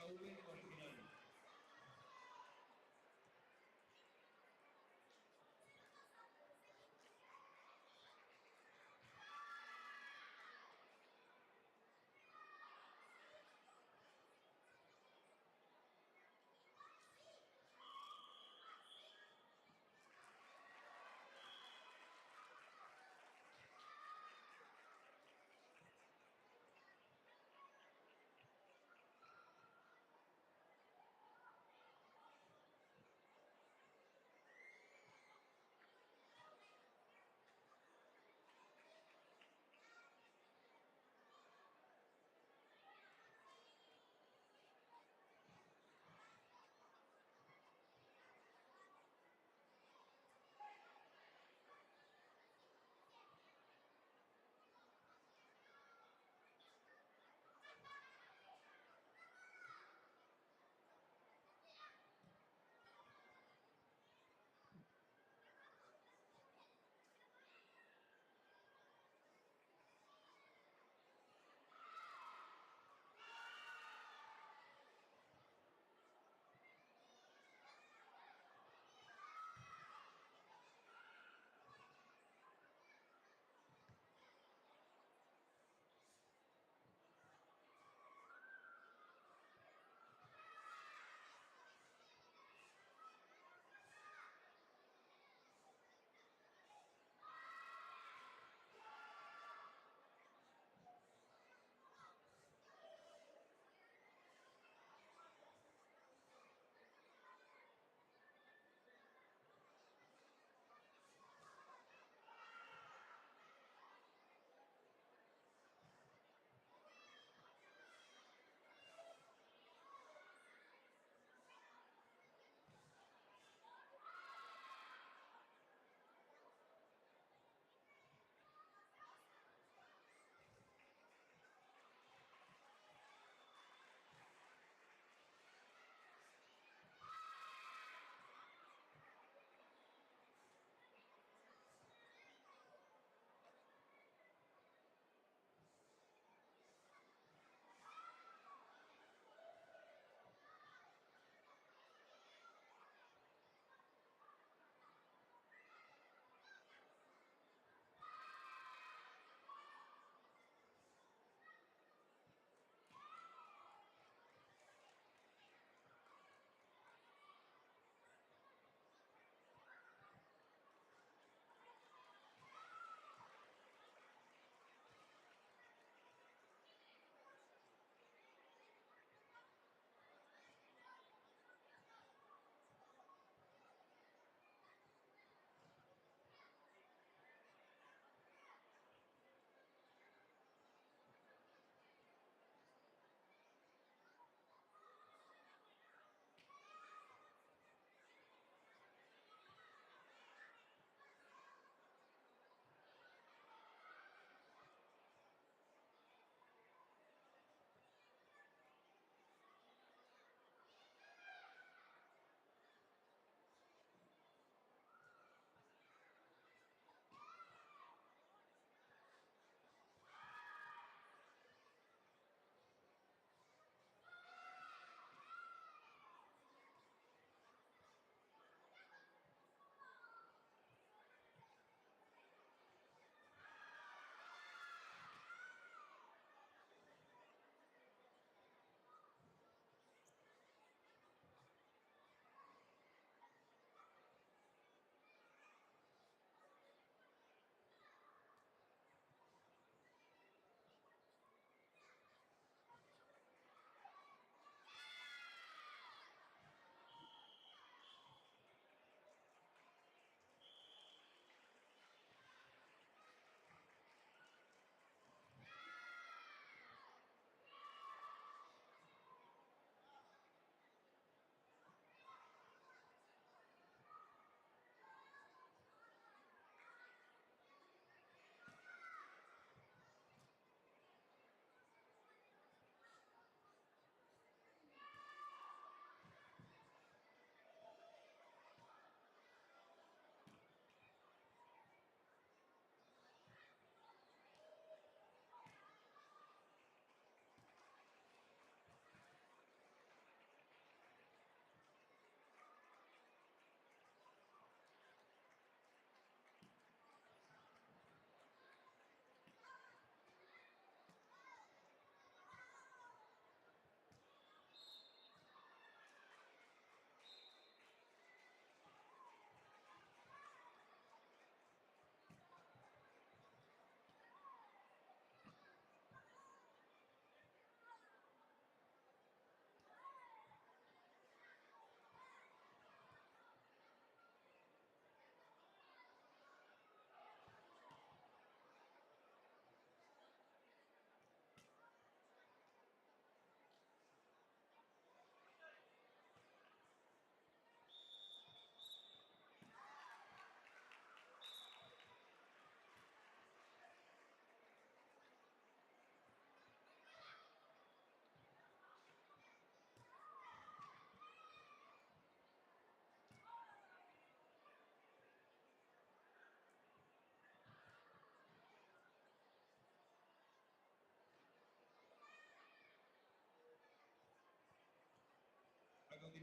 doble original.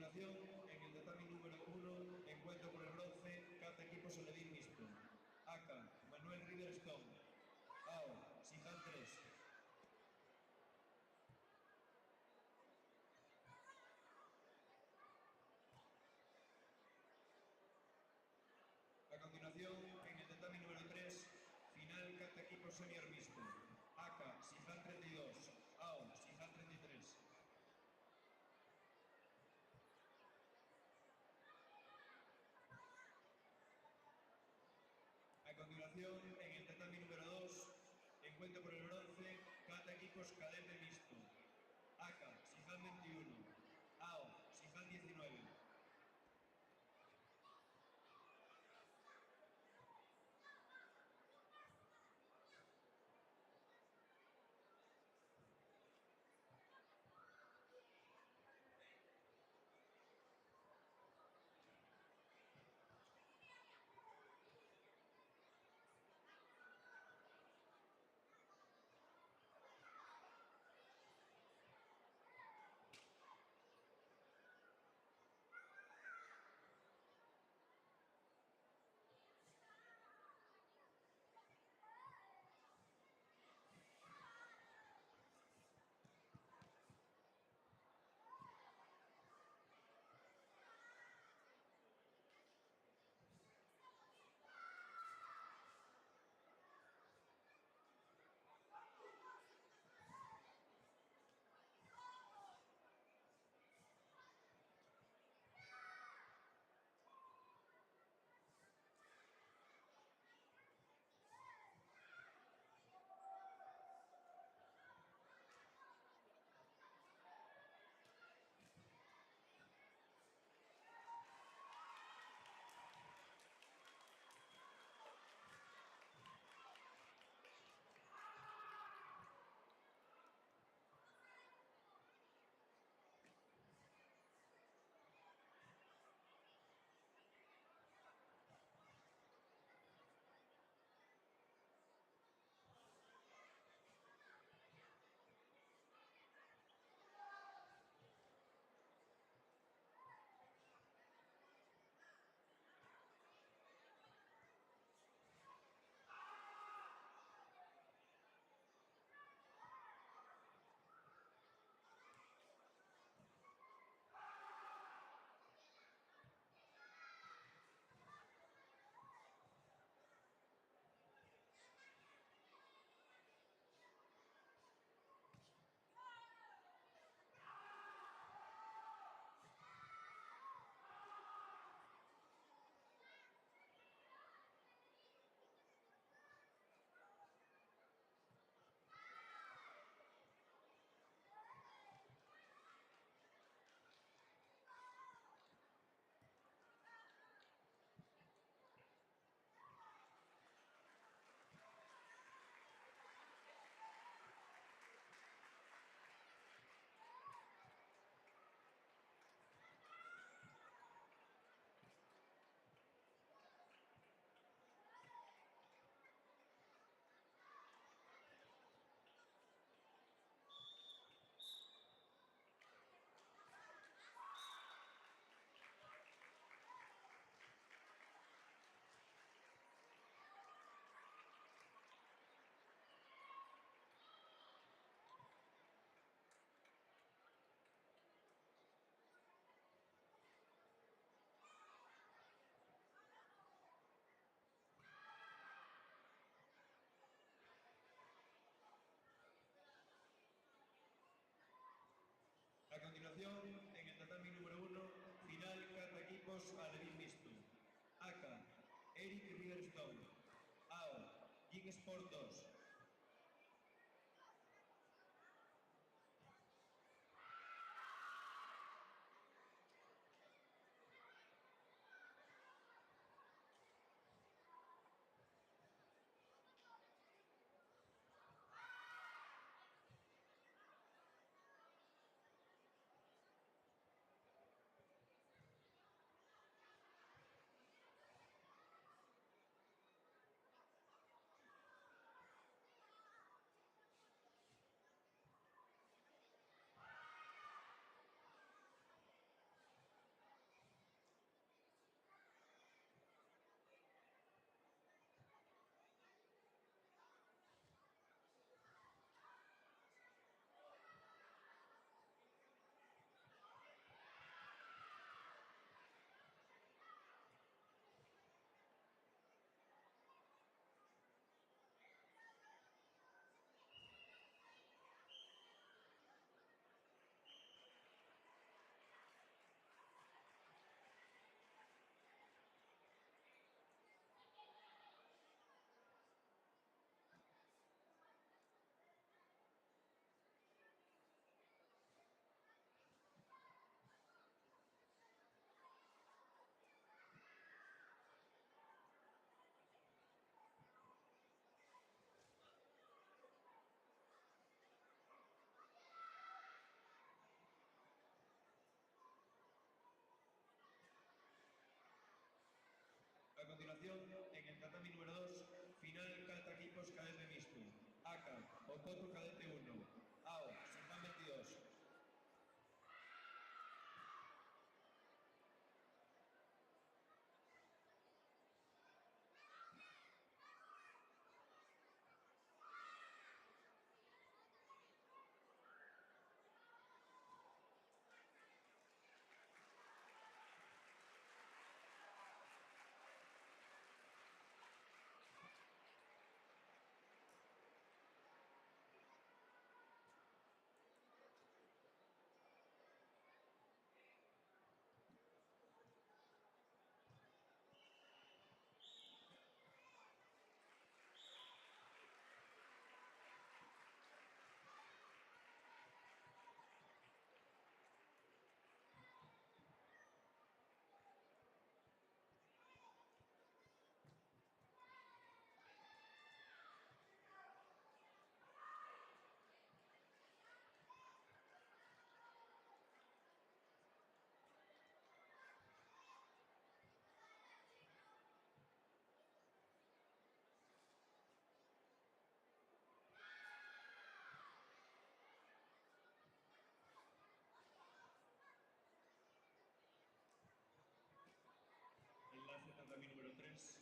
continuación, en el tatami número 1, encuentro por el bronce, cada equipo Solevín mixto. ACA, Manuel Riverstone. AO, Siján 3. A continuación, en el tatami número 3, final cada equipo senior mixto. ACA, Siján 32. AO, Siján 33. A continuación, en el tatami número 2, encuentro por el bronce, cada equipo es cadete mixto. ACA, Siján 21. AO, Siján 19. A continuación, en el tatami número 1, final cada equipos alevín mixto. ACA, Eric Riverstone. AO, Gin Sport 2. tatami número 2, final 4 equipos cadete mixto. ACA, Ototo cadete 1, AO, Sofán 22. Enlace tatami número 3,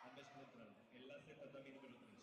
Ames neutral. Enlace tatami número 3.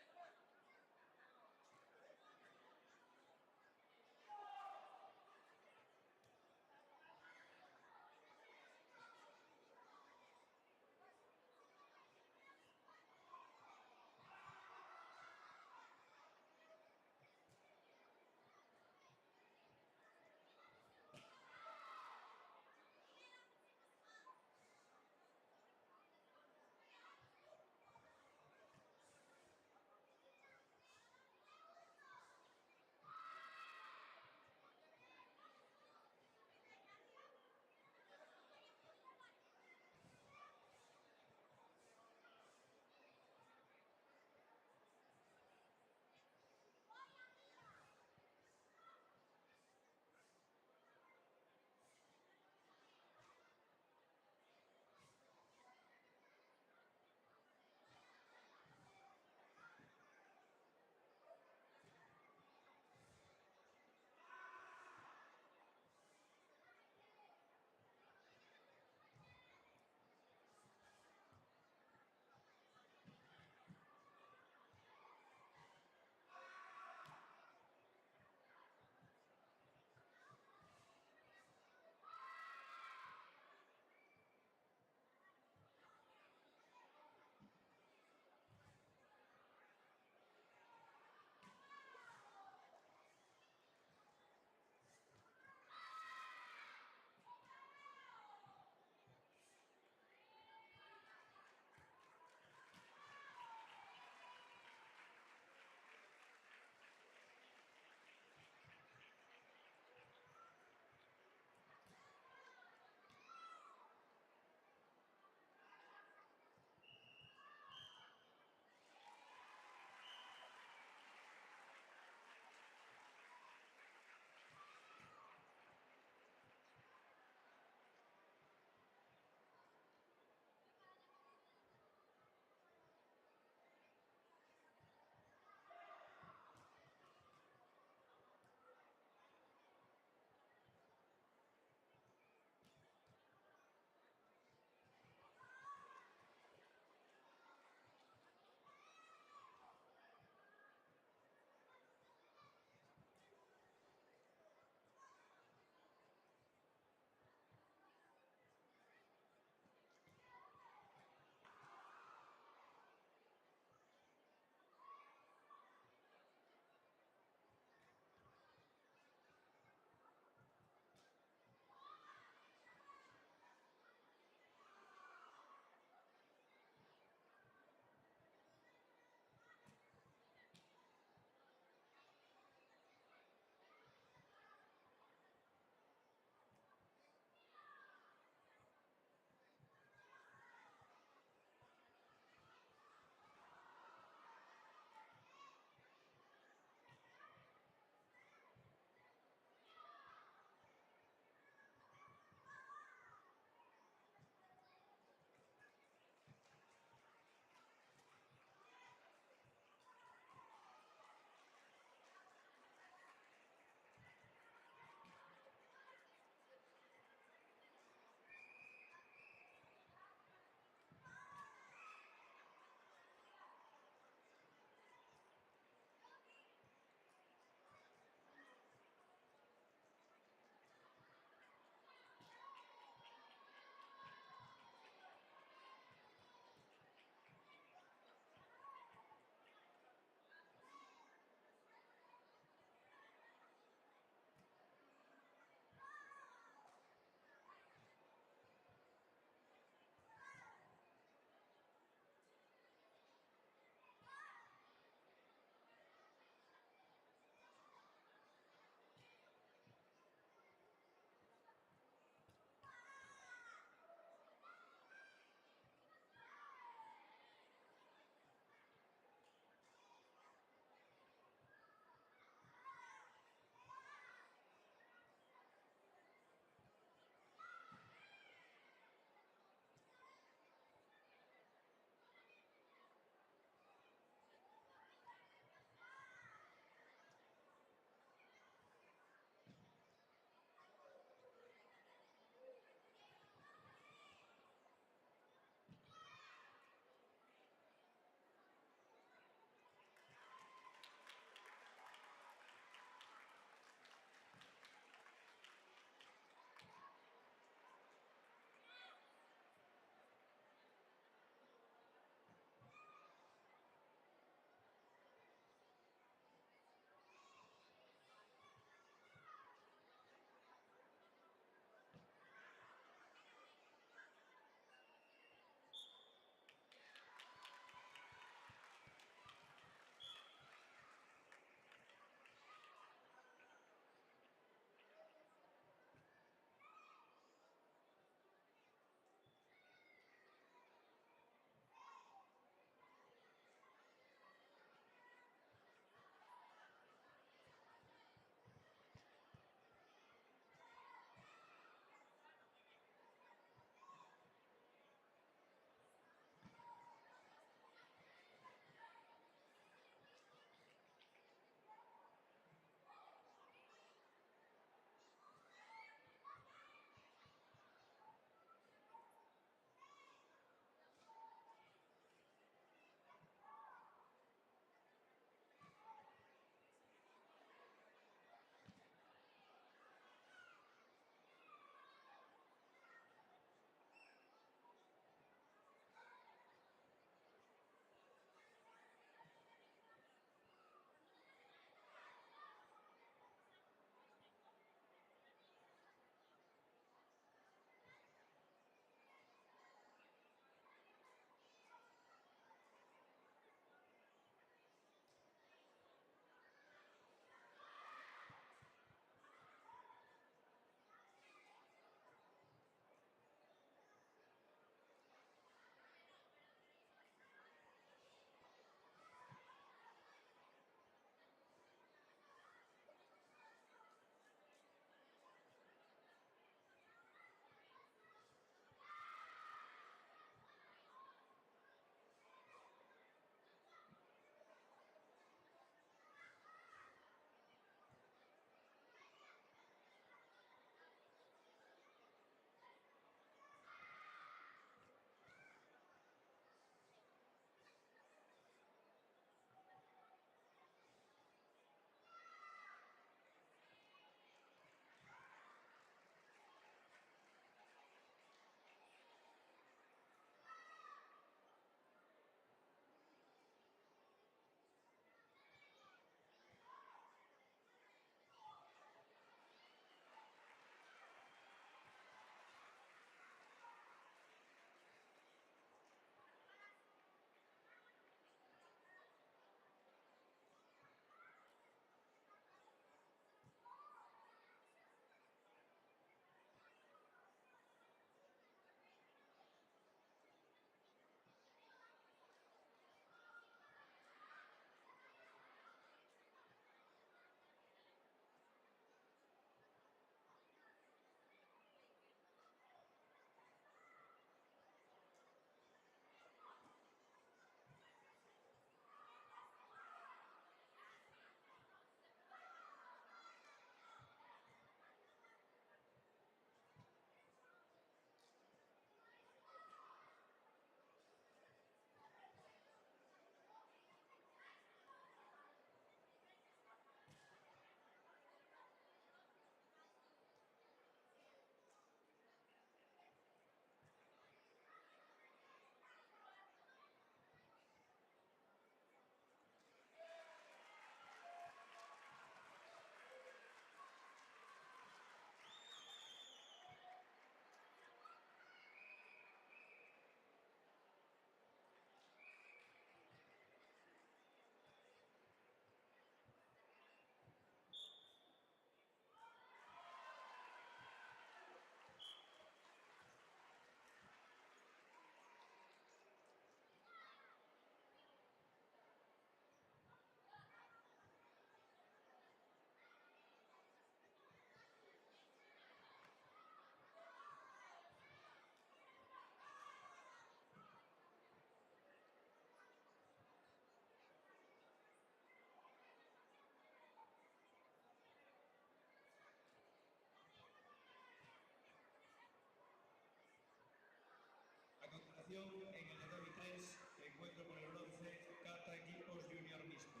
continuación, en el tatami 3, encuentro por el bronce, Cata Equipos Junior Mixto.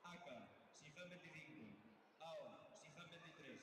ACA, Siján 25. AO, Siján 23.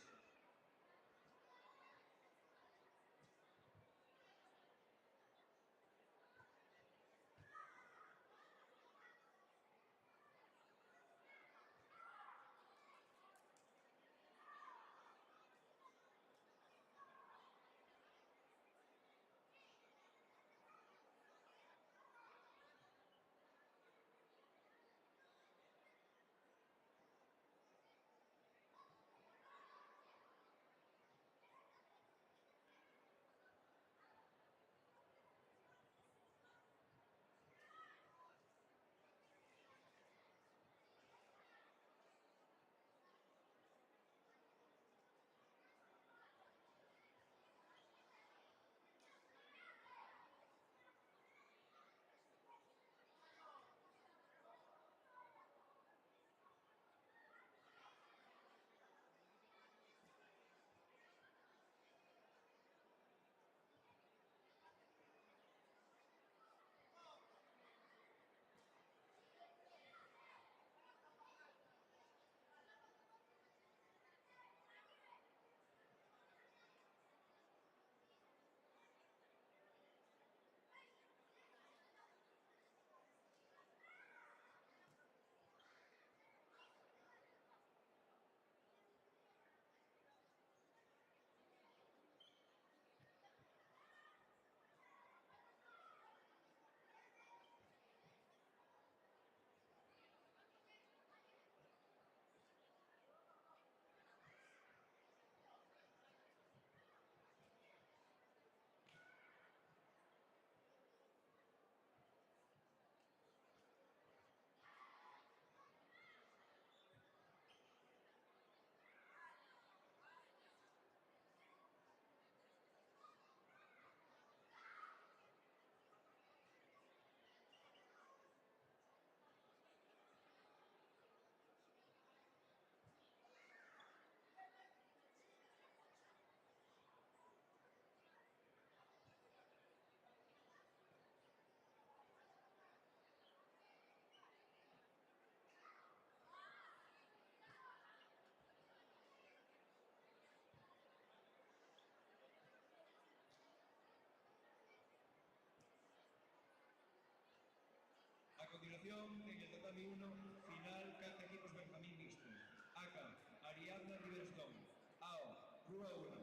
A continuación, en el tatami 1, final Cata Equipos Benjamín Mixto. ACA, Ariadna Riverstone. AO, Rúa 1.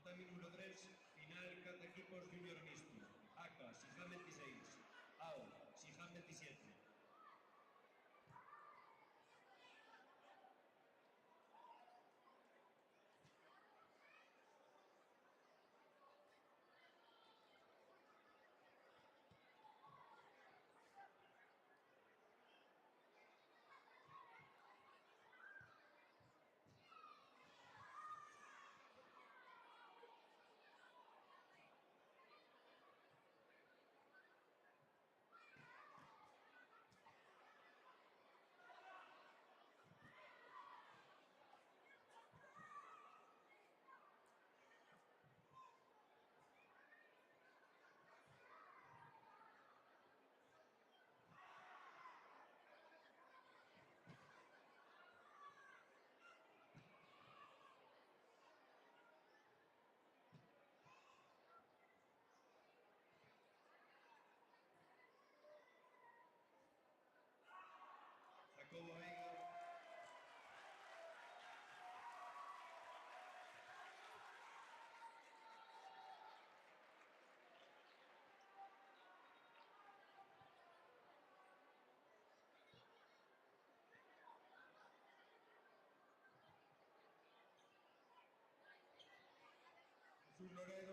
Tatami número 3, final 4 equipos junior mixto. ACA, Siján 26. AO, Siján 27. Jacobo Veiga. Jesús Loredo.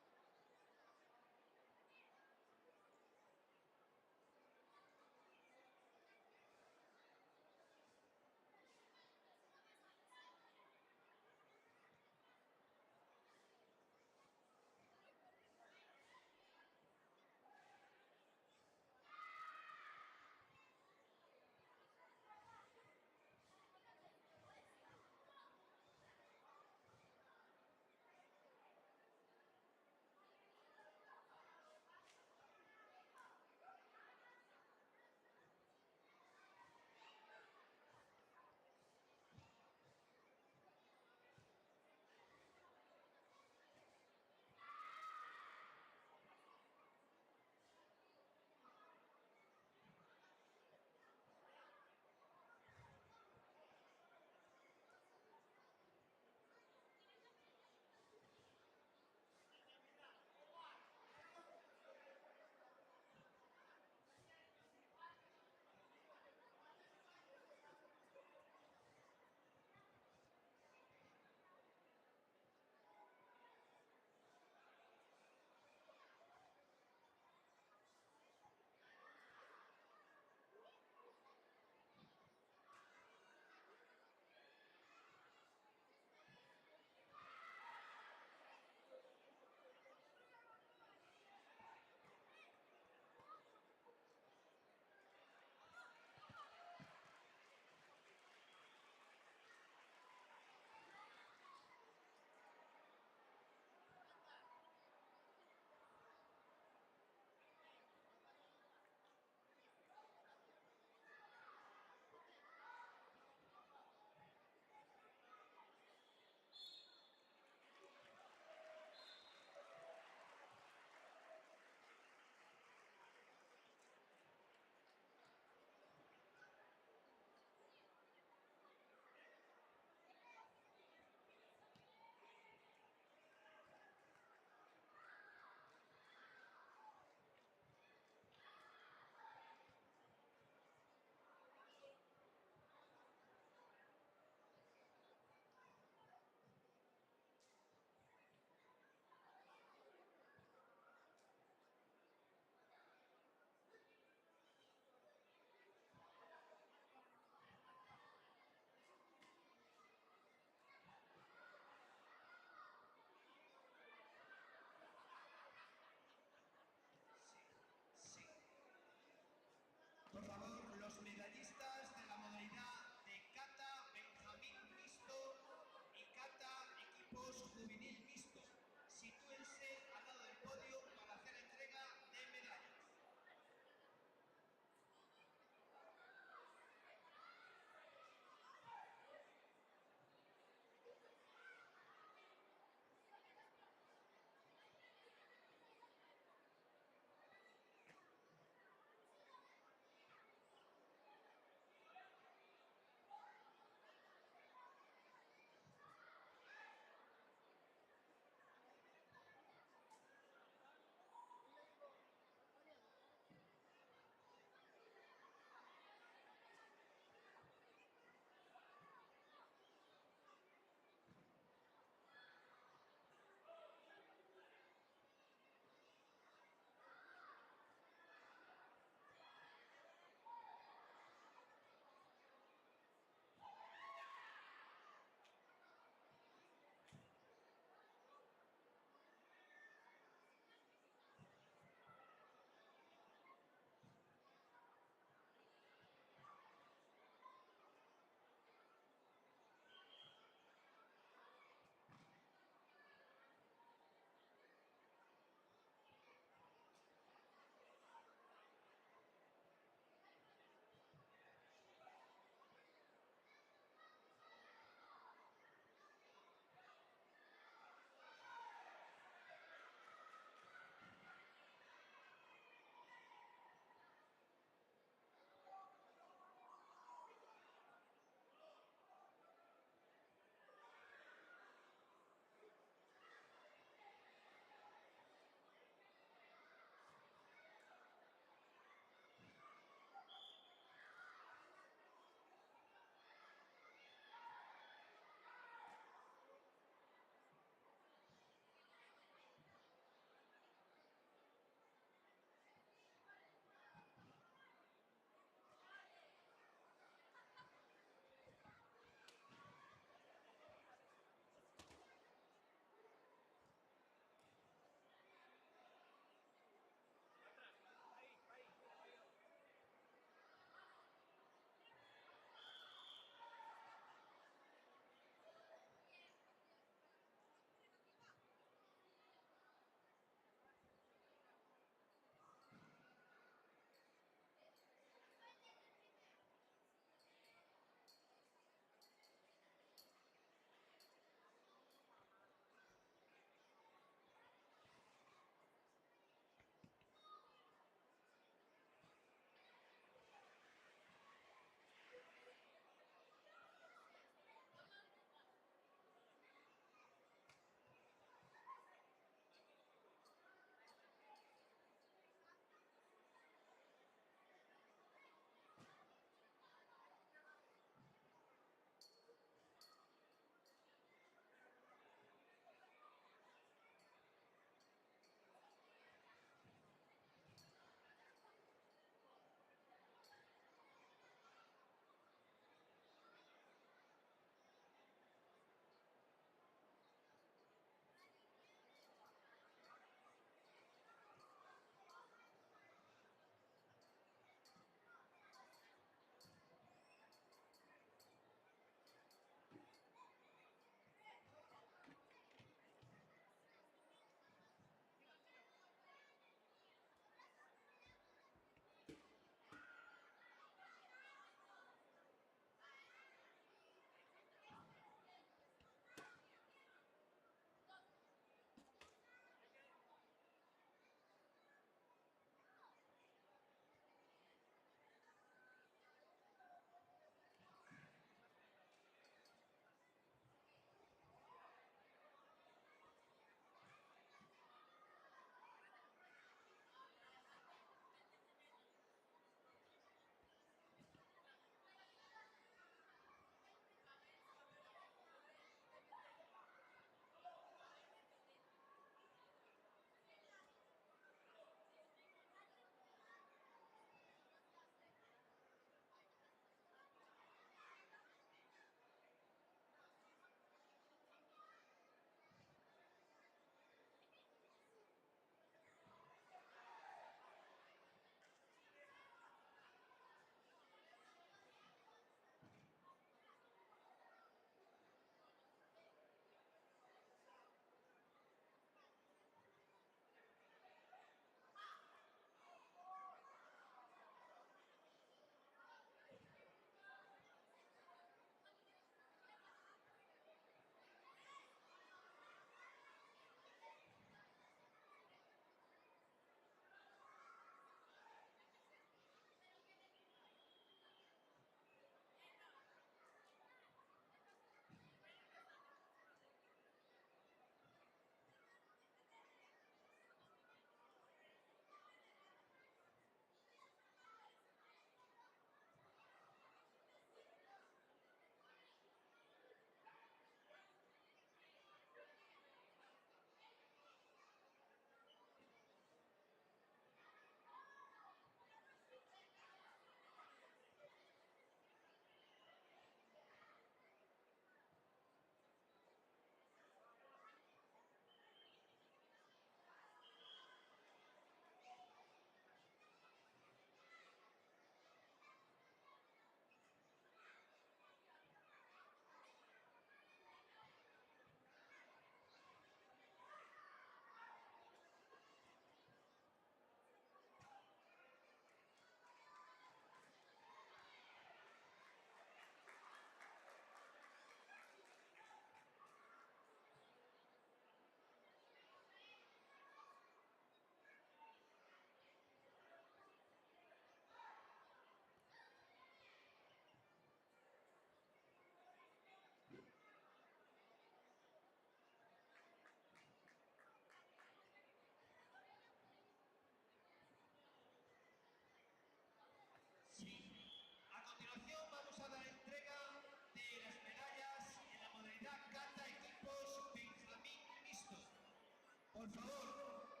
Por favor.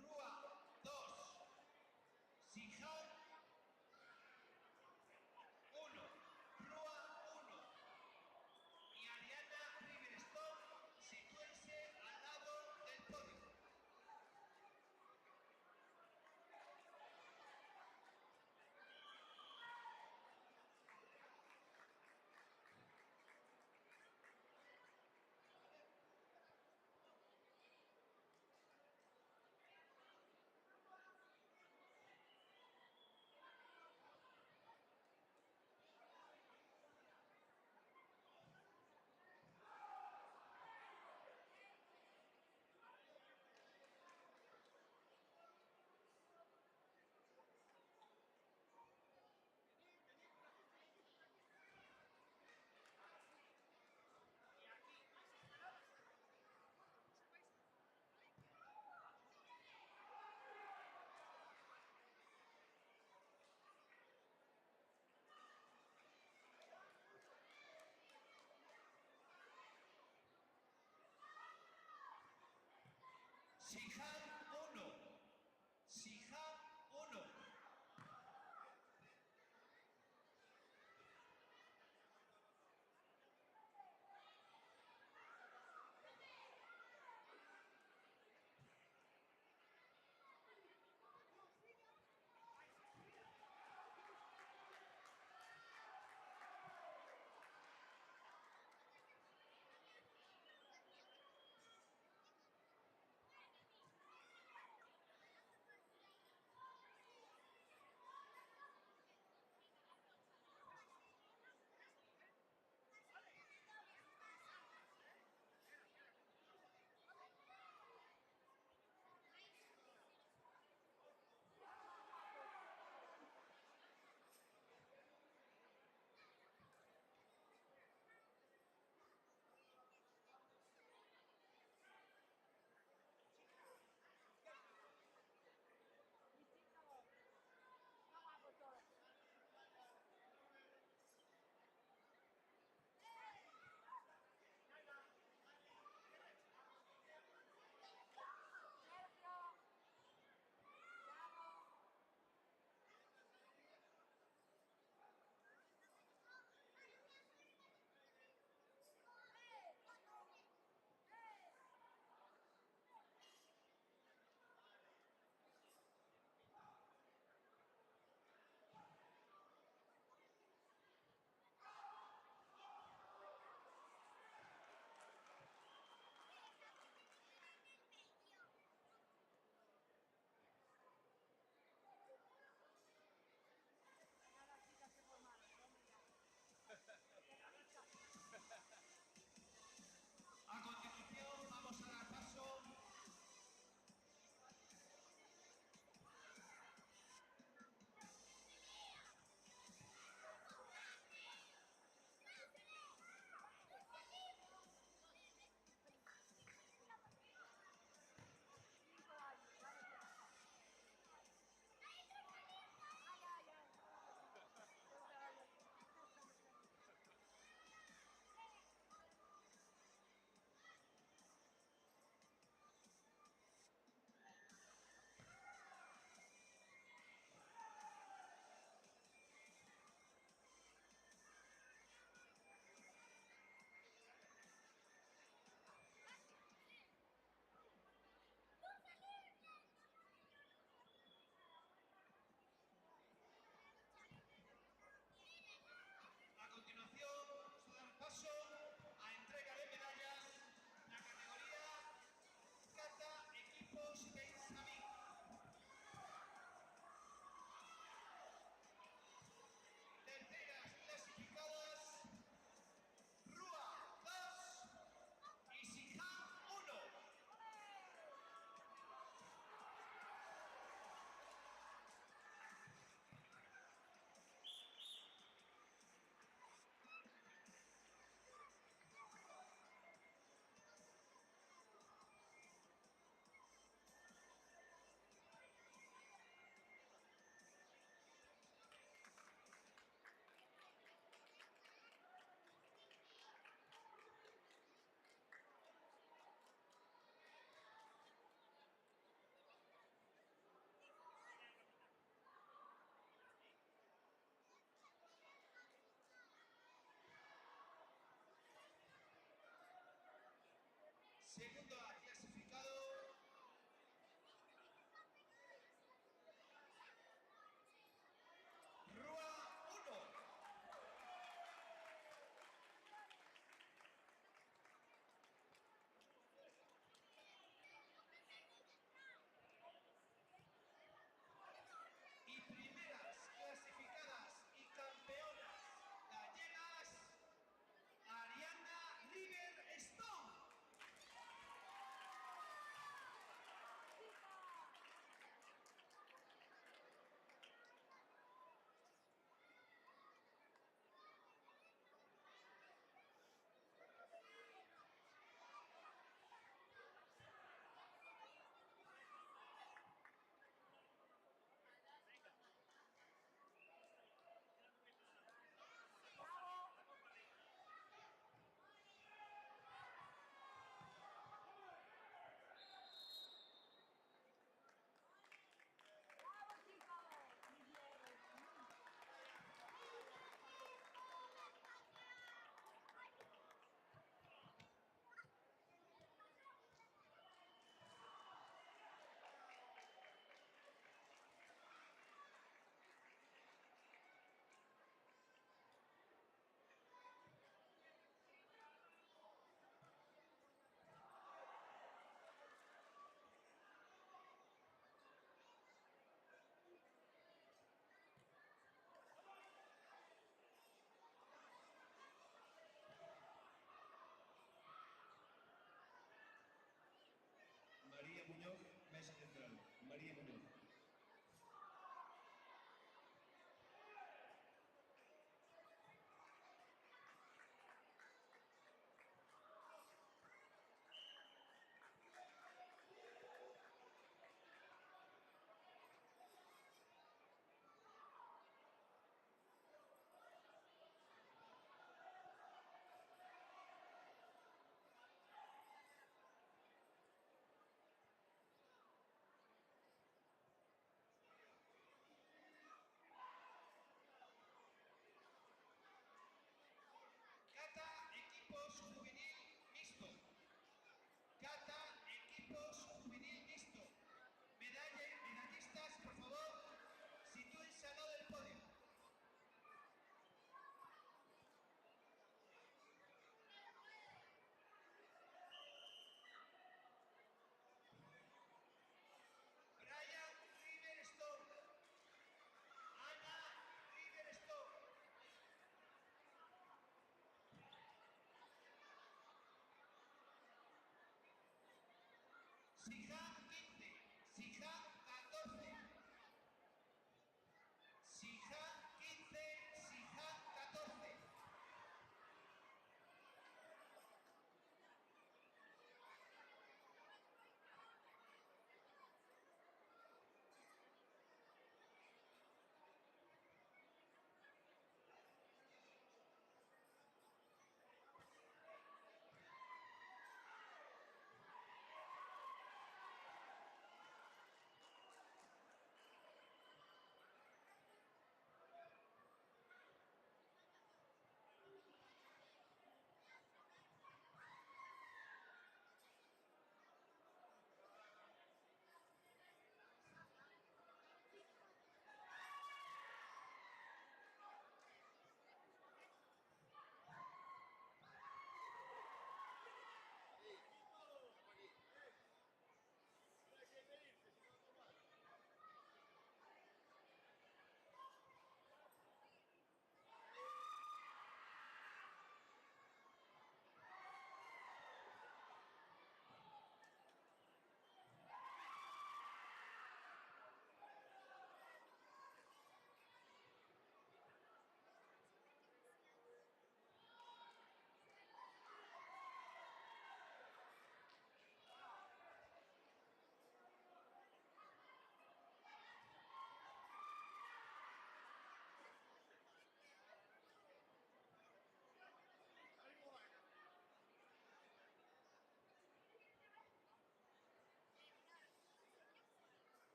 Rúa 2. Siján 1. Rúa 1. Y Ariana Riverstone, sitúense al lado del podio.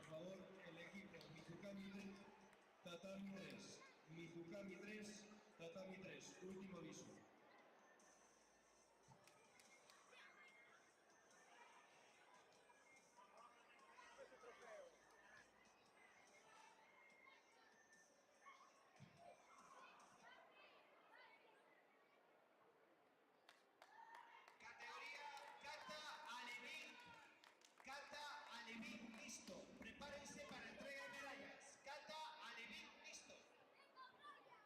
Por favor, el equipo Mizukami 3, Tatami 3. Mizukami 3, Tatami 3. Último aviso. Kata Alevín listo. Prepárense para entrega de medallas. Kata Alevín listo. Kata Alevín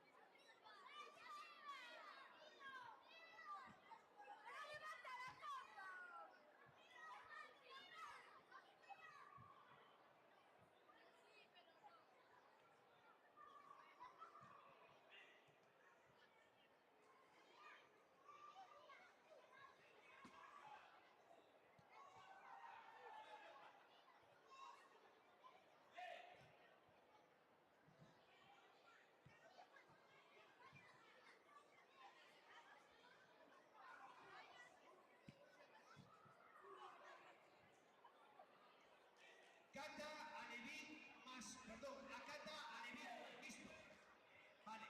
Akata Alevín listo. Vale.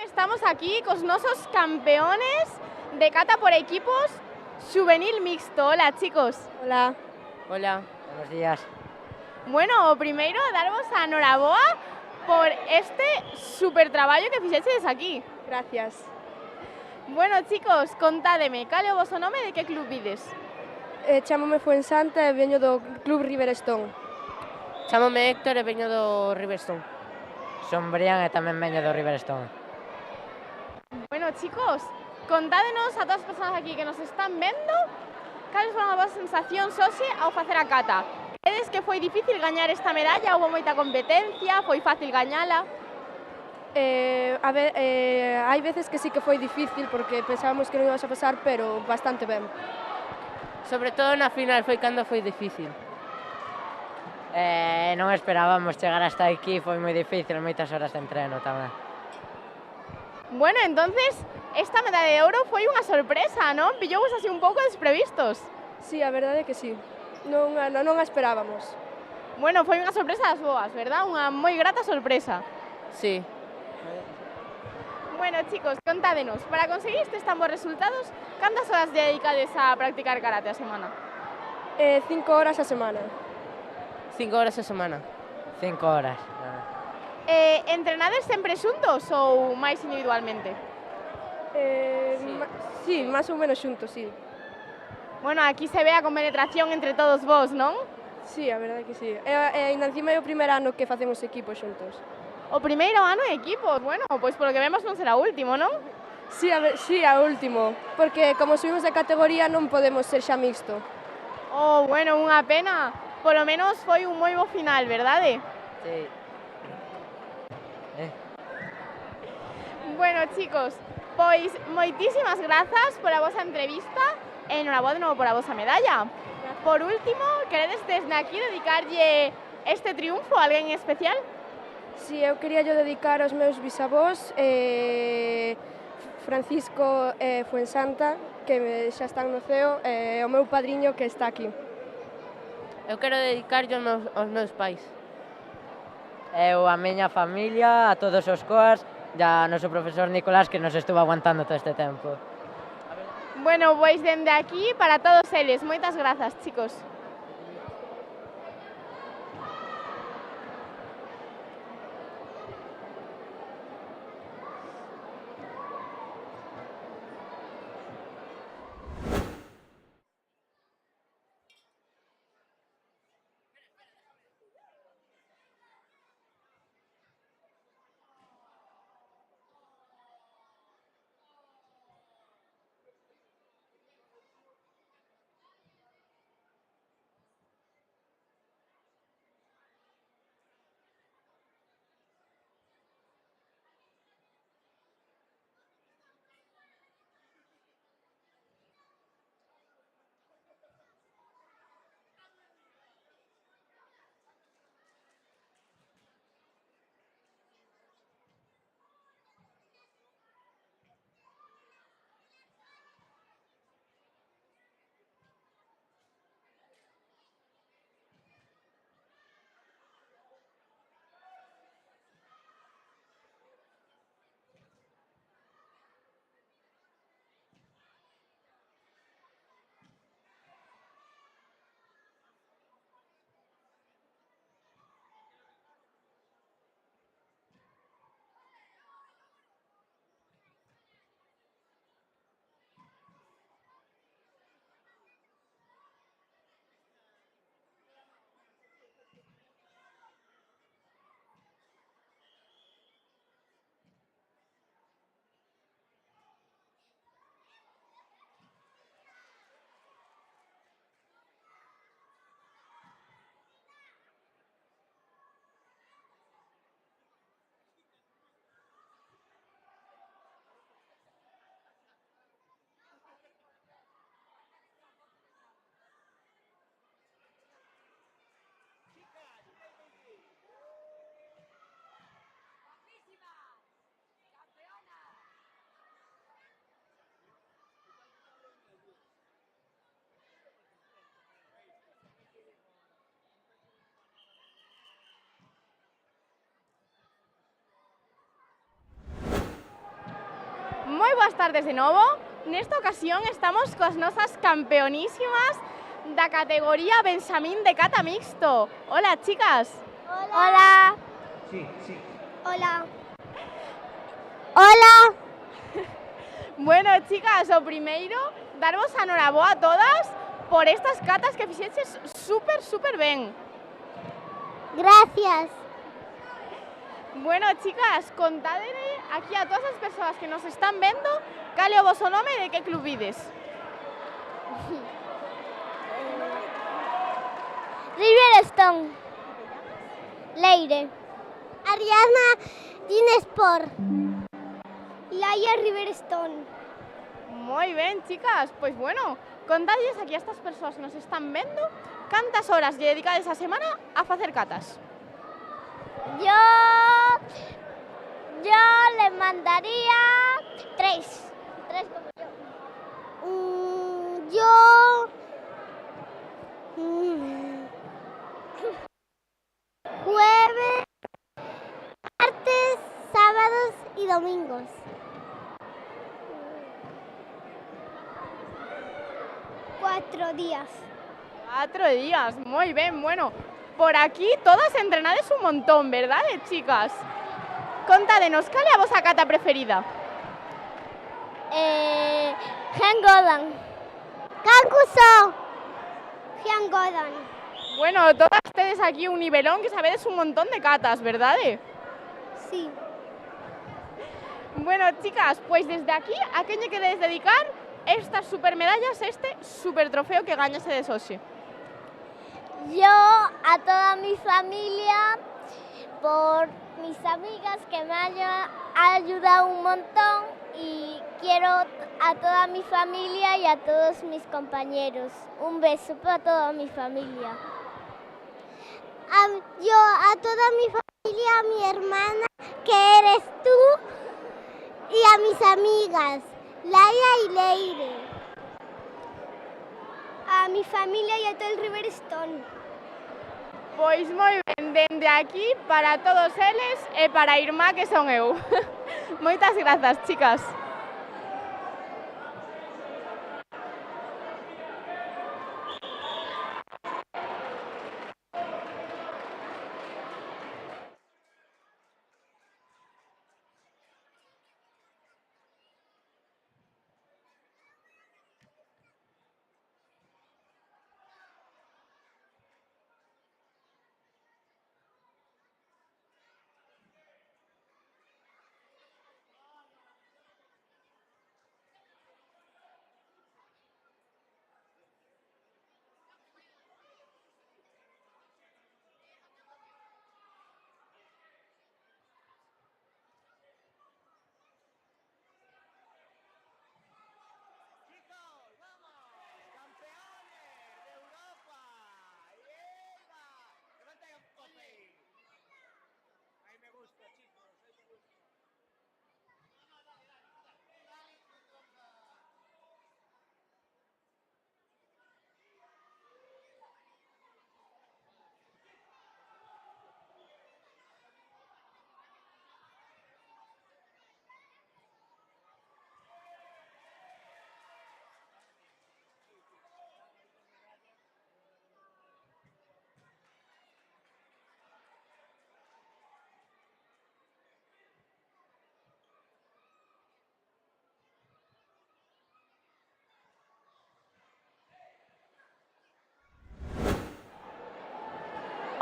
Estamos aquí cos nosos campeones de cata por equipos juvenil mixto. Hola, chicos. Hola. Hola. Buenos días. Bueno, primeiro, darvos a noraboa por este super traballo que fixeches aquí. Gracias. Bueno, chicos, contádeme, cal é o voso nome e de que club vides? Chámome Fuensanta e veño do Club Riverstone. Chámome Héctor e veño do Riverstone. Son Brian e tamén veño do Riverstone. Bueno, chicos, contádenos a todas as persoas aquí que nos están vendo cales foron as vosas sensacións hoxe ao facer a cata. Credes que foi difícil gañar esta medalla? Houve moita competencia? Foi fácil gañala? Hai veces que sí que foi difícil porque pensábamos que non íbamos a pasar, pero bastante ben. Sobre todo na final foi cando foi difícil. Non esperábamos chegar hasta aquí, foi moi difícil, moitas horas de entreno tamén. Bueno, entonces, esta medalla de ouro foi unha sorpresa, non? Pillouvos así un pouco desprevistos. Sí, a verdade é que sí. Non a esperábamos. Bueno, foi unha sorpresa das boas, verdad? Unha moi grata sorpresa. Sí. Bueno, chicos, contádenos, para conseguir estes tan bons resultados, cantas horas dedicades a practicar karate a semana? 5 horas a semana. 5 horas a semana. 5 horas. Entrenades sempre xuntos ou máis individualmente? Sí, máis ou menos xuntos, sí. Bueno, aquí se ve a compenetración entre todos vos, non? Sí, a verdade que sí. E ainda encima é o primeiro ano que facemos equipo xuntos. O primeiro ano de equipo, bueno, pois polo que vemos non será o último, non? Sí, a último, porque como subimos de categoría non podemos ser xa mixto. Oh, bueno, unha pena. Polo menos foi un moi bo final, verdade? Sí. Bueno, chicos, pois moitísimas grazas pola vosa entrevista. enhorabuena de novo por a vosa medalla. Por último, queredes desde aquí dedicarlle este triunfo a alguén especial? Si, eu quería yo dedicar aos meus bisavós, Francisco Fuensanta, que xa están no ceo, e o meu padriño que está aquí. Eu quero dedicar aos meus pais. Eu a miña familia, a todos os coas, e a noso profesor Nicolás que nos estuvo aguantando todo este tempo. Bueno, pois dende aquí para todos eles. Moitas grazas, chicos. Moi boas tardes de novo. Nesta ocasión estamos coas nosas campeonísimas da categoría Benxamín de cata mixto. Hola, chicas. Hola. Sí, sí. Hola. Hola. Bueno, chicas, o primeiro, darvos a noraboa a todas por estas catas que fixeches super ben. Gracias. Bueno, chicas, contádeme aquí a todas as persoas que nos están vendo cal é o voso nome e de que club vides. Riverstone. Leire. Ariadna Ginesport. Laia Riverstone. Moi ben, chicas. Pois bueno, contádelles aquí a estas persoas que nos están vendo cantas horas lle dedicades a semana a facer catas. Yo le mandaría 3. 3 como yo. Jueves, martes, sábados y domingos. Cuatro días. 4 días, moi ben, bueno. Por aquí todas entrenades un montón, ¿verdad, chicas? Contádenos, cal é a vosa cata preferida? Godan. Kakuso. Godan. Bueno, todas tedes aquí un nivelón que sabedes un montón de catas, ¿verdad? Sí. Bueno, chicas, pues desde aquí, a quen lle queredes dedicar estas supermedallas, este super trofeo que gañase de hoxe? Yo a toda mi familia, por mis amigas que me han ayudado un montón y quiero a toda mi familia y a todos mis compañeros. Un beso para toda mi familia. Yo a toda mi familia, a mi hermana, que eres tú, y a mis amigas, Laia y Leire. A mi familia y a todo el Riverstone. Pois moi ben, dende aquí para todos eles e para a irmá que son eu. Moitas grazas, chicas.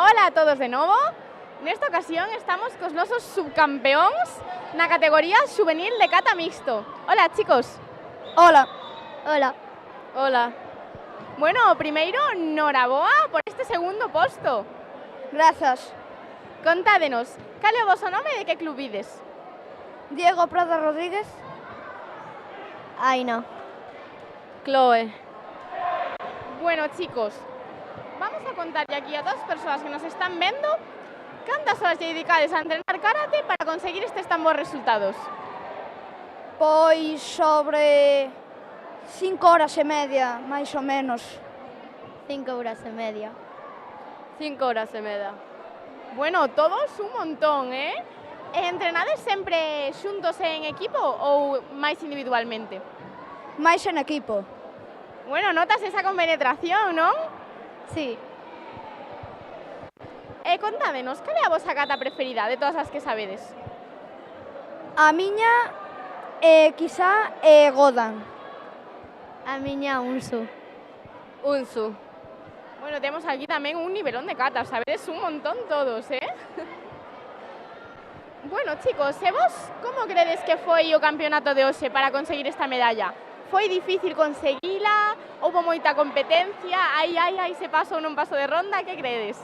Hola a todos de novo. Nesta ocasión estamos cos nosos subcampeóns na categoría juvenil de kata mixto. Hola, chicos. Hola. Hola. Hola. Bueno, primeiro, noraboa por este segundo posto. Grazas. Contádenos, cal é o voso nome e de que club ides? Diego Prada Rodríguez. Aina. Chloe. Bueno, chicos, vamos a contarlle aquí a dos persoas que nos están vendo cantas horas lle dedicades a entrenar karate para conseguir estes tan bons resultados. Pois sobre 5 horas e media, máis ou menos. 5 horas e media. 5 horas e media. Bueno, todos un montón, eh? E entrenades sempre xuntos en equipo ou máis individualmente? Máis en equipo. Bueno, notas esa compenetración, non? Sí. E contádenos, cal é a vosa kata preferida de todas as que sabedes? A miña quizá Godan. A miña Unsu. Unsu. Bueno, temos aquí tamén un nivelón de katas, sabedes un montón todos, eh? Bueno, chicos, e vos como credes que foi o campeonato de hoxe para conseguir esta medalla? Foi difícil conseguila? Houbo moita competencia? Ai, se paso ou non paso de ronda? Que credes?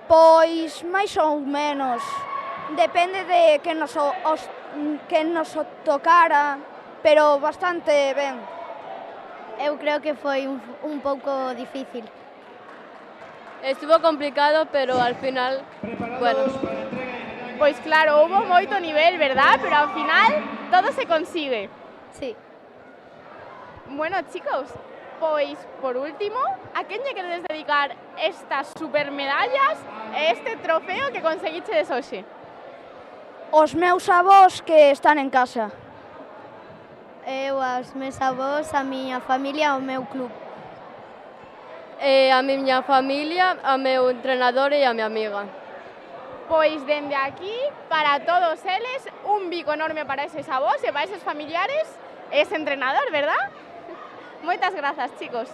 Pois máis ou menos. Depende de que nos tocara, pero bastante ben. Eu creo que foi un pouco difícil. Estuvo complicado, pero al final, bueno. Pois claro, houbo moito nivel, verdad? Pero ao final todo se consigue. Sí. Bueno, chicos, pois por último, a quen lle queredes dedicar estas supermedallas e este trofeo que conseguichedes hoxe? Os meus avós que están en casa. Eu, aos meus avós, a miña familia, ao meu club. A miña familia, a meu entrenador e a miña amiga. Pois dende aquí, para todos eles, un bico enorme para eses avós e para eses familiares e ese entrenador, verdad? Moitas grazas, chicos.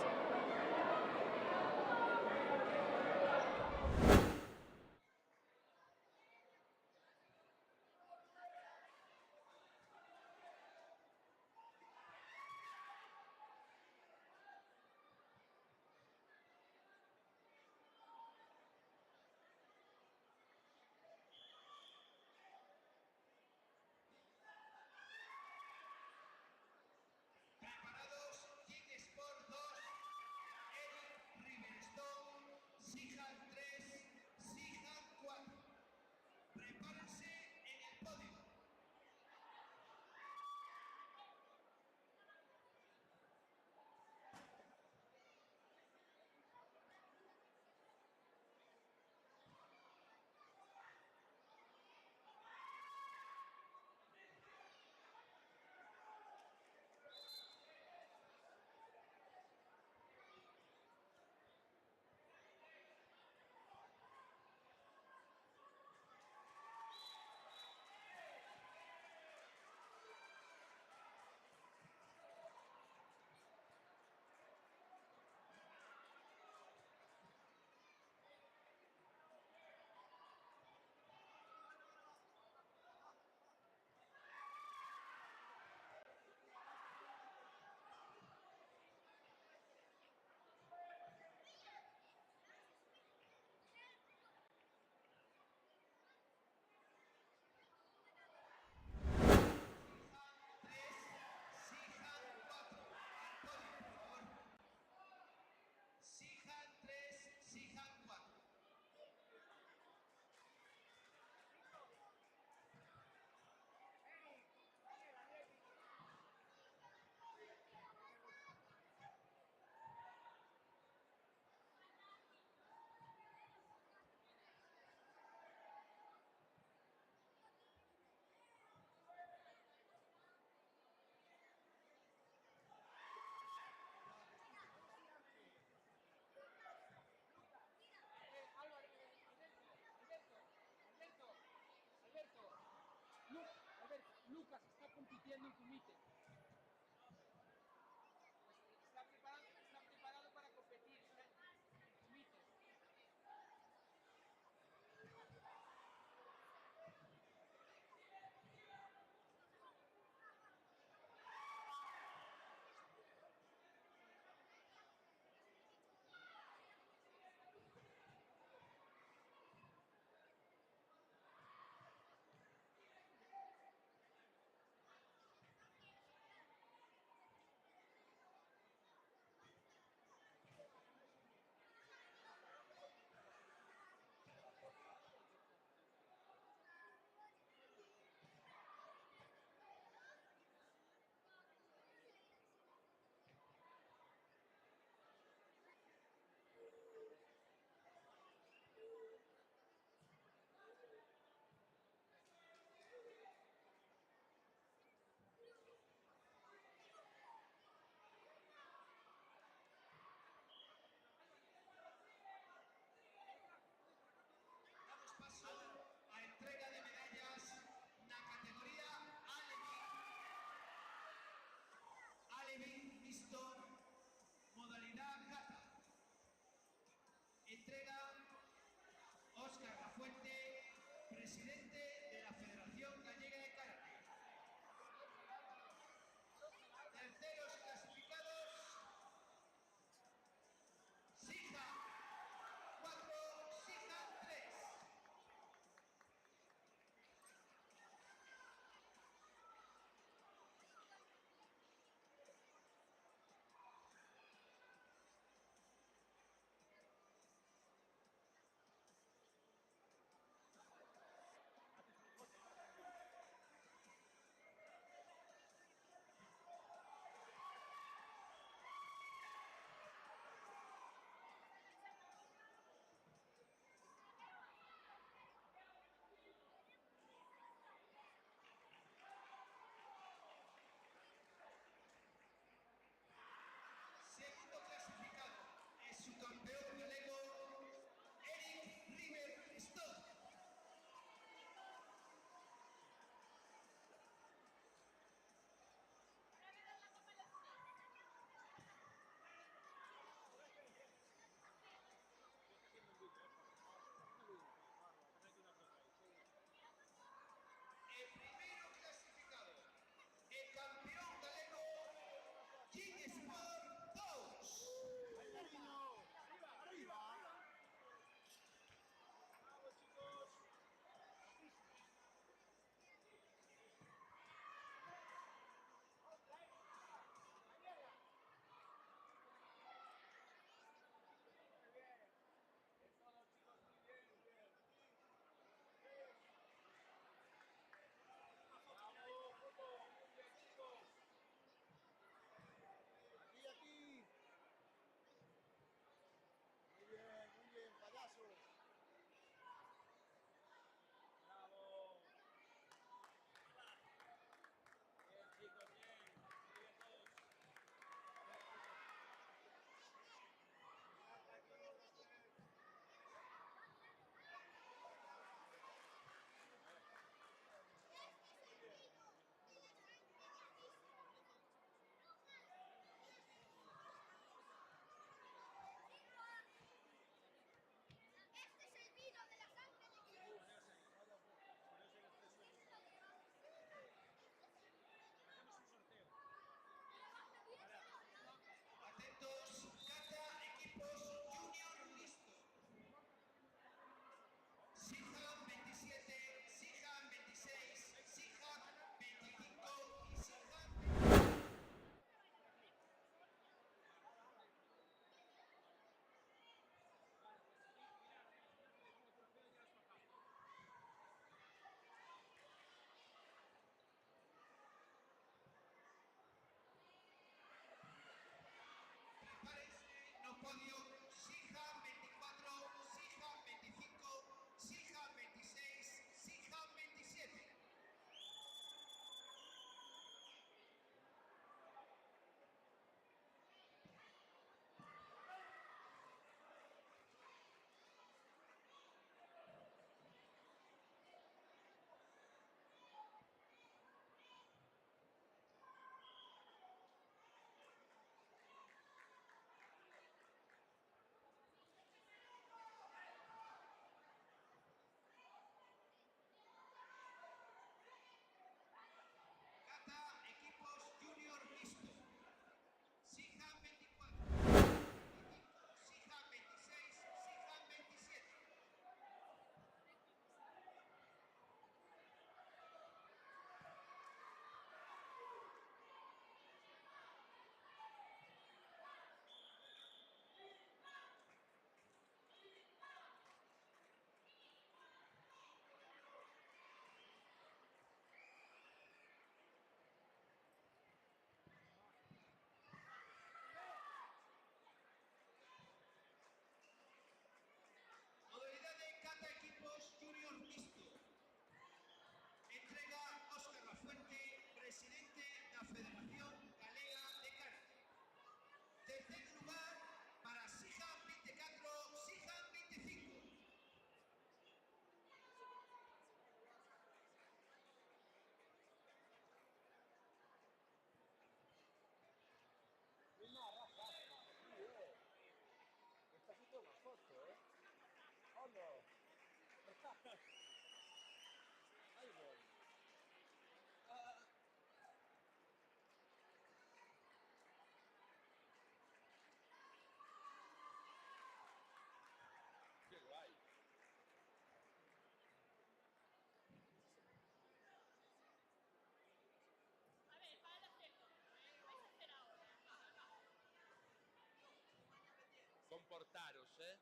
sé.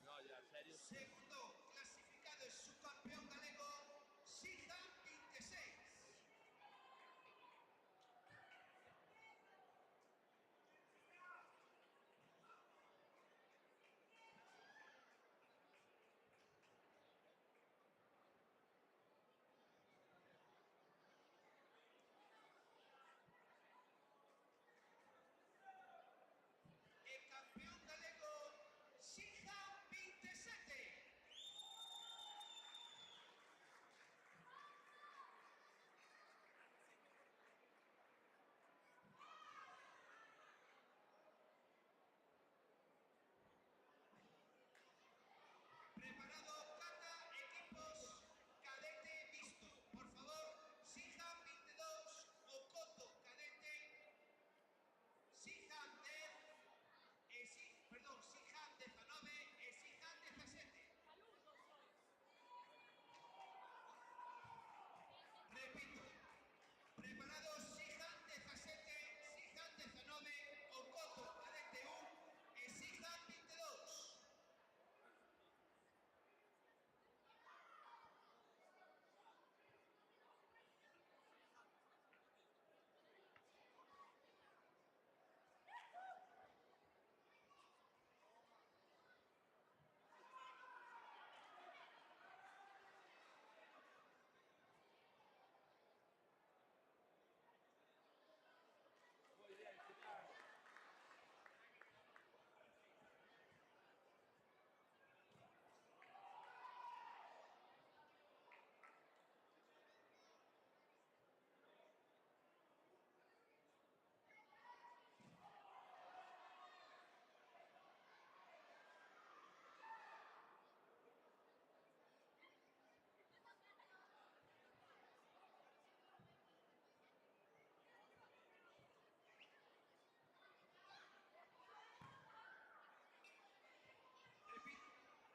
No, ya, en serio. Segundo clasificado es su campeón galego, Sijan 26. El campeón galego, Sijan 27. Preparado, Cata, equipos, cadete visto. Por favor, Sijan 22, Okoto, cadete, Sijan 10, Sijan 19 e Sijan 17. Repito, preparados, Sijan 17, Sijan 19, Okoto, cadete 1 e Sijan 22.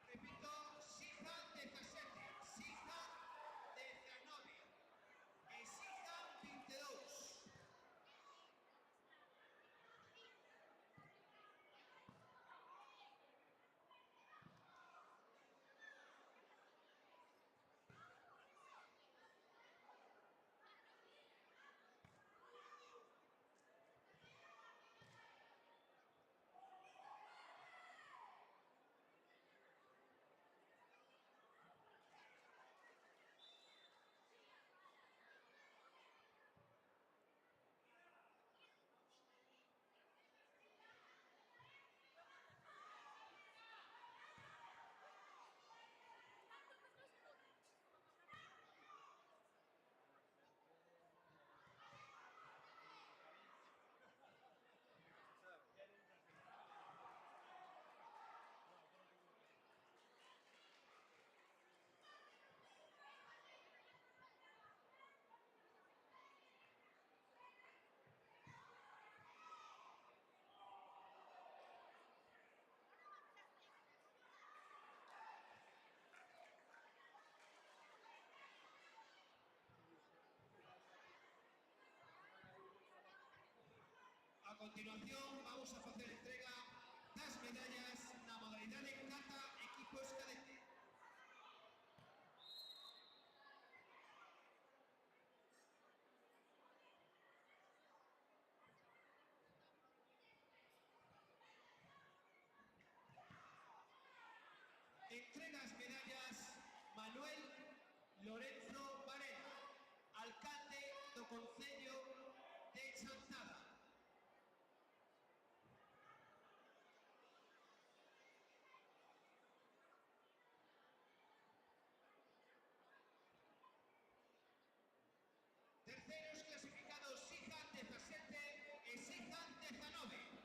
Repito, Sijan 17, Sijan 19 e Sijan 22. A continuación vamos a facer entrega das medallas na modalidade Kata equipos cadete. Entrega as medallas Manuel Lorenzo Varela, alcalde do Concello de Chantada. Terceros clasificados Sijan 17 e Sijan 19.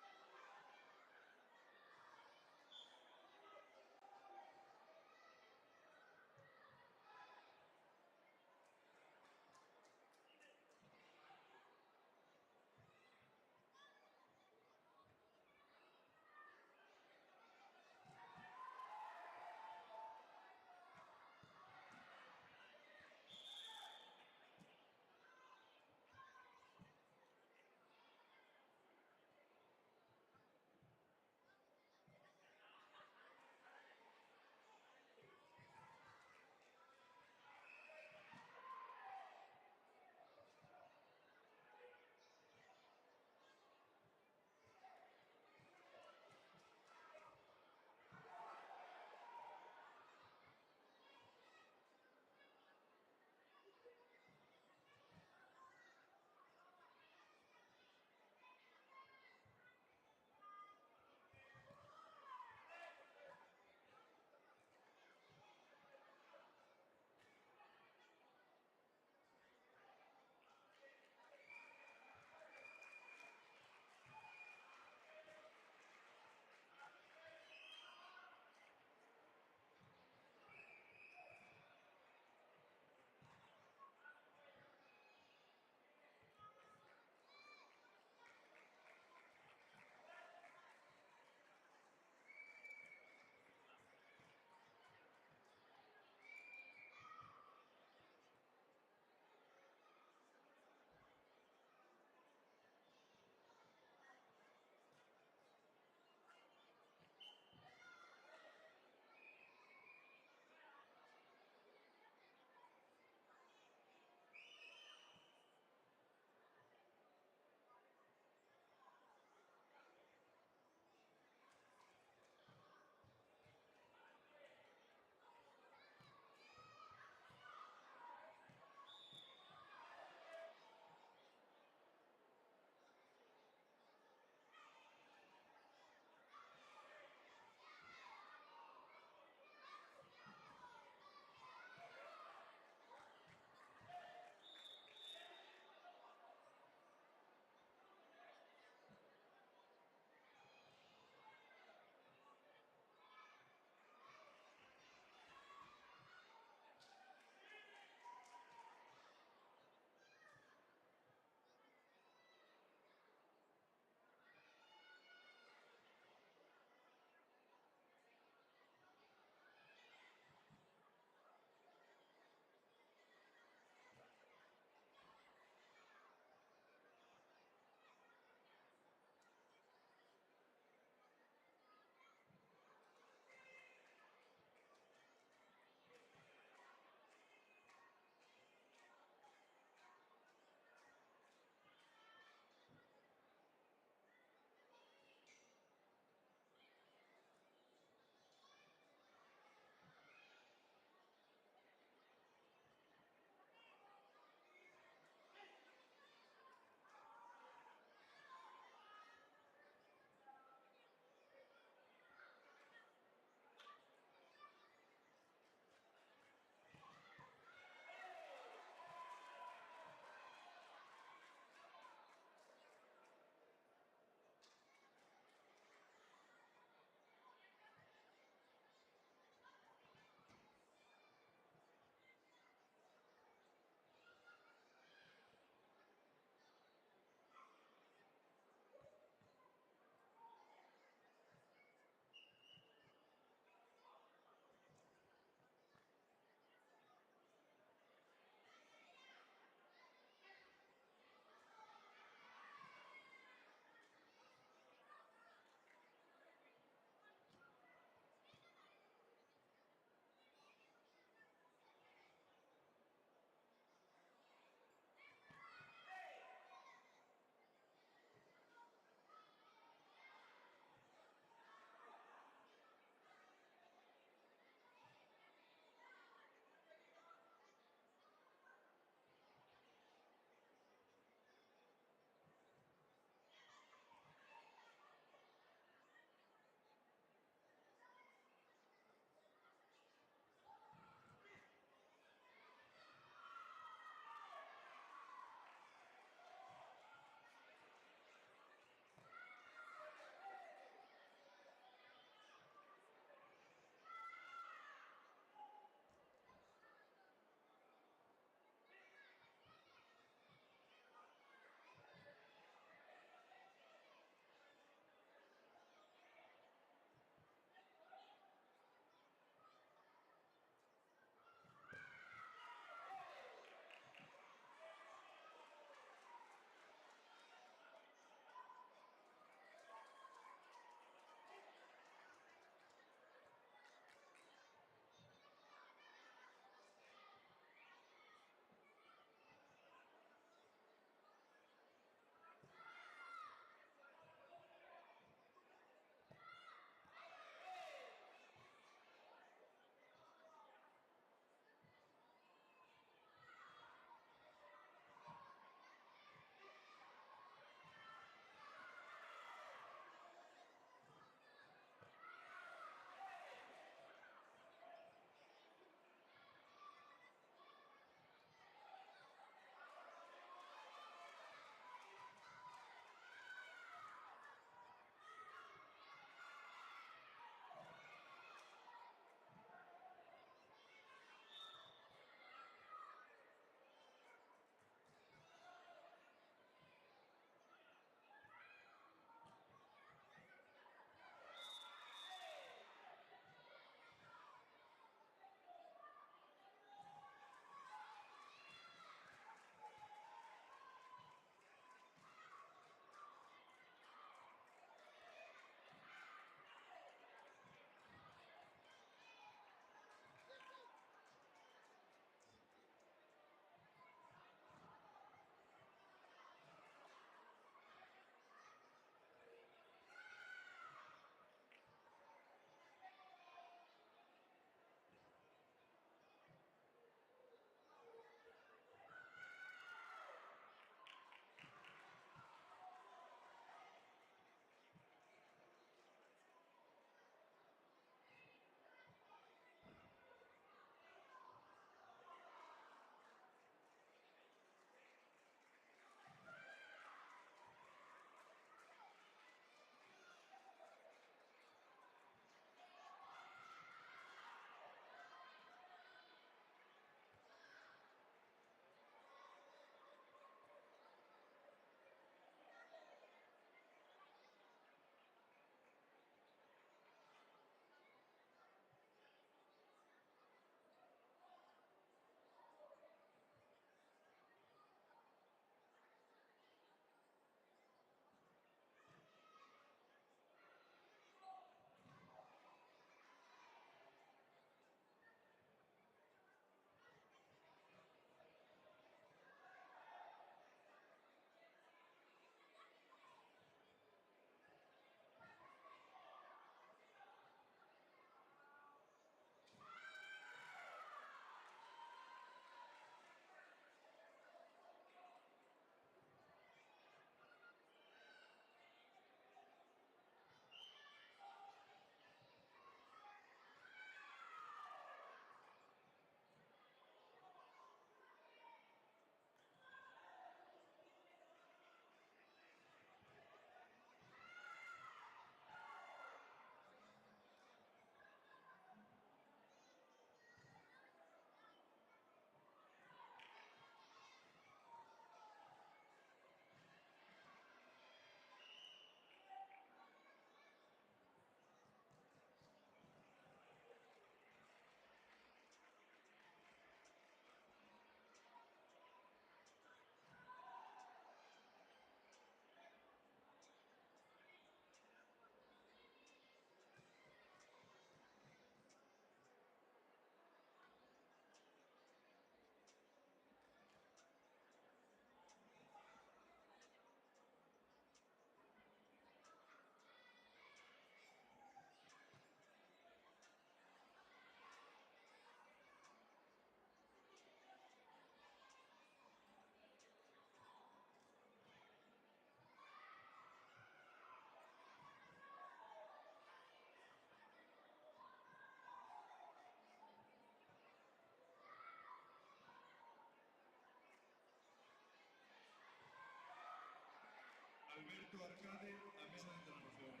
Alberto Arcade, a mesa de entrada, por favor.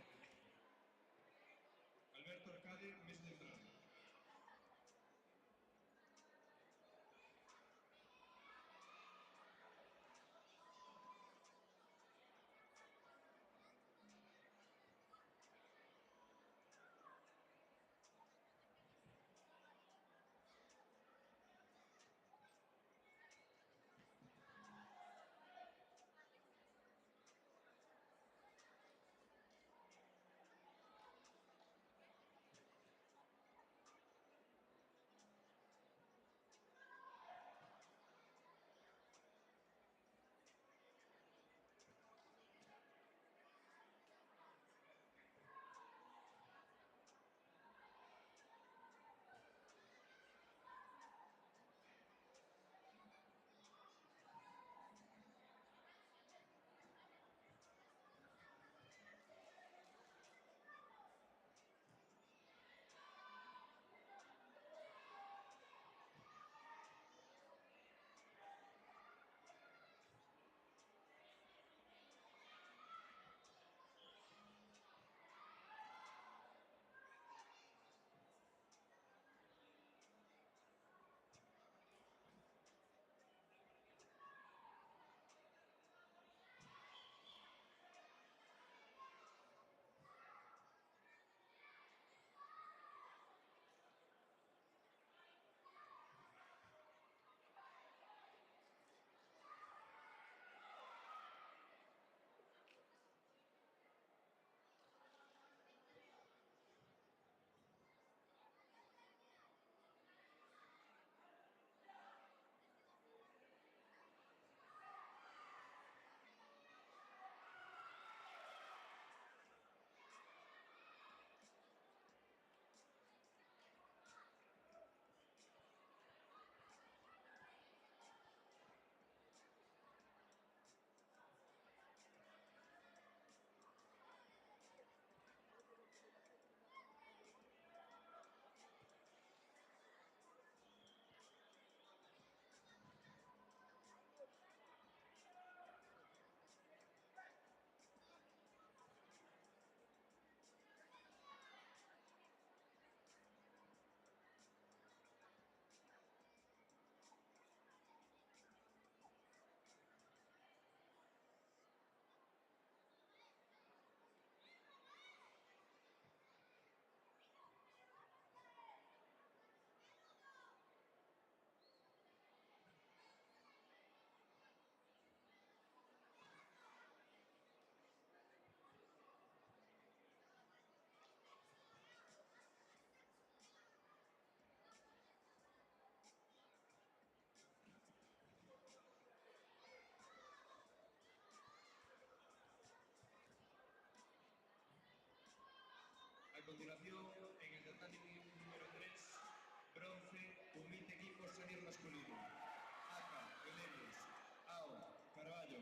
Alberto Arcade, mesa de entrada. A continuación, en el tatami número 3, bronce, Comité Equipo Senior Masculino. Aka, Belénes, Ao, Carballo.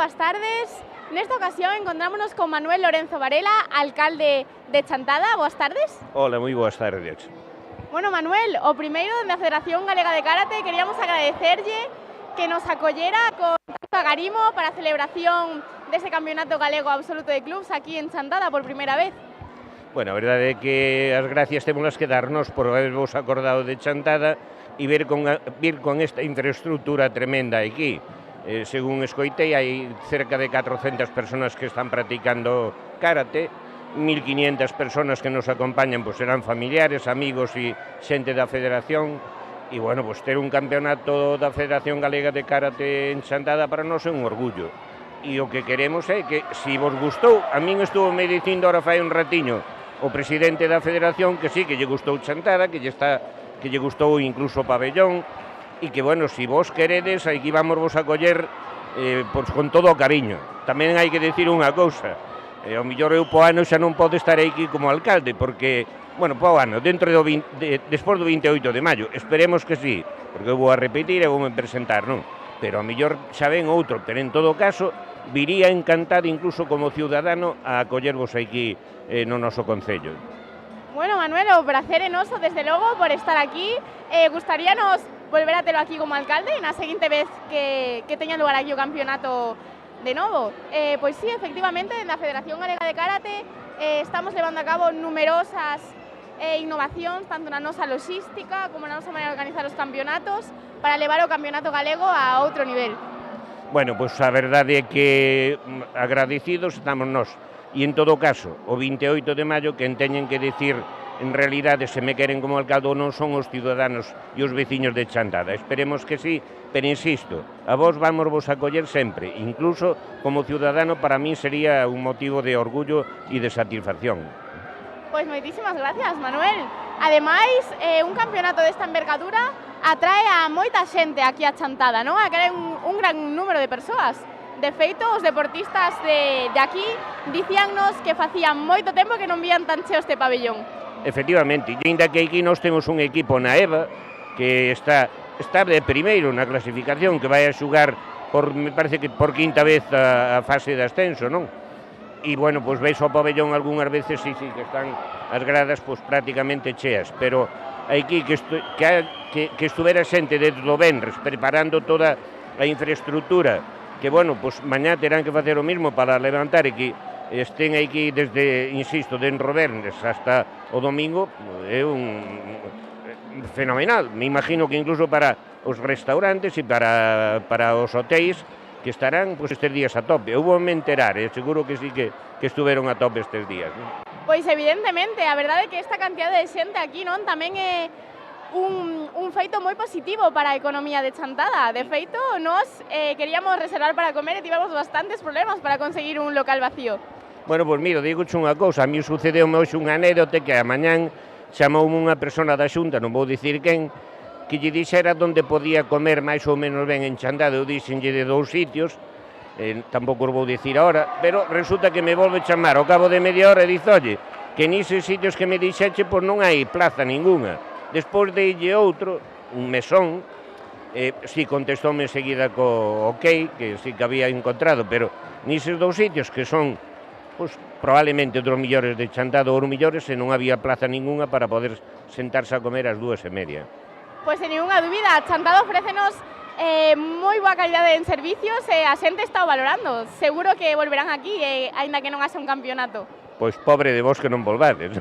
boas tardes. Nesta ocasión encontrámonos con Manuel Lorenzo Varela, alcalde de Chantada. Boas tardes. Hola, moi boas tardes. Bueno, Manuel, o primeiro da Federación Galega de Karate, queríamos agradecerlle que nos acollera con tanto agarimo para a celebración dese campeonato galego absoluto de clubs aquí en Chantada por primeira vez. Bueno, a verdade é que as gracias témolas que darnos por habervos acordado de Chantada e vir con esta infraestructura tremenda aquí. Según escoitei, hai cerca de 400 personas que están practicando karate, 1.500 personas que nos acompañan, pues serán familiares, amigos e xente da federación. E, bueno, pues ter un campeonato da Federación Galega de Karate en Chantada para nós é un orgullo. E o que queremos é que, se vos gustou, a min estuvo me dicindo ahora fai un ratiño o presidente da federación que sí, que lle gustou Chantada, que lle gustou incluso o pabellón, e que, bueno, se vos queredes, aquí vamos vos a coller pois, con todo o cariño. Tamén hai que decir unha cousa, ao mellor eu po ano xa non podo estar aquí como alcalde, porque, bueno, po ano, despois do 28 de maio, esperemos que sí, porque eu vou a repetir e vou me presentar, non? Pero ao mellor xa ven outro, pero en todo caso, viría encantado incluso como ciudadano a acollervos aquí no noso concello. Bueno, Manuel, o prazer é noso, desde logo, por estar aquí. Gustaríanos volver a telo aquí como alcalde e na seguinte vez que teña lugar aquí o campeonato de novo. Pois sí, efectivamente, na Federación Galega de Karate estamos levando a cabo numerosas innovacións, tanto na nosa logística como na nosa maneira de organizar os campeonatos, para levar o campeonato galego a outro nivel. Bueno, pois a verdade é que agradecidos estamos nós. E en todo caso, o 28 de maio, quen teñen que decir en realidade se me queren como alcalde ou non son os ciudadanos e os veciños de Chantada. Esperemos que sí, pero insisto, a vos vamos vos a coller sempre, incluso como ciudadano para mí sería un motivo de orgullo e de satisfacción. Pois moitísimas gracias, Manuel. Ademais, un campeonato desta envergadura atrae a moita xente aquí a Chantada, non? Atrae un gran número de persoas. De feito, os deportistas de aquí dicíannos que facían moito tempo que non vían tan cheo este pabellón. Efectivamente, e ainda que aquí nós temos un equipo na EVA que está de primeiro na clasificación, que vai a xugar me parece que por quinta vez a fase de ascenso, non? E, bueno, pois veis o pabellón algunhas veces, sí, que están as gradas pois prácticamente cheas, pero aquí que estuvera xente desde o venres preparando toda a infraestructura, que, bueno, pois mañá terán que facer o mismo para levantar e que estén aquí desde, insisto, de Robernes hasta o domingo, é fenomenal. Me imagino que incluso para os restaurantes e para os hotéis que estarán pois estes días a tope. Eu vou me enterar, seguro que sí que estuveron a tope estes días. Pois evidentemente, a verdade é que esta cantidad de xente aquí non tamén é un feito moi positivo para a economía de Chantada. De feito, nós queríamos reservar para comer e tivemos bastantes problemas para conseguir un local vacío. Bueno, pois mira, digoche unha cousa, a mí sucedeume hoxe unha anécdota que a mañán chamoume unha persona da Xunta, non vou dicir quen, que lle dixera onde podía comer máis ou menos ben en Chantada. Eu dixenlle de 2 sitios, tampouco os vou dicir ahora, pero resulta que me volve chamar ao cabo de media hora e dice, oye, que nises sitios que me dixeche, pois non hai plaza ninguna. Despois deille outro, un mesón, si contestoume enseguida co ok, que si que había encontrado, pero nises 2 sitios que son, pois, probablemente dos millores de Chantada ou os millores, e non había plaza ninguna para poder sentarse a comer ás 2:30. Pois sen ninguna dúbida, Chantada ofrécenos moi boa calidade en servicios e a xente está o valorando. Seguro que volverán aquí, aínda que non haxa un campeonato. Pois pobre de vos que non volvades.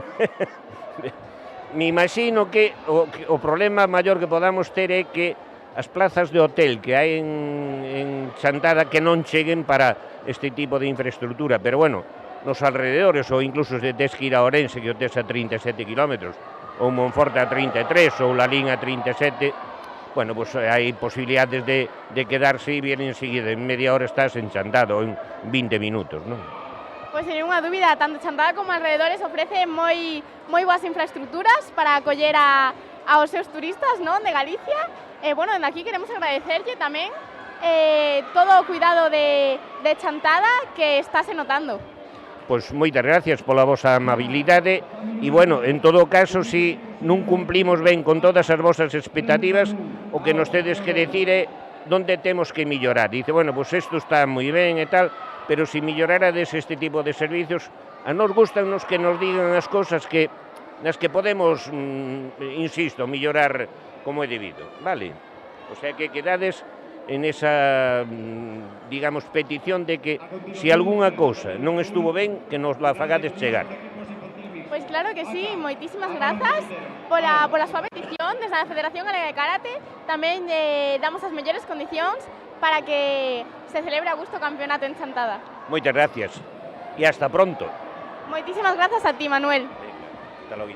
Me imagino que o problema maior que podamos ter é que as plazas de hotel que hai en Chantada que non cheguen para este tipo de infraestructura, pero bueno, nos alrededores ou incluso se tes que ir a Ourense, que o tes a 37 kilómetros, ou Monforte a 33, ou Lalín a 37, bueno, pues hai posibilidades de quedarse e vir enseguida, en media hora estás en Chantada, ou en 20 minutos, non? Pois sen ninguna dúbida, tanto Chantada como alrededores ofrece moi boas infraestructuras para acoller aos seus turistas, non, de Galicia. Bueno, dende aquí queremos agradecerlle tamén todo o cuidado de Chantada que estáse notando. Pois moitas gracias pola vosa amabilidade e, bueno, en todo caso, se non cumplimos ben con todas as vosas expectativas, o que nos tedes que decir é donde temos que mellorar. Dice, bueno, pues isto está moi ben e tal, pero se mellorarades este tipo de servicios, a nos gustanos que nos digan as cosas que nas que podemos, insisto, mellorar como é debido, vale? O sea que quedades en esa, digamos, petición de que se algunha cousa non estuvo ben, que nos la fagades chegar. Pois claro que sí, moitísimas grazas pola súa petición desde a Federación Galega de Karate. Tamén damos as mellores condicións para que se celebre a gusto o campeonato en Chantada. Moitas gracias e hasta pronto. Moitísimas grazas a ti, Manuel. Hasta logo.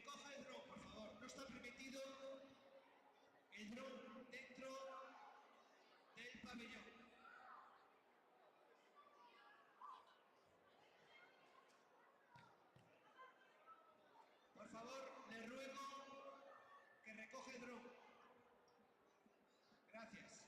recoja el dron, por favor. No está permitido el dron dentro del pabellón. Por favor, le ruego que recoja el dron. Gracias.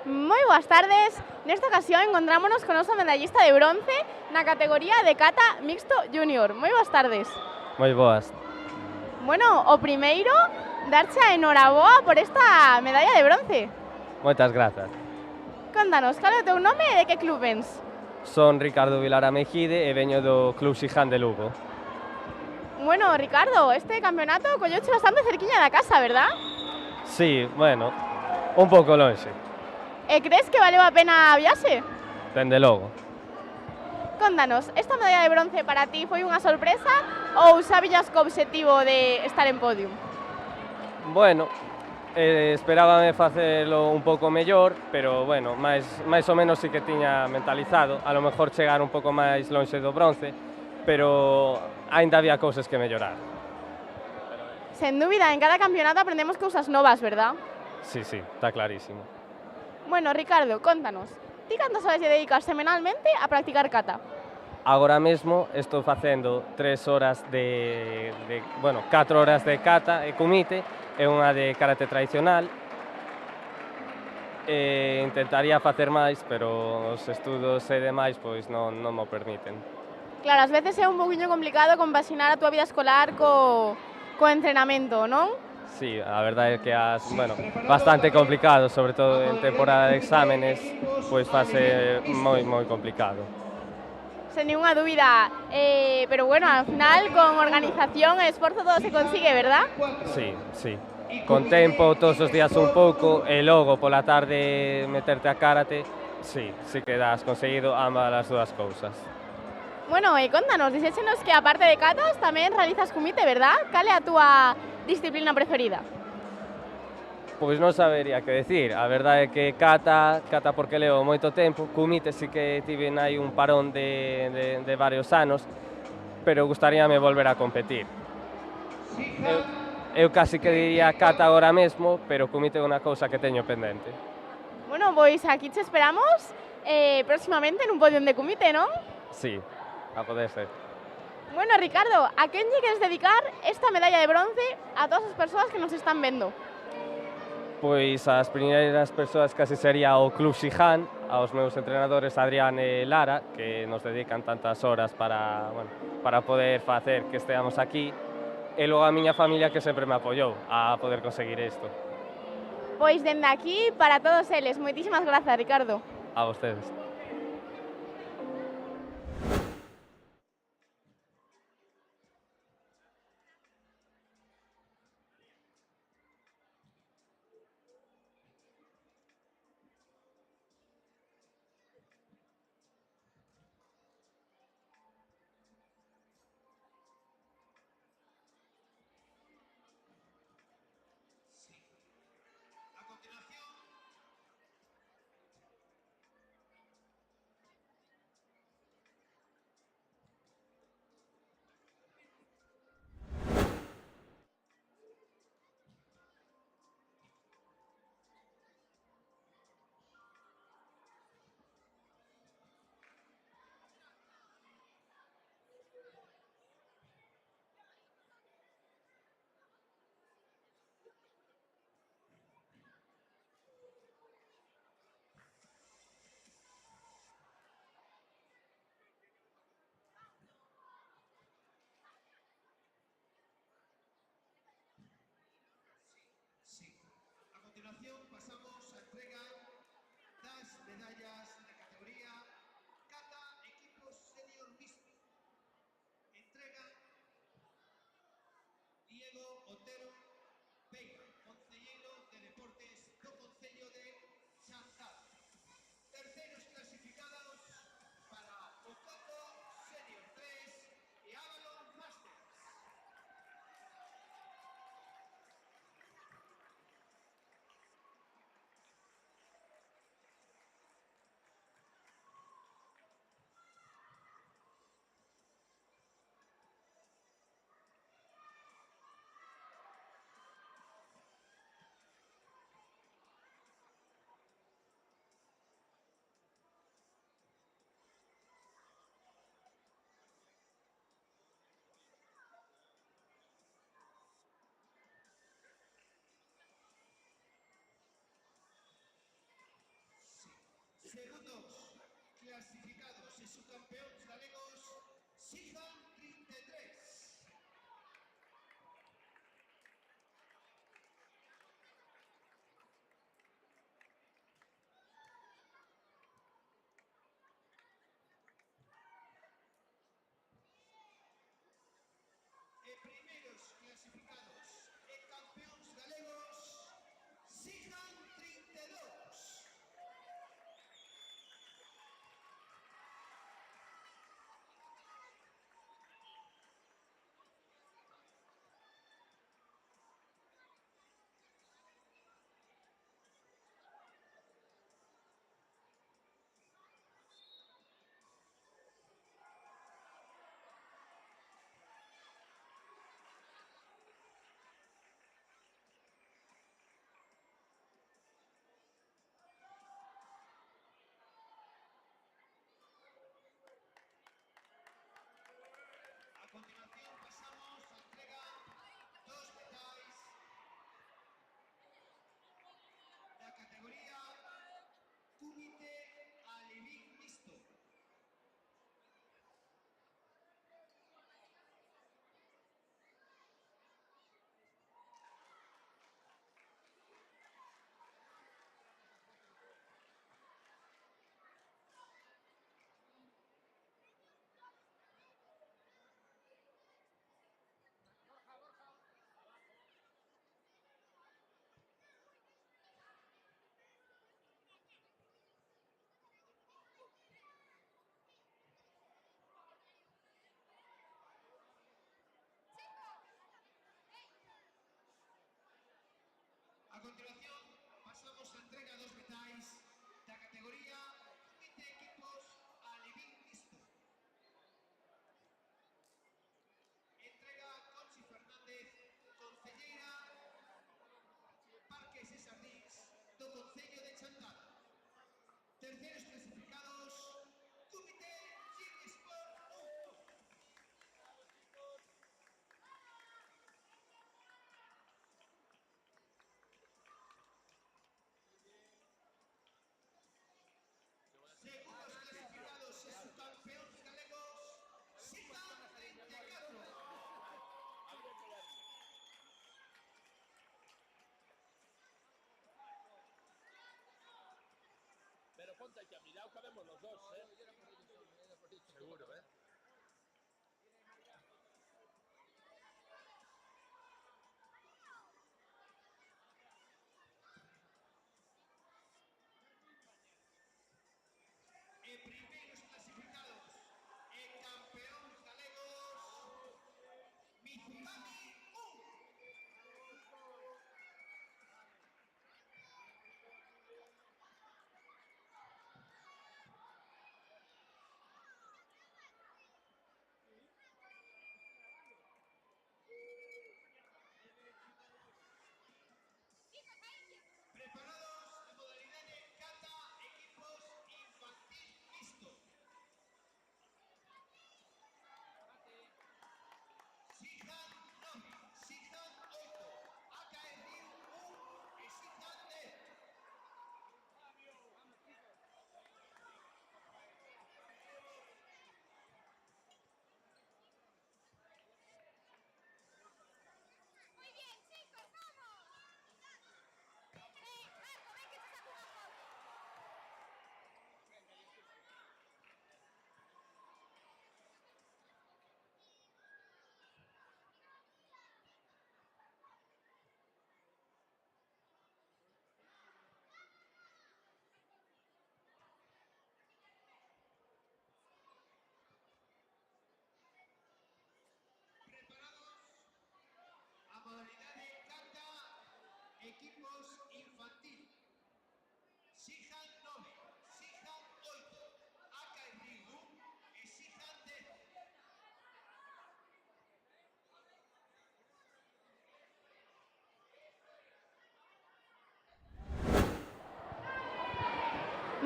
Moi boas tardes. Nesta ocasión encontrámonos con noso medallista de bronce na categoría de kata mixto junior. Moi boas tardes. Moi boas. Bueno, o primeiro, darche a enhoraboa por esta medalla de bronce. Moitas grazas. Contanos, cal é o teu nome e de que club vens? Son Ricardo Vilara Mejide e veño do Club Xiján de Lugo. Bueno, Ricardo, este campeonato colleuche bastante cerquiña da casa, verdad? Sí, bueno, un pouco lonxe, E crees que valeu a pena a viaxe? dende logo. Contanos, esta medalla de bronce para ti foi unha sorpresa ou sabías co obxectivo de estar en podium? Bueno, esperábame facelo un pouco mellor, pero bueno, máis ou menos sí que tiña mentalizado, a lo mejor chegar un pouco máis lonxe do bronce, pero aínda había cousas que mellorar. Sen dúbida, en cada campeonato aprendemos cousas novas, verdad? Sí, está clarísimo. Bueno, Ricardo, contanos, ti cantas horas lle dedicas semanalmente a practicar kata? Agora mesmo estou facendo 4 horas de kata e kumite e unha de karate tradicional. Intentaría facer máis, pero os estudos e demais pois non mo permiten. Claro, ás veces é un poquinho complicado compaxinar a túa vida escolar co entrenamento, non? Sí, a verdade é que bastante complicado, sobre todo en temporada de exámenes, pois fase moi complicado. Sen ninguna dúbida, pero bueno, al final con organización e esforzo todo se consigue, ¿verdad? Sí. con tempo, todos os días un pouco, e logo pola tarde meterte a karate, sí que has conseguido ambas as dúas cousas. Bueno, e contanos, dixéchenos que aparte de katas tamén realizas kumite, verdad? Cal é a túa disciplina preferida? Pois non sabería que decir, a verdade é que kata porque levo moito tempo, kumite sí que tiven aí un parón de varios anos, pero gustaríame volver a competir. Eu casi que diría kata agora mesmo, pero kumite é unha cousa que teño pendente. Bueno, pois aquí te esperamos próximamente nun podium de kumite, non? Sí, a poder ser. Bueno, Ricardo, a quen lle queres dedicar esta medalla de bronce a todas as persoas que nos están vendo? Pois as primeiras persoas casi sería o Club Xihan, aos meus entrenadores Adrián e Lara, que nos dedican tantas horas para poder facer que esteamos aquí, e logo a miña familia que sempre me apoiou a poder conseguir isto. Pois dende aquí, para todos eles, moitísimas grazas, Ricardo. A vostedes. Pasamos a entrega das medallas de categoría Kata Equipo Senior Mixto. Entrega Diego Otero Veiga, concelleiro de Deportes do Concello de Chantada. Terceiros clasificados para o Coto Senior 3 e Avalon Masters. Segundos clasificados e subcampeóns galegos, Xihan 33. E primeiros clasificados e campeóns galegos, Xihan 32. conta que a mirao cabemos los dos, Seguro, Primeiros clasificados e campeóns galegos, Mizugami 1. Preparados a modalidade kata, equipos infantil mixto. Sijan 9, Sijan 8, AKR 1 e Sijan 10. Muy bien, chicos, vamos. Marco, ven que te saco una foto. A modalidade kata, equipos infantil. Sijan 9, Sijan 8, AKR 1 e Sijan 10.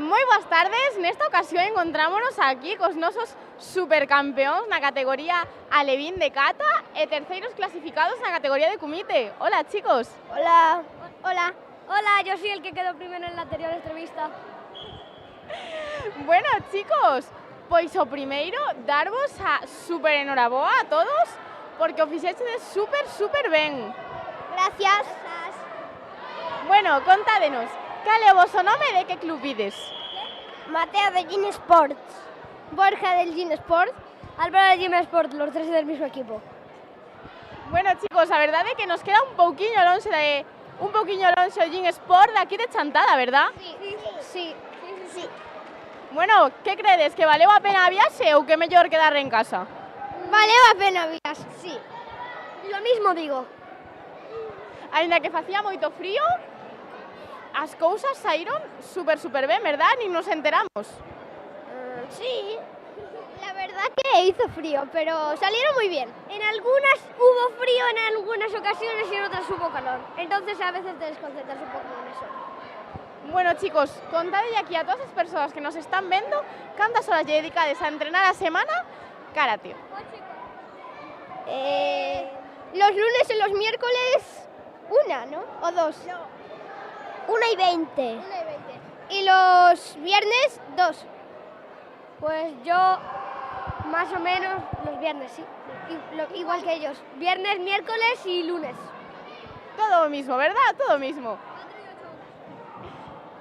Moi boas tardes, nesta ocasión encontrámonos aquí cos nosos supercampeóns na categoría alevín de kata e terceiros clasificados na categoría de kumite. Hola, chicos. Hola. Hola. Hola, yo soy el que quedó primero en la anterior entrevista. Bueno, chicos, pois o primeiro, darvos a super enhoraboa a todos porque o fixechedes super ben. Gracias. Bueno, contádenos, cal é o voso nome e de que club ides? Mateo de Gym Sports, Borja del Gym Sport, Álvaro del Gym Sport, los tres del mismo equipo. Bueno, chicos, a verdade é que nos queda un pouquiño lonxe o Gym Sport de aquí de Chantada, verdad? Sí. Bueno, que credes, que valeu a pena a viaxe ou que é mellor quedar en casa? Valeu a pena a viaxe, sí. Lo mismo digo. Ainda que facía moito frío, as cousas saíron super ben, verdad? Nin nos enteramos. Sí, la verdad que hizo frío, pero salieron muy bien. En algunas hubo frío, en algunas ocasiones y en otras hubo calor. Entonces a veces te desconcentras un poco en eso. Bueno, chicos, contade aquí a todas as persoas que nos están vendo cantas horas lle dedicades a entrenar a semana karate. Los lunes y los miércoles, 1, ¿no? O 2. 1:20. Y los viernes, 2. Pues yo, más o menos, los viernes, sí. Igual que ellos. Viernes, miércoles y lunes. Todo o mismo, verdad? Todo o mismo.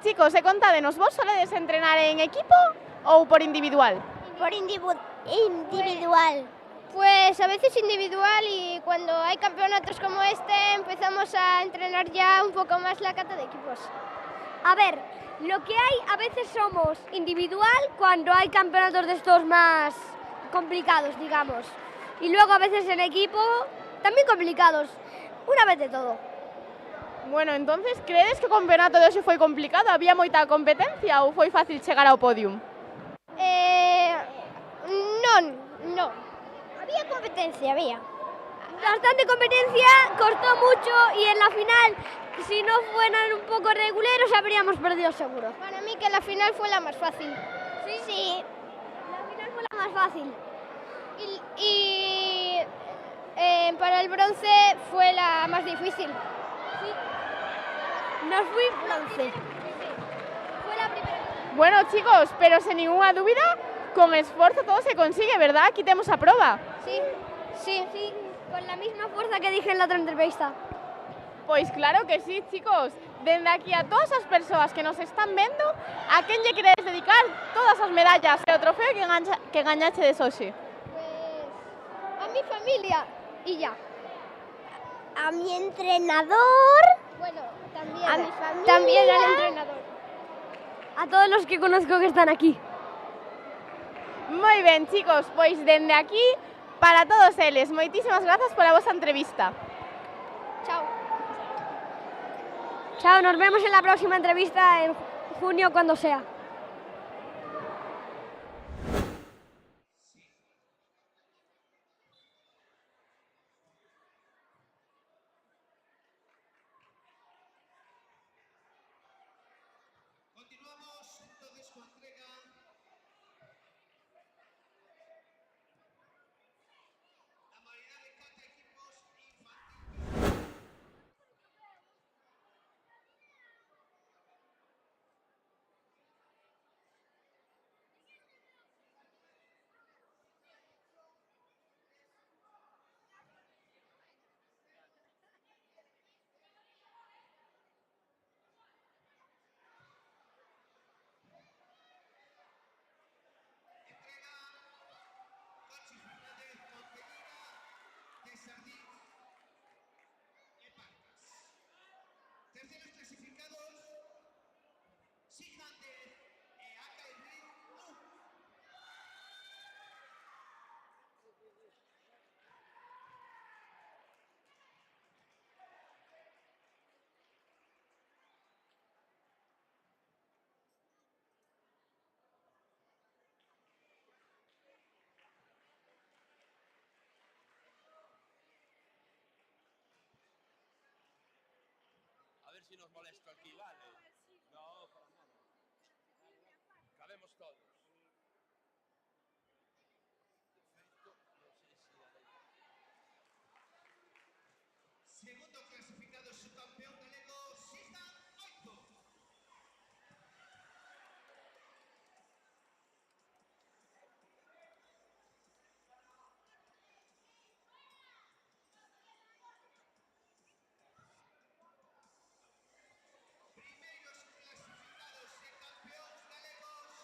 Chicos, e contádenos, vos soledes entrenar en equipo ou por individual? Por individual. Pues a veces individual y cuando hay campeonatos como este empezamos a entrenar ya un poco más la kata de equipos. A ver, lo que hay a veces somos individual cuando hay campeonatos de estos más complicados, digamos. Y luego a veces en equipo también complicados. Una vez de todo. Bueno, entonces, credes que o campeonato de hoxe foi complicado? Había moita competencia ou foi fácil chegar ao podium? No. Había competencia, había. Bastante competencia, costó mucho y en la final, si no fueran un poco reguleros, habríamos perdido seguro. Para mí que la final fue la más fácil. Sí. La final fue la más fácil. Y para el bronce fue la más difícil. Sí. No fui bronce. Fue la primera. Bueno, chicos, pero sin ninguna dúbida, con esfuerzo todo se consigue, ¿verdad? Aquí tenemos a prueba. Sí, con la misma fuerza que dije en la otra entrevista. Pois claro que sí, chicos. Dende aquí a todas as persoas que nos están vendo, a quen lle queredes dedicar todas as medallas e o trofeo que gañachedes hoxe? A mi familia y ya. A mi entrenador. Bueno, también. A mi familia. También al entrenador. A todos los que conozco que están aquí. Moi ben, chicos, pois dende aquí, para todos eles, moitísimas grazas pola vosa entrevista. Chao. Chao, nos vemos en la próxima entrevista en junio, cuando sea. Continuamos entonces con entrega la modalidad de cata equipos infantiles. Terceros clasificados, Sijander e Aka Ibrid. A ver si nos molesto aquí, ¿vale? No, para nada. Cabemos todos. Segundo clasificado, subcampeón galego, Sijan Oito. Primeiros clasificados e campeóns galegos,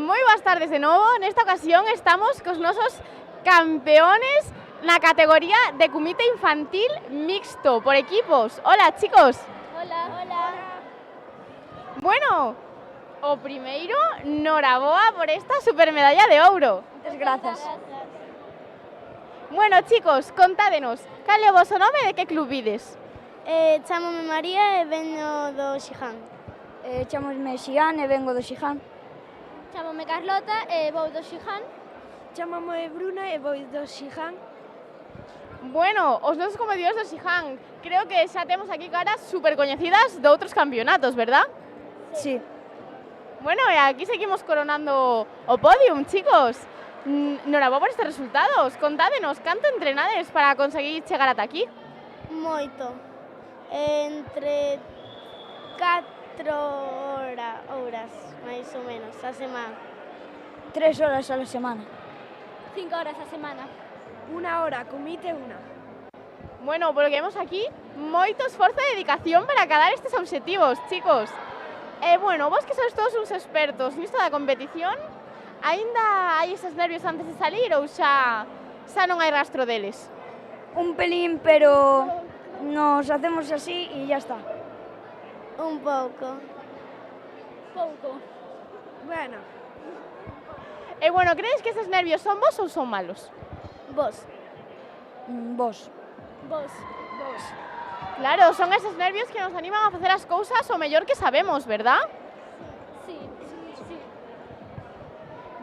Moi boas tardes de novo. Nesta ocasión estamos cos nosos campeones na categoría de comité infantil mixto por equipos. Hola, chicos. Hola. Hola. Bueno, o primeiro, noraboa por esta supermedalla de ouro. Moitas grazas. Bueno, chicos, contádenos, cal é o voso nome e de que club vides? Chámome María e veño do Xiján. Chámome Xián e vengo do Xiján. Chámome Carlota e vou do Xiján. Chámome Bruna e vou do Xiján. Bueno, os nosos competidores do Xiján, creo que xa temos aquí caras super coñecidas de outros campeonatos, verdad? Sí. Bueno, e aquí seguimos coronando o podium, chicos. Noraboa por estes resultados. Contádenos, canto entrenades para conseguir chegar ata aquí? Moito. Entre 4 horas, máis ou menos, a semana. 3 horas a la semana. 5 horas a semana. 1 hora, comite 1. Bueno, polo que vemos aquí, moito esforzo e dedicación para acadar estes obxectivos, chicos. Bueno, vos que sois todos uns expertos nisto da competición, aínda hai eses nervios antes de salir ou xa non hai rastro deles? Un pelín, pero nos hacemos así e ya está. Un pouco. Pouco. Bueno. Bueno, crees que eses nervios son vos ou son malos? Vos. Vos. Vos. Vos. Claro, son eses nervios que nos animan a facer as cousas o mellor que sabemos, verdad? Sí.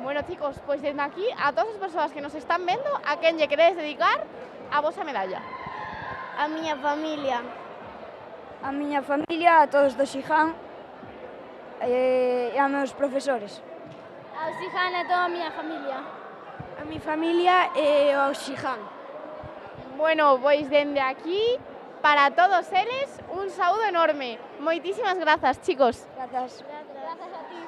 Bueno, chicos, pois desde aquí, a todas as persoas que nos están vendo, a quen lle queredes dedicar a vosa medalla? A miña familia. A miña familia, a todos do Xiján e a meus profesores. Ao Xiján e a toda a miña familia. A mi familia e ao Xiján. Bueno, pois dende aquí, para todos eles, un saúdo enorme. Moitísimas grazas, chicos. Grazas. Grazas a ti.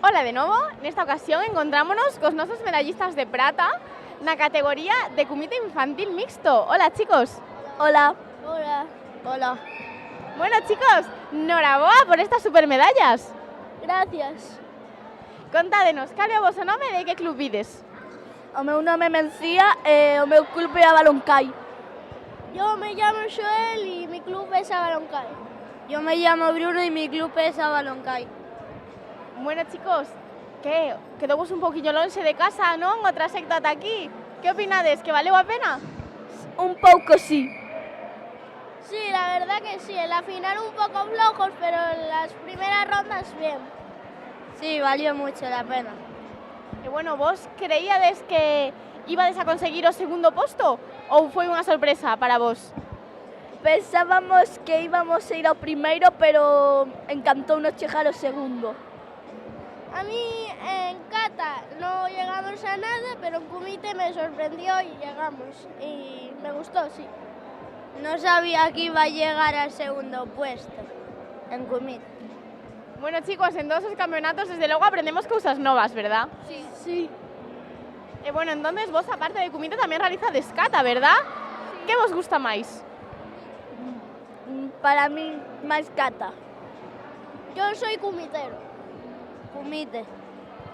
Ola de novo, nesta ocasión encontrámonos cos nosos medallistas de prata na categoría de comité infantil mixto. Hola, chicos. Hola. Hola. Hola. Bueno, chicos, noraboa por estas supermedallas. Gracias. Contádenos, cal é o voso nome e de que club vides? O meu nome é Mencía e o meu club é a Baloncai. Yo me llamo Joel y mi club es Abaloncay. Yo me llamo Bruno y mi club es Abaloncay. Bueno, chicos, que quedamos un poquillo lonxe de casa, non? O trayecto ata aquí. Que opinades? Que valeu a pena? Un pouco sí. Sí, la verdad que sí. En la final un poco flojos, pero en las primeras rondas bien. Sí, valió mucho la pena. E bueno, vos creíades que ibades a conseguir o segundo posto ou foi unha sorpresa para vos? Pensábamos que íbamos a ir ao primeiro, pero encantounos chegar ao segundo. A mí en Cata no llegamos a nada, pero en Comité me sorprendió y llegamos. Y me gustó, sí. No sabía que iba a llegar al segundo puesto en Comité. Bueno, chicos, en todos los campeonatos, desde luego, aprendemos cosas novas, ¿verdad? Sí. Sí. Bueno, entonces vos, aparte de Comité, también realizades Cata, ¿verdad? Sí. ¿Qué vos gusta más? Para mí, más Cata. Yo soy comitero. Comité.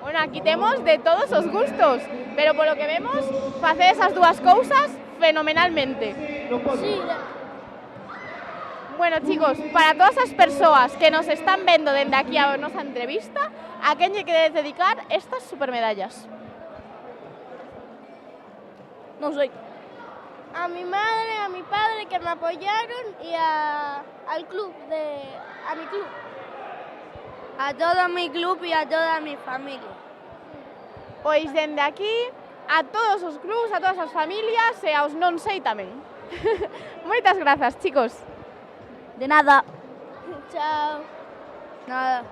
Bueno, aquí temos de todos os gustos, pero por lo que vemos, facedes as dúas cousas fenomenalmente. Sí. Bueno, chicos, para todas as persoas que nos están vendo dende aquí a nosa entrevista, a quen lle queredes dedicar estas supermedallas? Non sei. a mi madre, a mi padre que me apoyaron y al club, a mi club. A todo mi club y a toda mi familia. Pois dende aquí, a todos os clubs, a todas as familias e aos non sei tamén. Moitas grazas, chicos. De nada. Chao. Nada.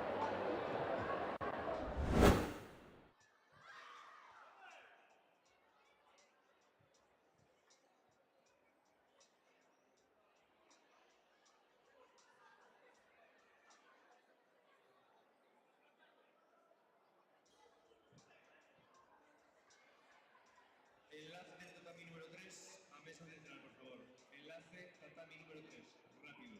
Enlace del tatami número 3 a mesa central, por favor. Enlace tatami número 3. Rápido.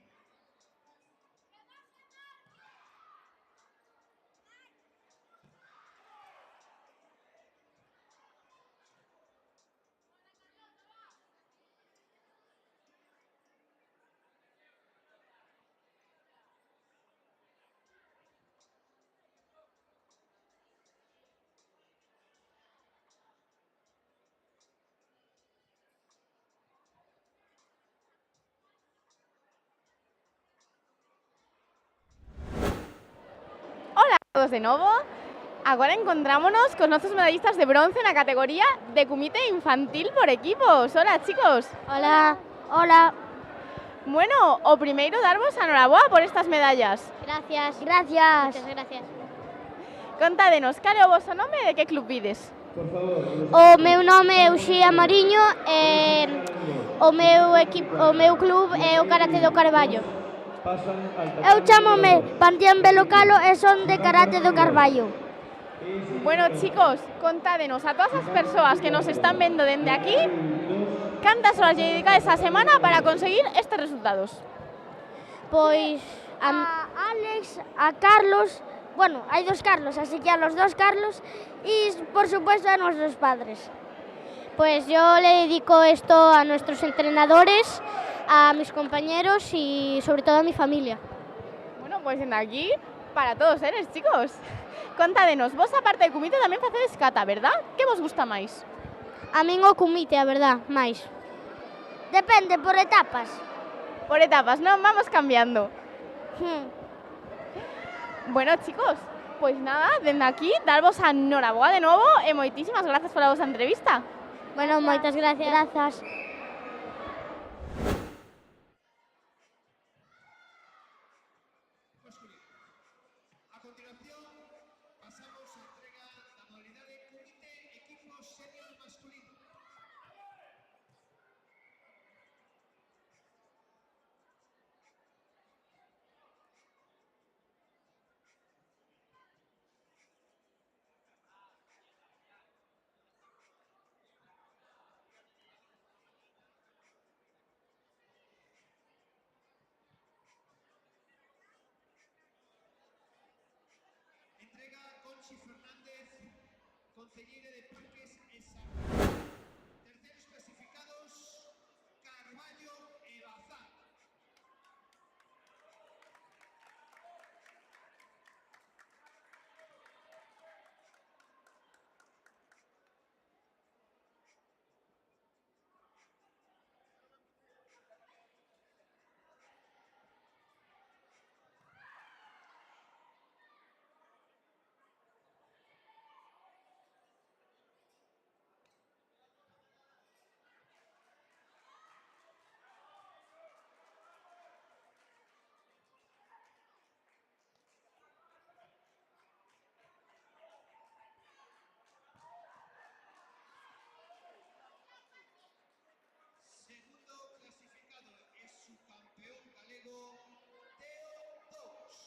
Hola a todos de novo. Agora encontrámonos cos nosos medallistas de bronce na categoría de comité infantil por equipos. Hola, chicos. Hola. Hola. Bueno, o primeiro darvos a noraboa por estas medallas. Gracias. Gracias. Muchas gracias. Contádenos, cal é o vosso nome e de que club vides? O meu nome é Uxía Mariño e o meu club é o Karate do Carballo. Eu chamome Panteón Belocalo e son de Karate do Carballo. Bueno, chicos, contádenos a todas as persoas que nos están vendo dende aquí cantas horas lle dedicades a semana para conseguir estes resultados. Pois a Alex, a Carlos, bueno, hai dos Carlos, así que a los dos Carlos y por supuesto a nuestros padres. Pues yo le dedico esto a nuestros entrenadores, a mis compañeros y sobre todo a mi familia. Bueno, pues dende aquí para todos eres, chicos. Contádenos, vos aparte de kumite tamén facedes kata, verdad? Que vos gusta máis? A min o kumite, a verdad, máis. Depende, por etapas. Por etapas, non? Vamos cambiando. Bueno, chicos, pois nada, dende aquí, darvos a noraboa de novo e moitísimas grazas pola vosa entrevista. Bueno, moitas gracias. Grazas. A continuación, pasamos a entrega da modalidade comité equipo senior masculino. Entrega Conchi Fernández, concelleira de Parques e Saúde. Terceros clasificados, Carballo e Bazán. Segundo clasificado es su campeón galego, Teo Dous.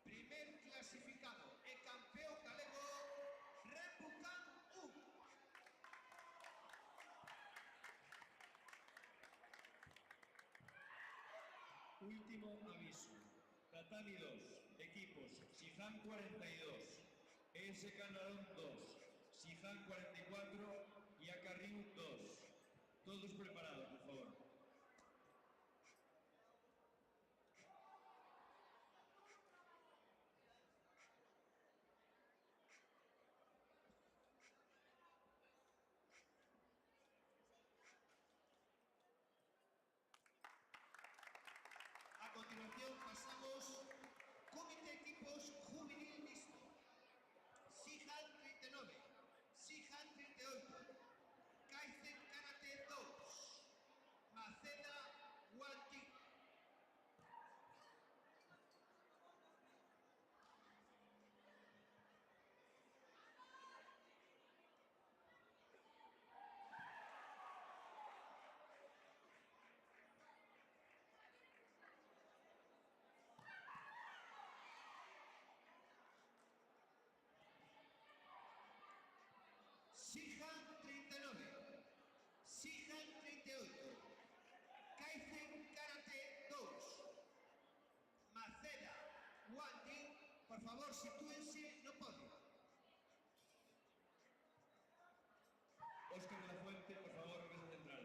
Primer clasificado e campeón galego, Repucan U. Último aviso. Tatami 2, equipos Shihan 42, SK Narón 2, Shihan 44 y Acarriu 2. Todos preparados, por favor. A continuación pasamos Comité Equipos Juvenil Mixto. Sihan 39, Sihan 38, Kaizen Karate 2, Maceda Wanti. Sihan 39, Sihan 38, Kaizen Karate 2, Maceda Wanti. Por favor, sitúense no podio. Óscar de la Fuente, por favor, mesa central.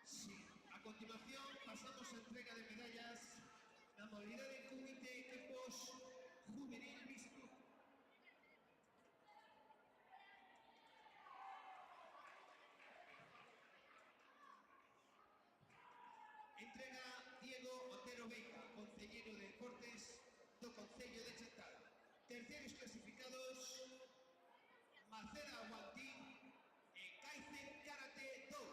Sí. A continuación pasamos a entrega de medallas na modalidade Comité Equipos Juvenil Mixto. Entrega Diego Otero Veiga, concelleiro de Deportes do Concello de Chantada. Terceiros clasificados, Maceda Wanti e Kaizen Karate 2.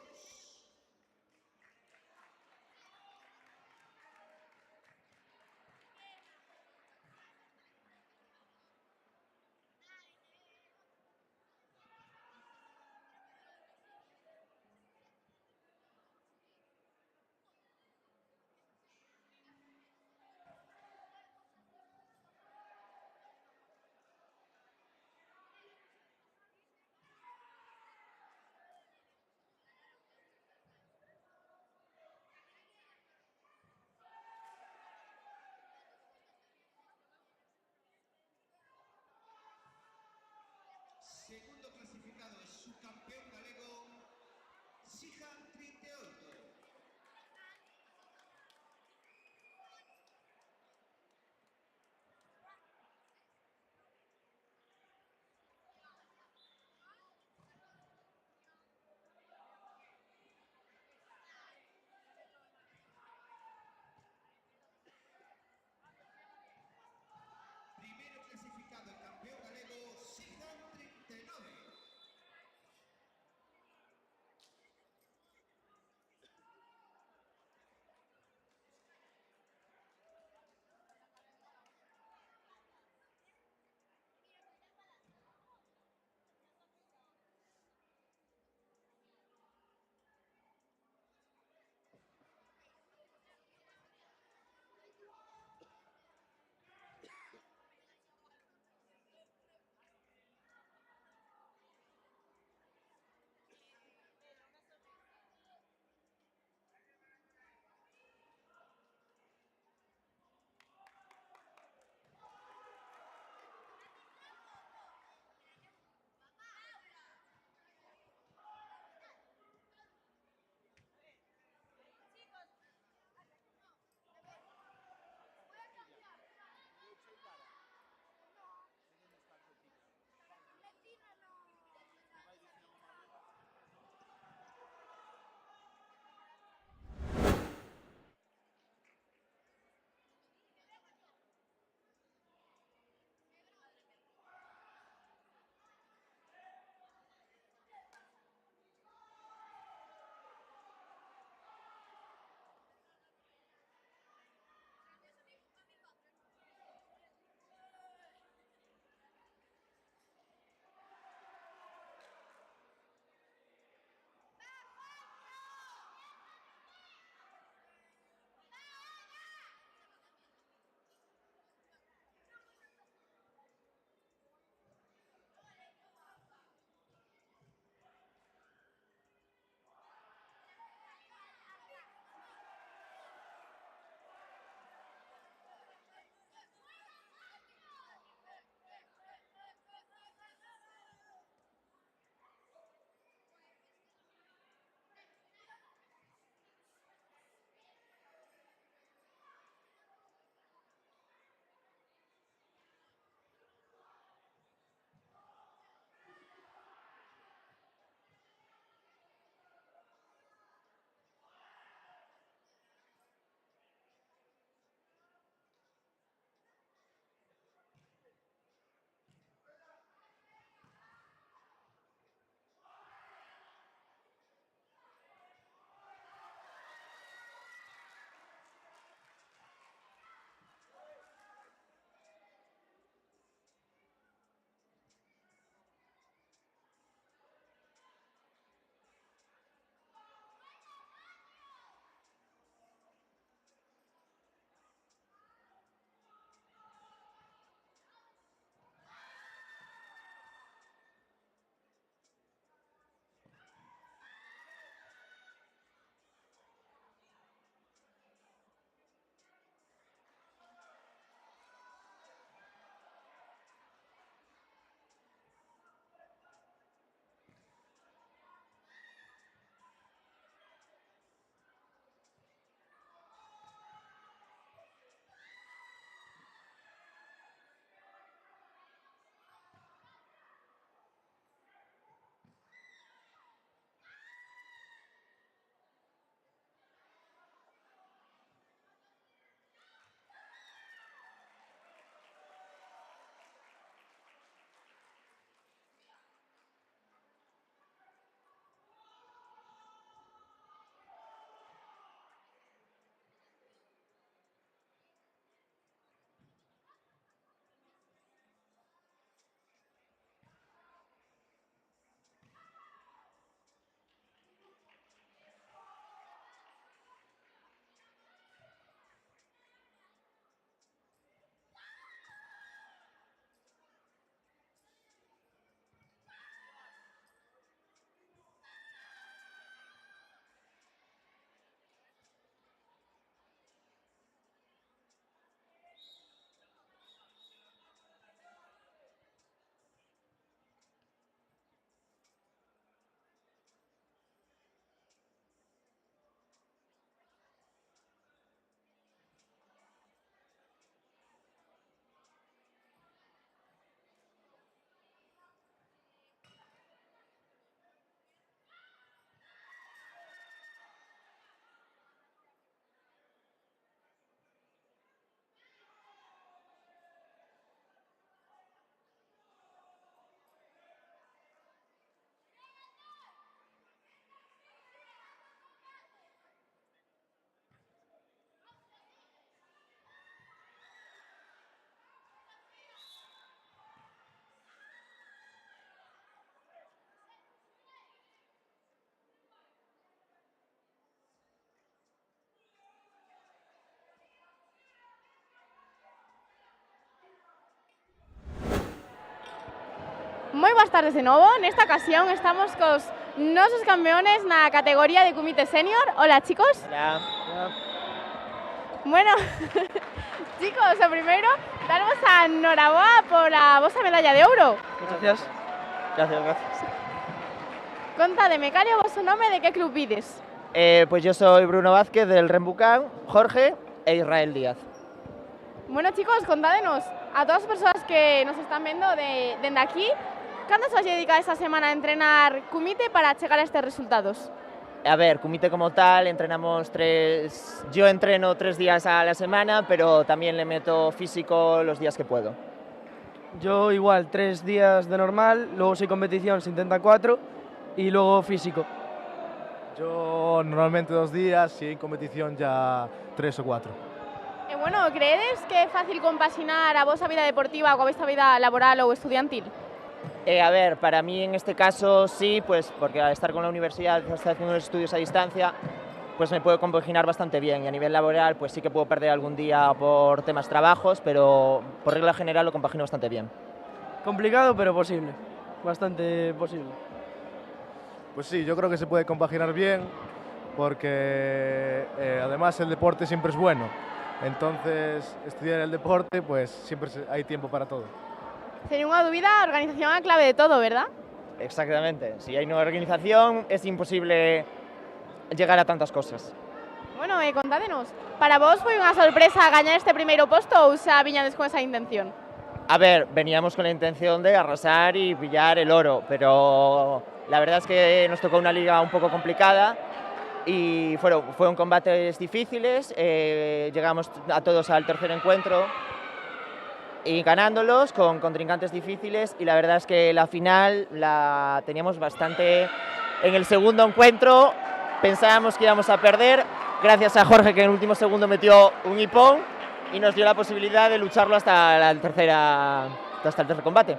Moi boas tardes de novo. Nesta ocasión estamos cos nosos campeones na categoría de Comité Senior. Hola, chicos. Hola. Bueno, chicos, o primeiro, darvos a noraboa por a vosa medalla de ouro. Gracias. Gracias. Contademe, cal é o voso nome e de que club vides? Pues yo soy Bruno Vázquez del Rembucán, Jorge e Israel Díaz. Bueno, chicos, contádenos a todas as persoas que nos están vendo dende aquí, cando se os dedica esta semana a entrenar Comité para chegar a estes resultados? A ver, Comité como tal, yo entreno 3 días a la semana, pero también le meto físico los días que puedo. Yo igual, 3 días de normal, luego sin competición se intenta 4 y luego físico. Yo normalmente 2 días y en competición ya 3 o 4. Bueno, creedes que é fácil compaxinar a vosa vida deportiva coa vosa vida laboral ou estudiantil? A ver, para mí en este caso sí, pues porque al estar con la universidad, estar haciendo los estudios a distancia, pues me puedo compaginar bastante bien y a nivel laboral pues sí que puedo perder algún día por temas trabajos, pero por regla general lo compagino bastante bien. Complicado pero posible, bastante posible. Pues sí, yo creo que se puede compaginar bien porque además el deporte siempre es bueno, entonces estudiar el deporte pues siempre hay tiempo para todo. Sería unha dúbida, a organización é a clave de todo, verdad? Exactamente, si hay una organización es imposible llegar a tantas cosas. Bueno, contádenos, para vos foi unha sorpresa gañar este primeiro posto ou xa viñades con esa intención? A ver, veníamos con la intención de arrasar y pillar el oro, pero la verdad es que nos tocó una liga un poco complicada y fueron combates difíciles, llegamos a todos al tercer encuentro y ganándolos con contrincantes difíciles y la verdad es que la final la teníamos bastante. En el segundo encuentro pensábamos que íbamos a perder, gracias a Jorge que en el último segundo metió un hipón y nos dio la posibilidad de lucharlo hasta el tercer combate.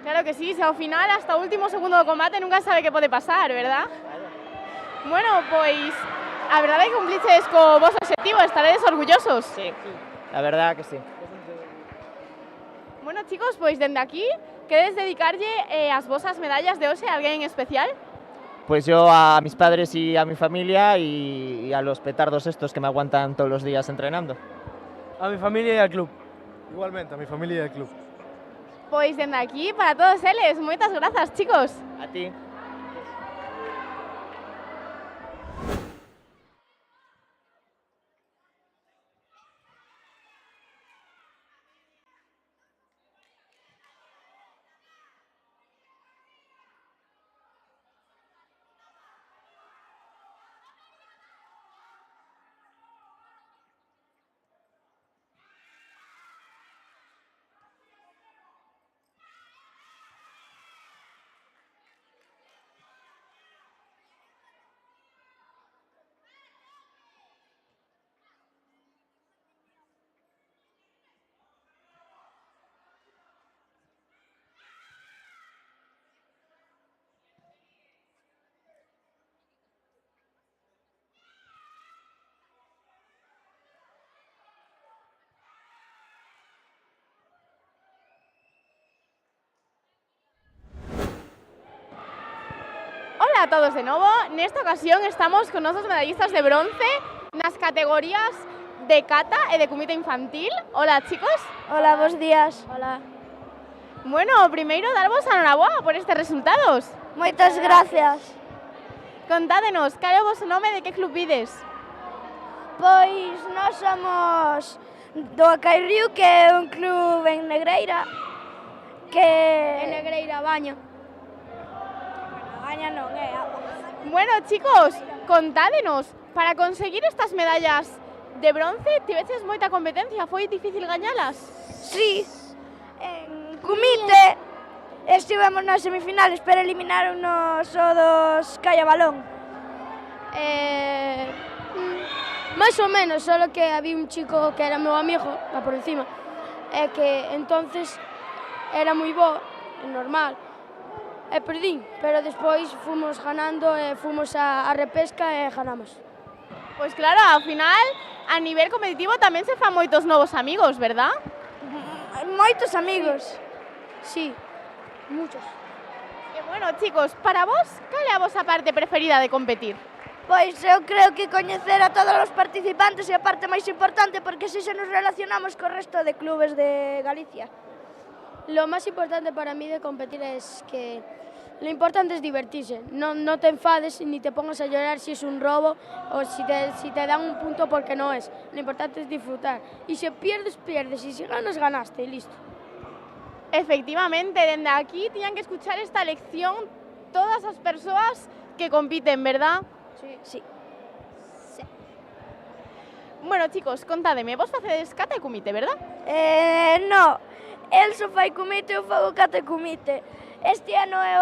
Claro que sí, ao final hasta o último segundo do combate nunca sabe que pode pasar, verdad? Bueno, pois a verdade é que cumpliches co vosso objetivo, estaredes orgullosos. Sí, la verdad que sí. Bueno, chicos, pois dende aquí, queredes dedicarlle as vosas medallas de hoxe a alguén en especial? Pues yo a mis padres y a mi familia y a los petardos estos que me aguantan todos los días entrenando. A mi familia y al club. Igualmente, a mi familia y al club. Pois dende aquí, para todos eles, moitas grazas, chicos. A ti. Hola a todos de novo. Nesta ocasión estamos con nosos medallistas de bronce nas categorías de cata e de comité infantil. Hola, chicos. Hola, bons días. Hola. Bueno, primeiro darvos a noraboa por estes resultados. Moitas gracias. Contádenos, cal é o voso nome e de que club vides? Pois nós somos do Acairrío, que é un club en Negreira, que... En Negreira, Baño. Baña non, é agua. Bueno, chicos, contádenos, para conseguir estas medallas de bronce, tiveches moita competencia, foi difícil gañalas? Sí, en comité estivemos nas semifinales, pero eliminaron-nos o dos Calla Balón. Máis ou menos, solo que había un chico que era meu amigo, va por encima, e que entonces era moi bo, normal, e perdín, pero despois fomos ganando e fomos a repesca e ganamos. Pois claro, ao final, a nivel competitivo tamén se fan moitos novos amigos, verdad? Moitos amigos, sí, muchos. Bueno, chicos, para vos, cal é a vosa parte preferida de competir? Pois eu creo que coñecer a todos os participantes é a parte máis importante porque así se nos relacionamos co resto de clubes de Galicia. Lo más importante para mí de competir es que lo importante es divertirse. No te enfades ni te pongas a llorar si es un robo o si te dan un punto porque no es. Lo importante es disfrutar. Y si pierdes, pierdes. Y si ganas, ganaste y listo. Efectivamente, dende aquí tiñan que escuchar esta lección todas as persoas que compiten, verdad? Sí. Bueno, chicos, contádeme, vos facedes kata e kumite, verdad? No, el só fai kumite e eu fago kata e kumite. Este ano é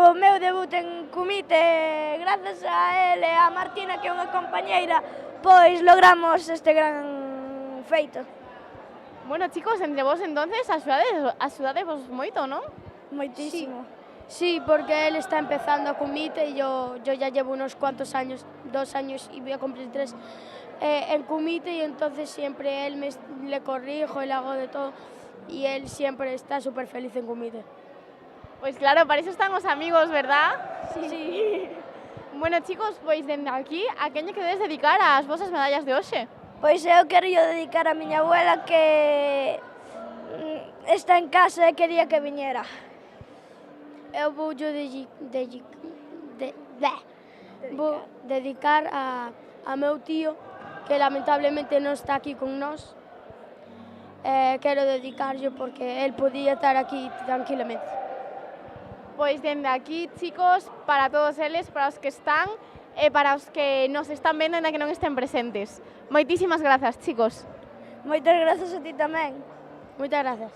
o meu debut en kumite, grazas a ele e a Martina, que é unha compañeira, pois logramos este gran feito. Bueno, chicos, entre vos entonces axudadevos moito, non? Moitísimo. Sí, porque él está empezando a kumite y yo ya llevo unos cuantos años, 2 años y voy a cumplir 3 en kumite, y entonces siempre él le corrijo y le hago de todo y él siempre está súper feliz en kumite. Pues claro, para eso están os amigos, ¿verdad? Sí. Bueno, chicos, pois dende aquí, a quen lle queredes dedicar as vosas medallas de hoxe? Pois eu quero dedicar a miña abuela que está en casa e quería que viñera. Eu vou dedicar a meu tío, que lamentablemente non está aquí con nós. Quero dedicarlle porque él podía estar aquí tranquilamente. Pois dende aquí, chicos, para todos eles, para os que están e para os que nos están vendo ainda que non estén presentes. Moitísimas grazas, chicos. Moitas grazas a ti tamén. Moitas grazas.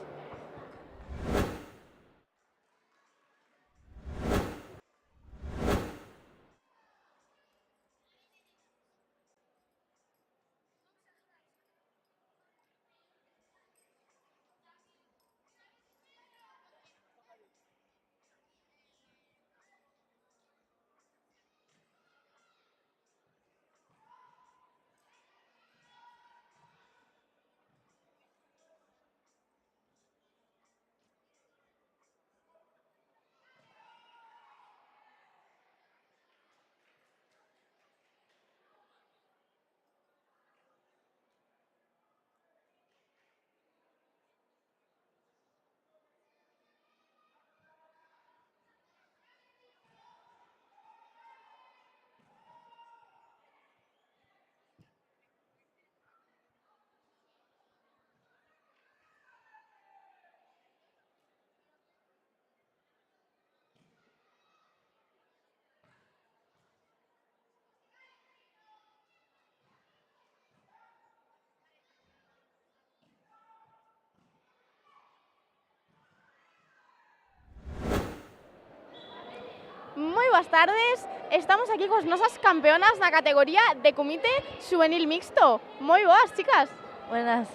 Moi boas tardes, estamos aquí cos nosas campeonas na categoría de kumite juvenil mixto. Moi boas, chicas. Buenas.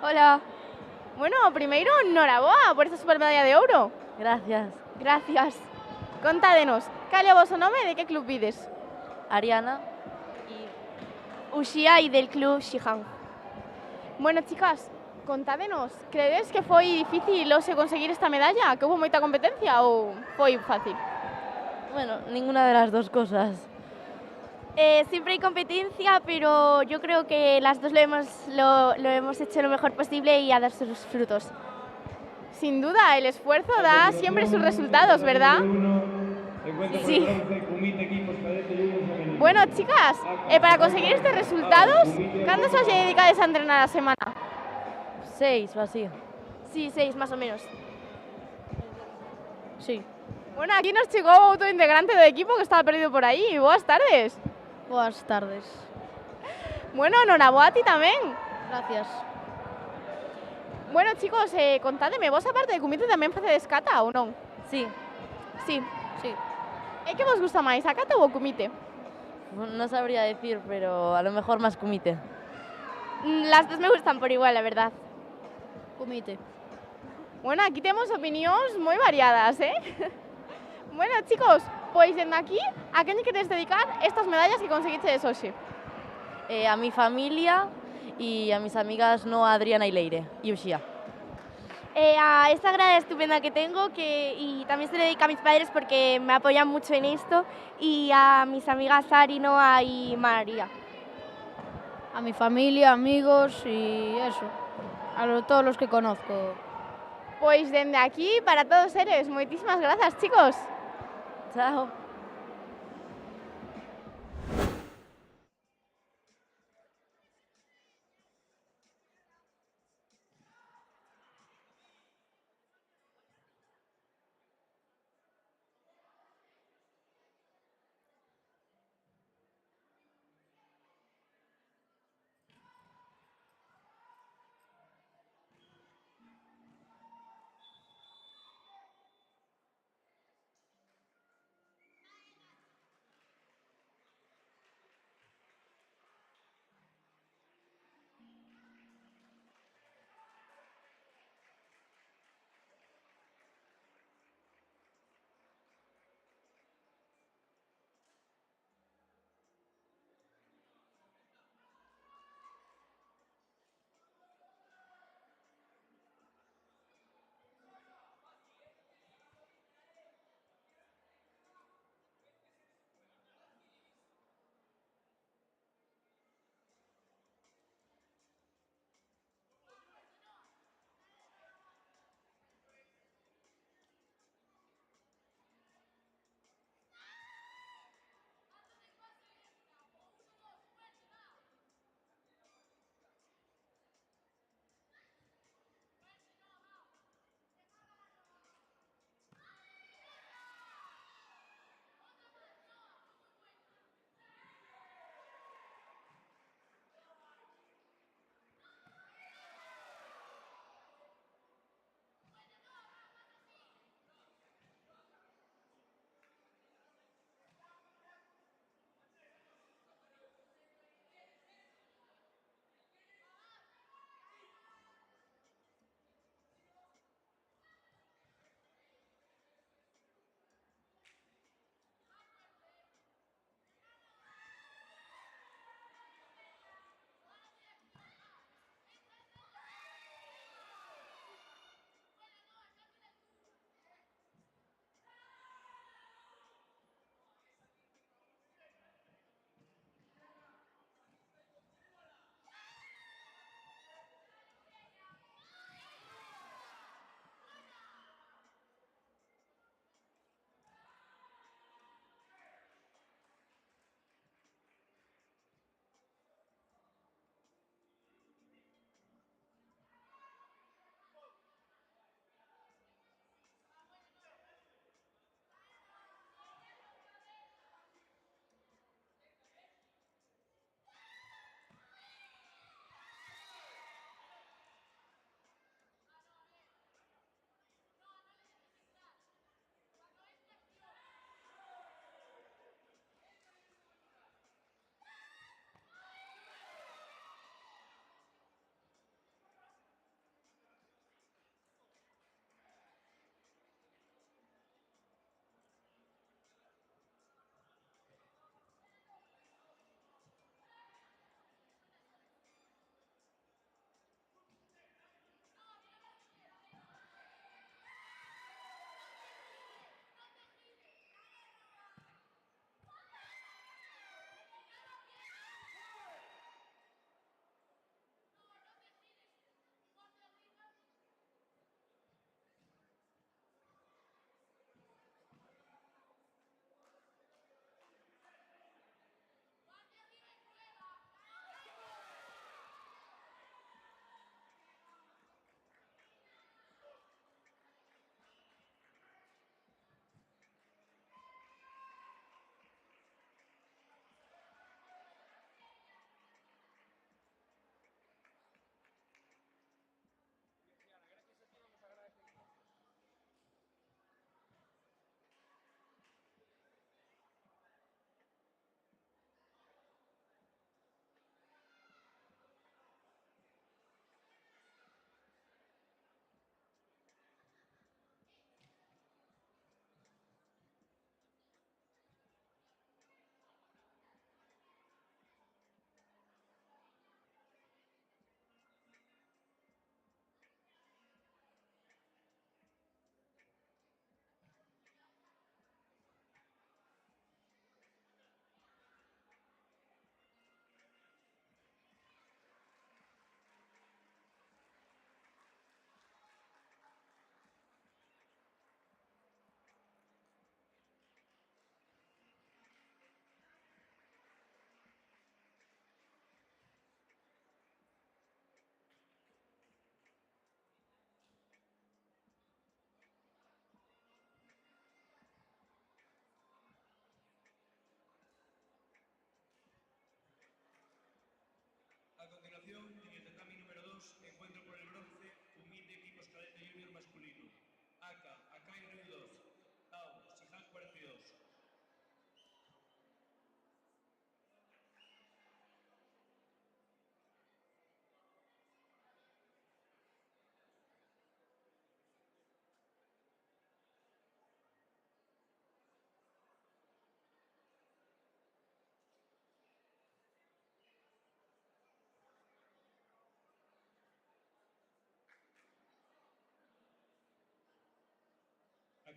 Hola. Bueno, primeiro, noraboa por esta super medalla de ouro. Gracias. Gracias. Contádenos, cal é o voso nome e de que club vides? Ariana. Uxía e del club Shihan. Bueno, chicas, contádenos, credes que foi difícil hoxe conseguir esta medalla? Que hubo moita competencia ou foi fácil? Bueno, ninguna de las dos cosas. Siempre hay competencia, pero yo creo que las dos lo hemos hecho lo mejor posible y a dar sus frutos. Sin duda, el esfuerzo da siempre sus resultados, ¿verdad? Sí. Bueno, chicas, para conseguir estos resultados, ¿cuántos os dedicáis a entrenar a la semana? 6 o así. Sí, 6 más o menos. Sí. Bueno, aquí nos chegou outro integrante do equipo que estaba perdido por aí. Boas tardes. Boas tardes. Bueno, noraboa a ti tamén. Gracias. Bueno, chicos, contádeme, vos aparte de kumite tamén facedes kata ou non? Sí. Sí. Sí. E que vos gusta máis, a kata ou o kumite? No sabría decir, pero a lo mejor más kumite. Las dos me gustan por igual, la verdad. Kumite. Bueno, aquí temos opinións moi variadas, Bueno, chicos, pois dende aquí, a quen queres dedicar estas medallas que conseguistedes hoxe? A mi familia y a mis amigas Noa, Adriana y Leire, y Uxía. A esta grada estupenda que tengo y también se lo dedico a mis padres porque me apoyan mucho en esto y a mis amigas Sari, Noa y María. A mi familia, amigos y eso, todos los que conozco. Pois dende aquí, para todos eles, moitísimas grazas, chicos. Chao.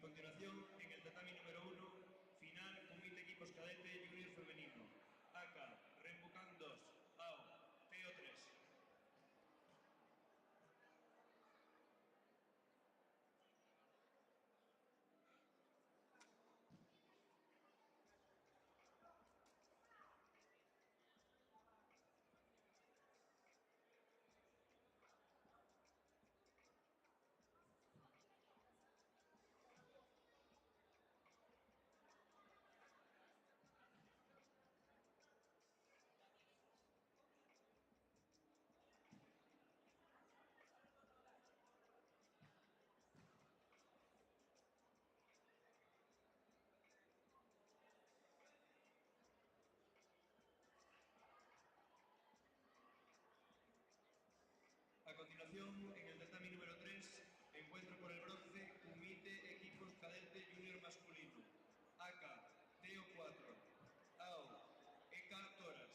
A continuación, en el tatami número 1, final Comité Equipos Cadete Junior Femenino. AK, Rembucan 2, AO, Teo 3. A continuación, en el tatami número 3, encuentro por el bronce, Comité Equipos Cadete Junior Masculino. AK, Teo 4, AO, EK Toras.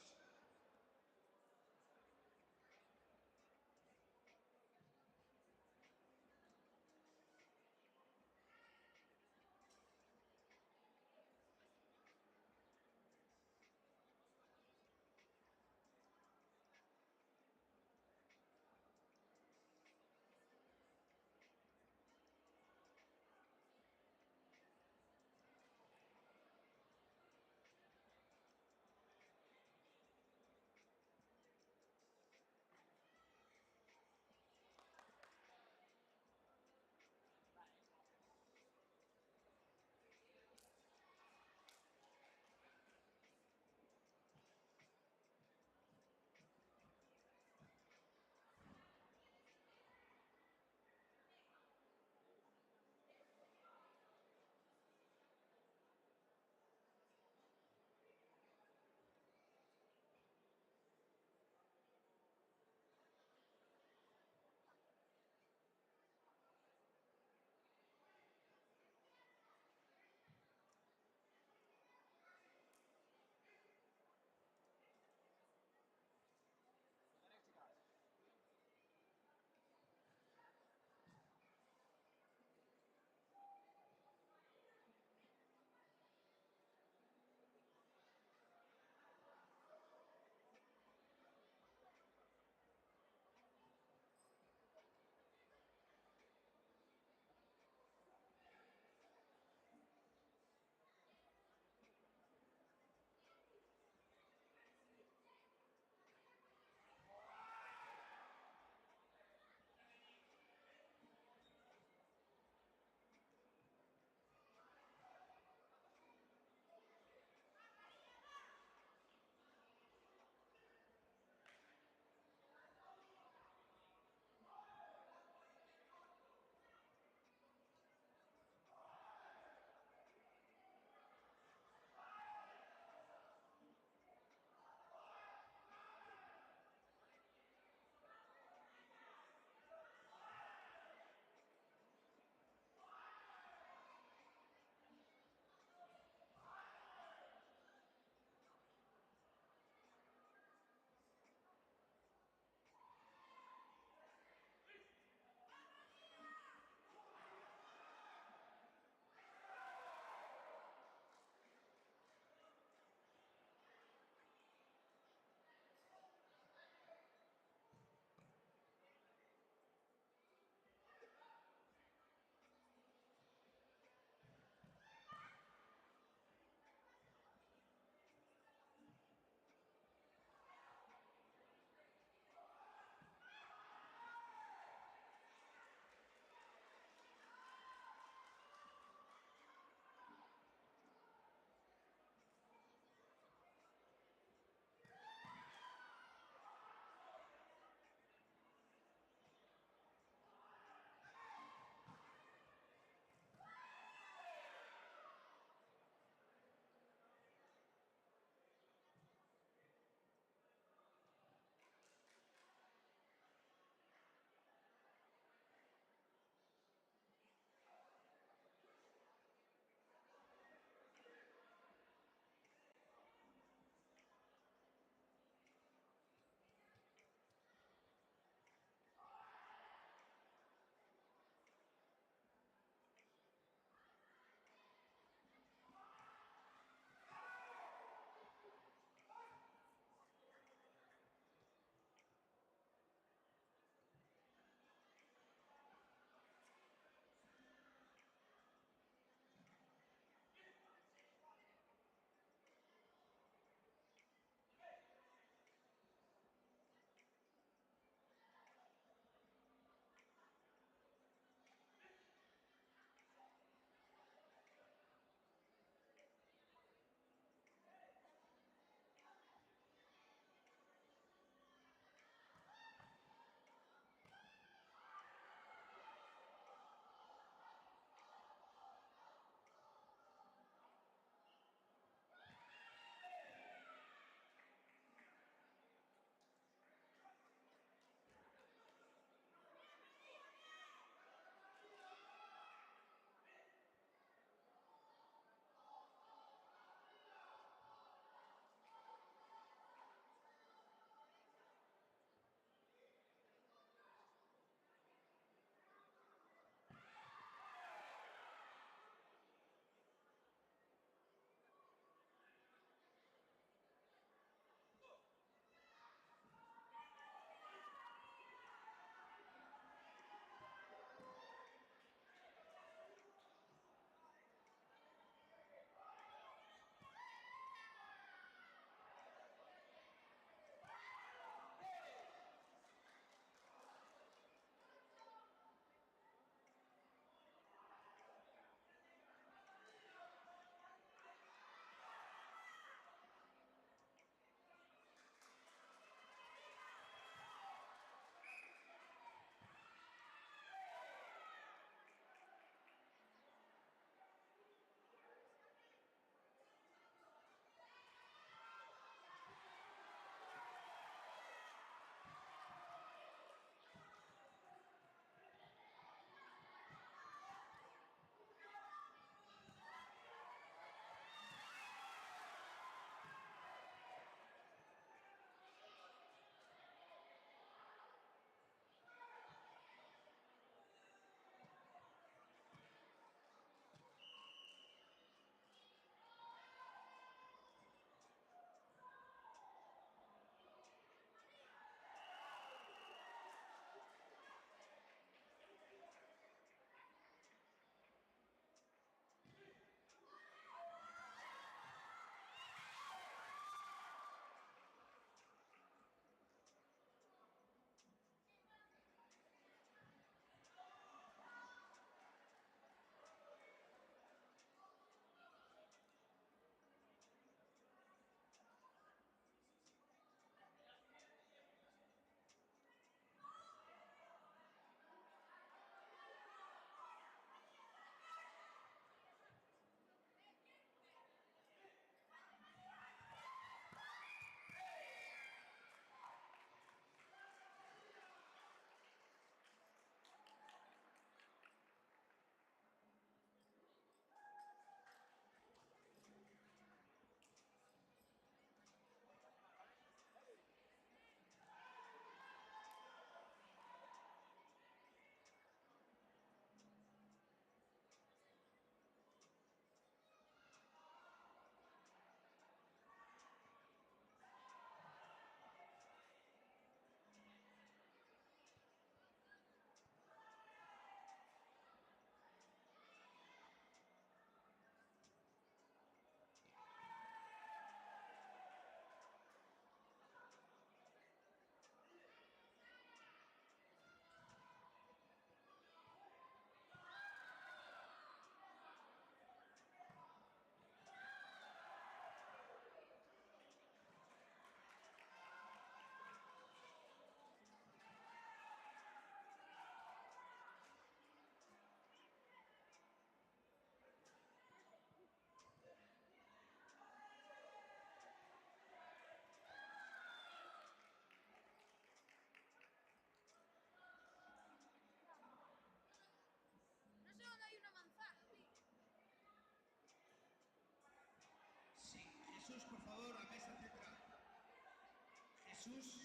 Jesús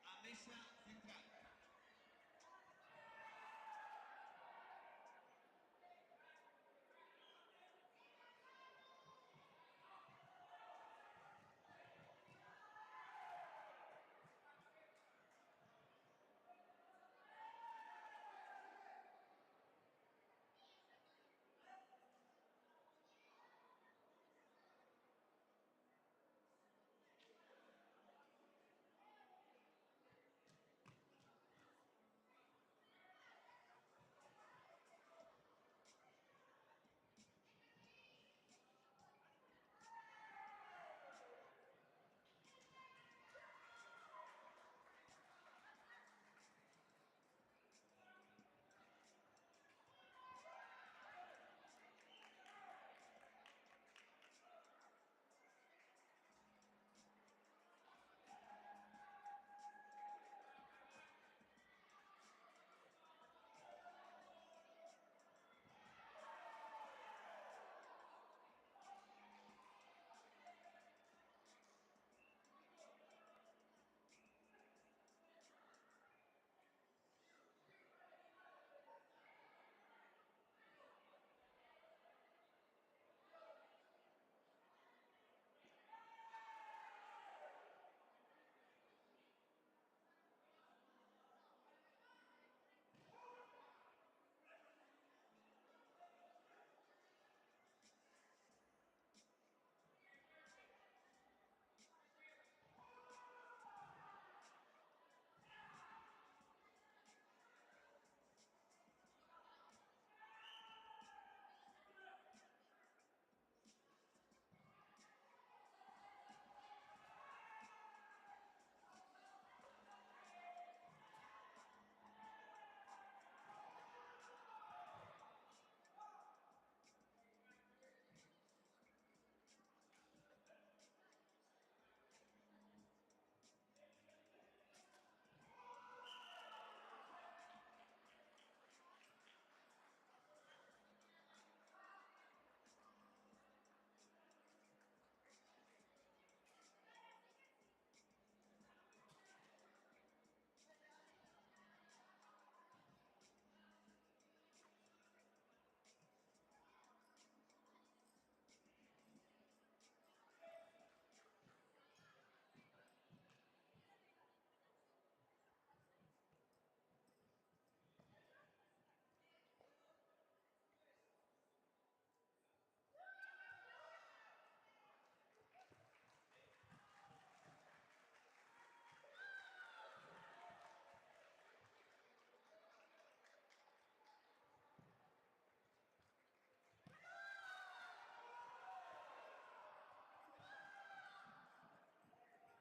a mesa central.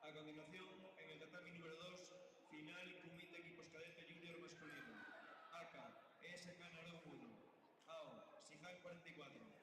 A continuación, en el tatami número 2, final Kumite Equipos Cadete Junior masculino. AK, ESK Narón 1, AO, Sijal 44.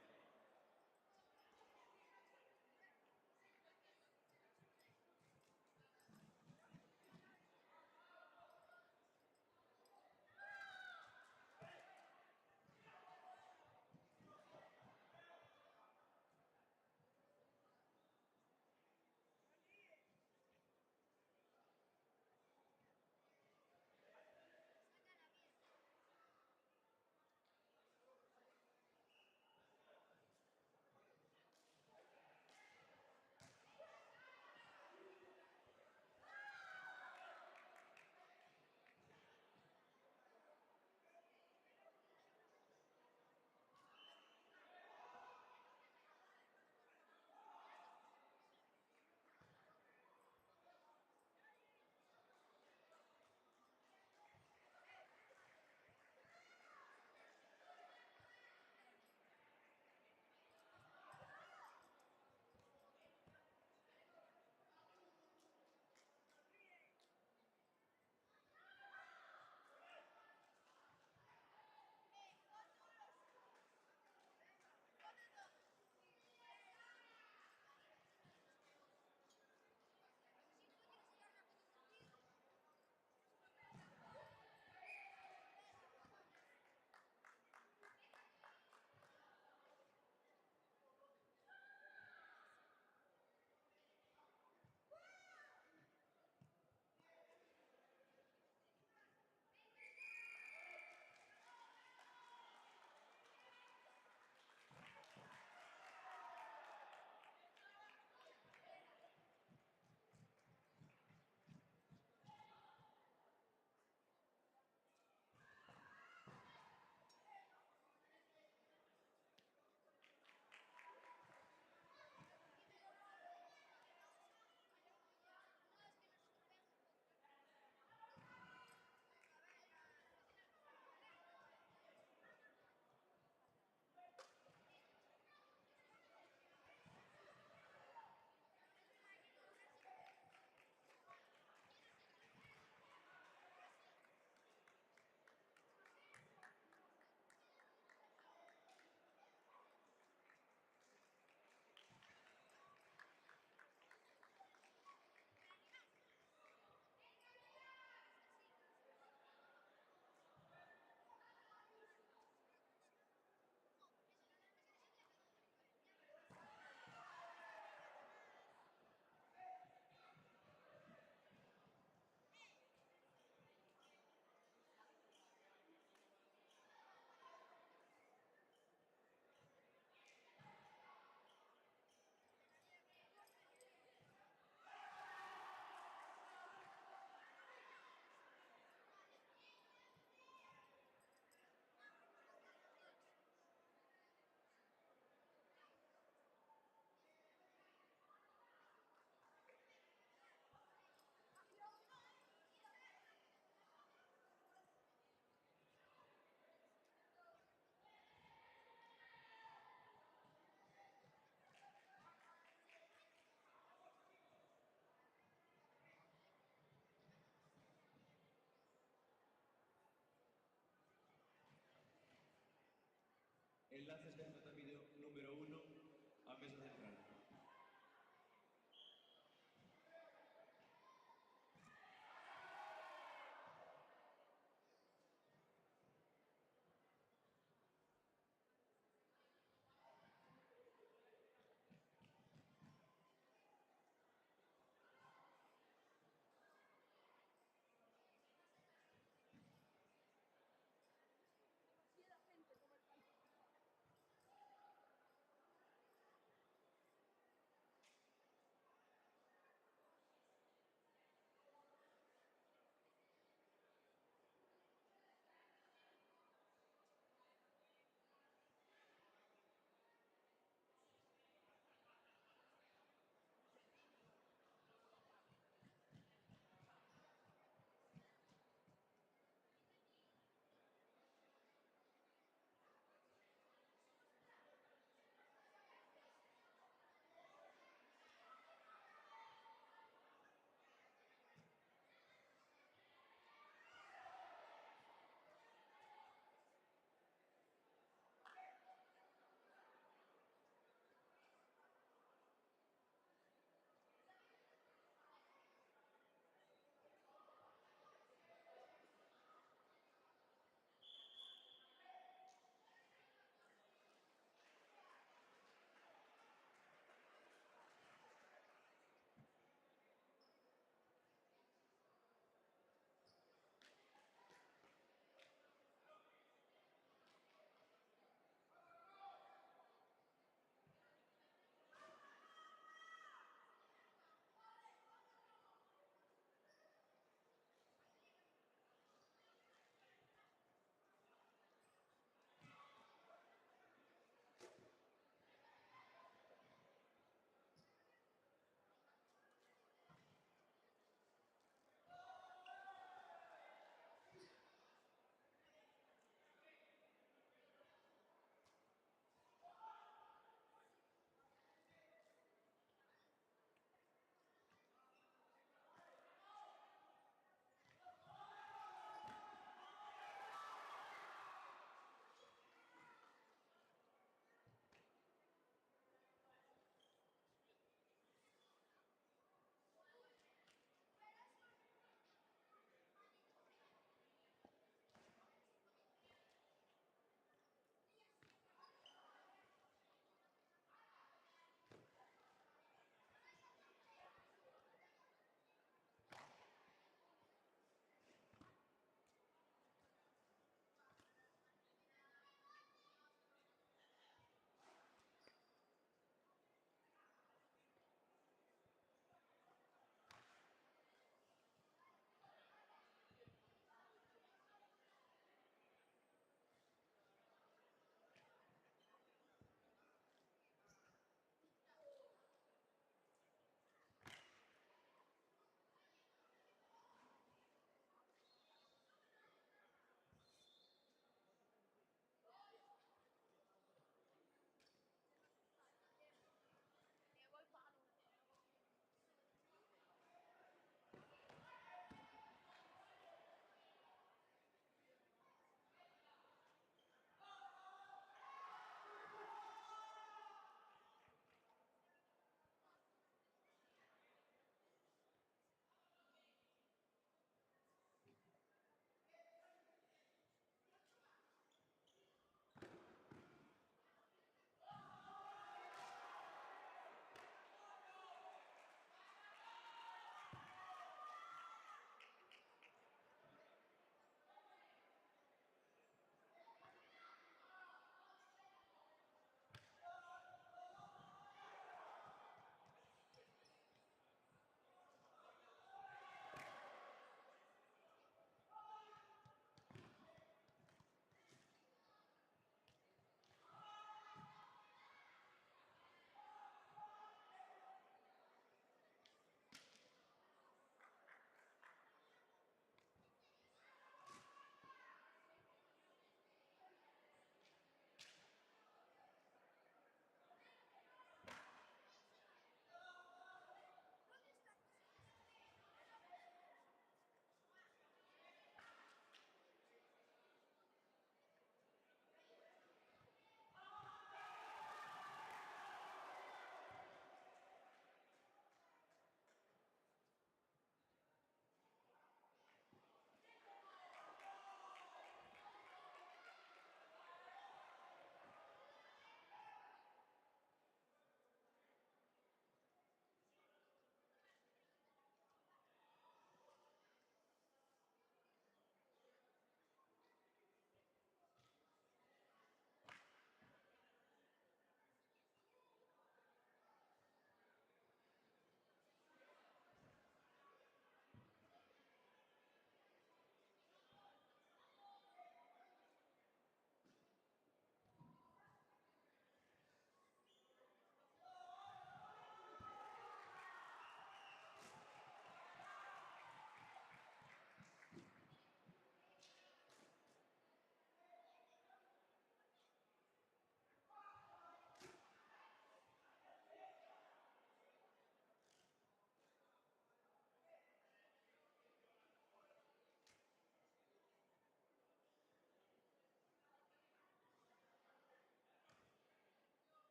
Enlaces de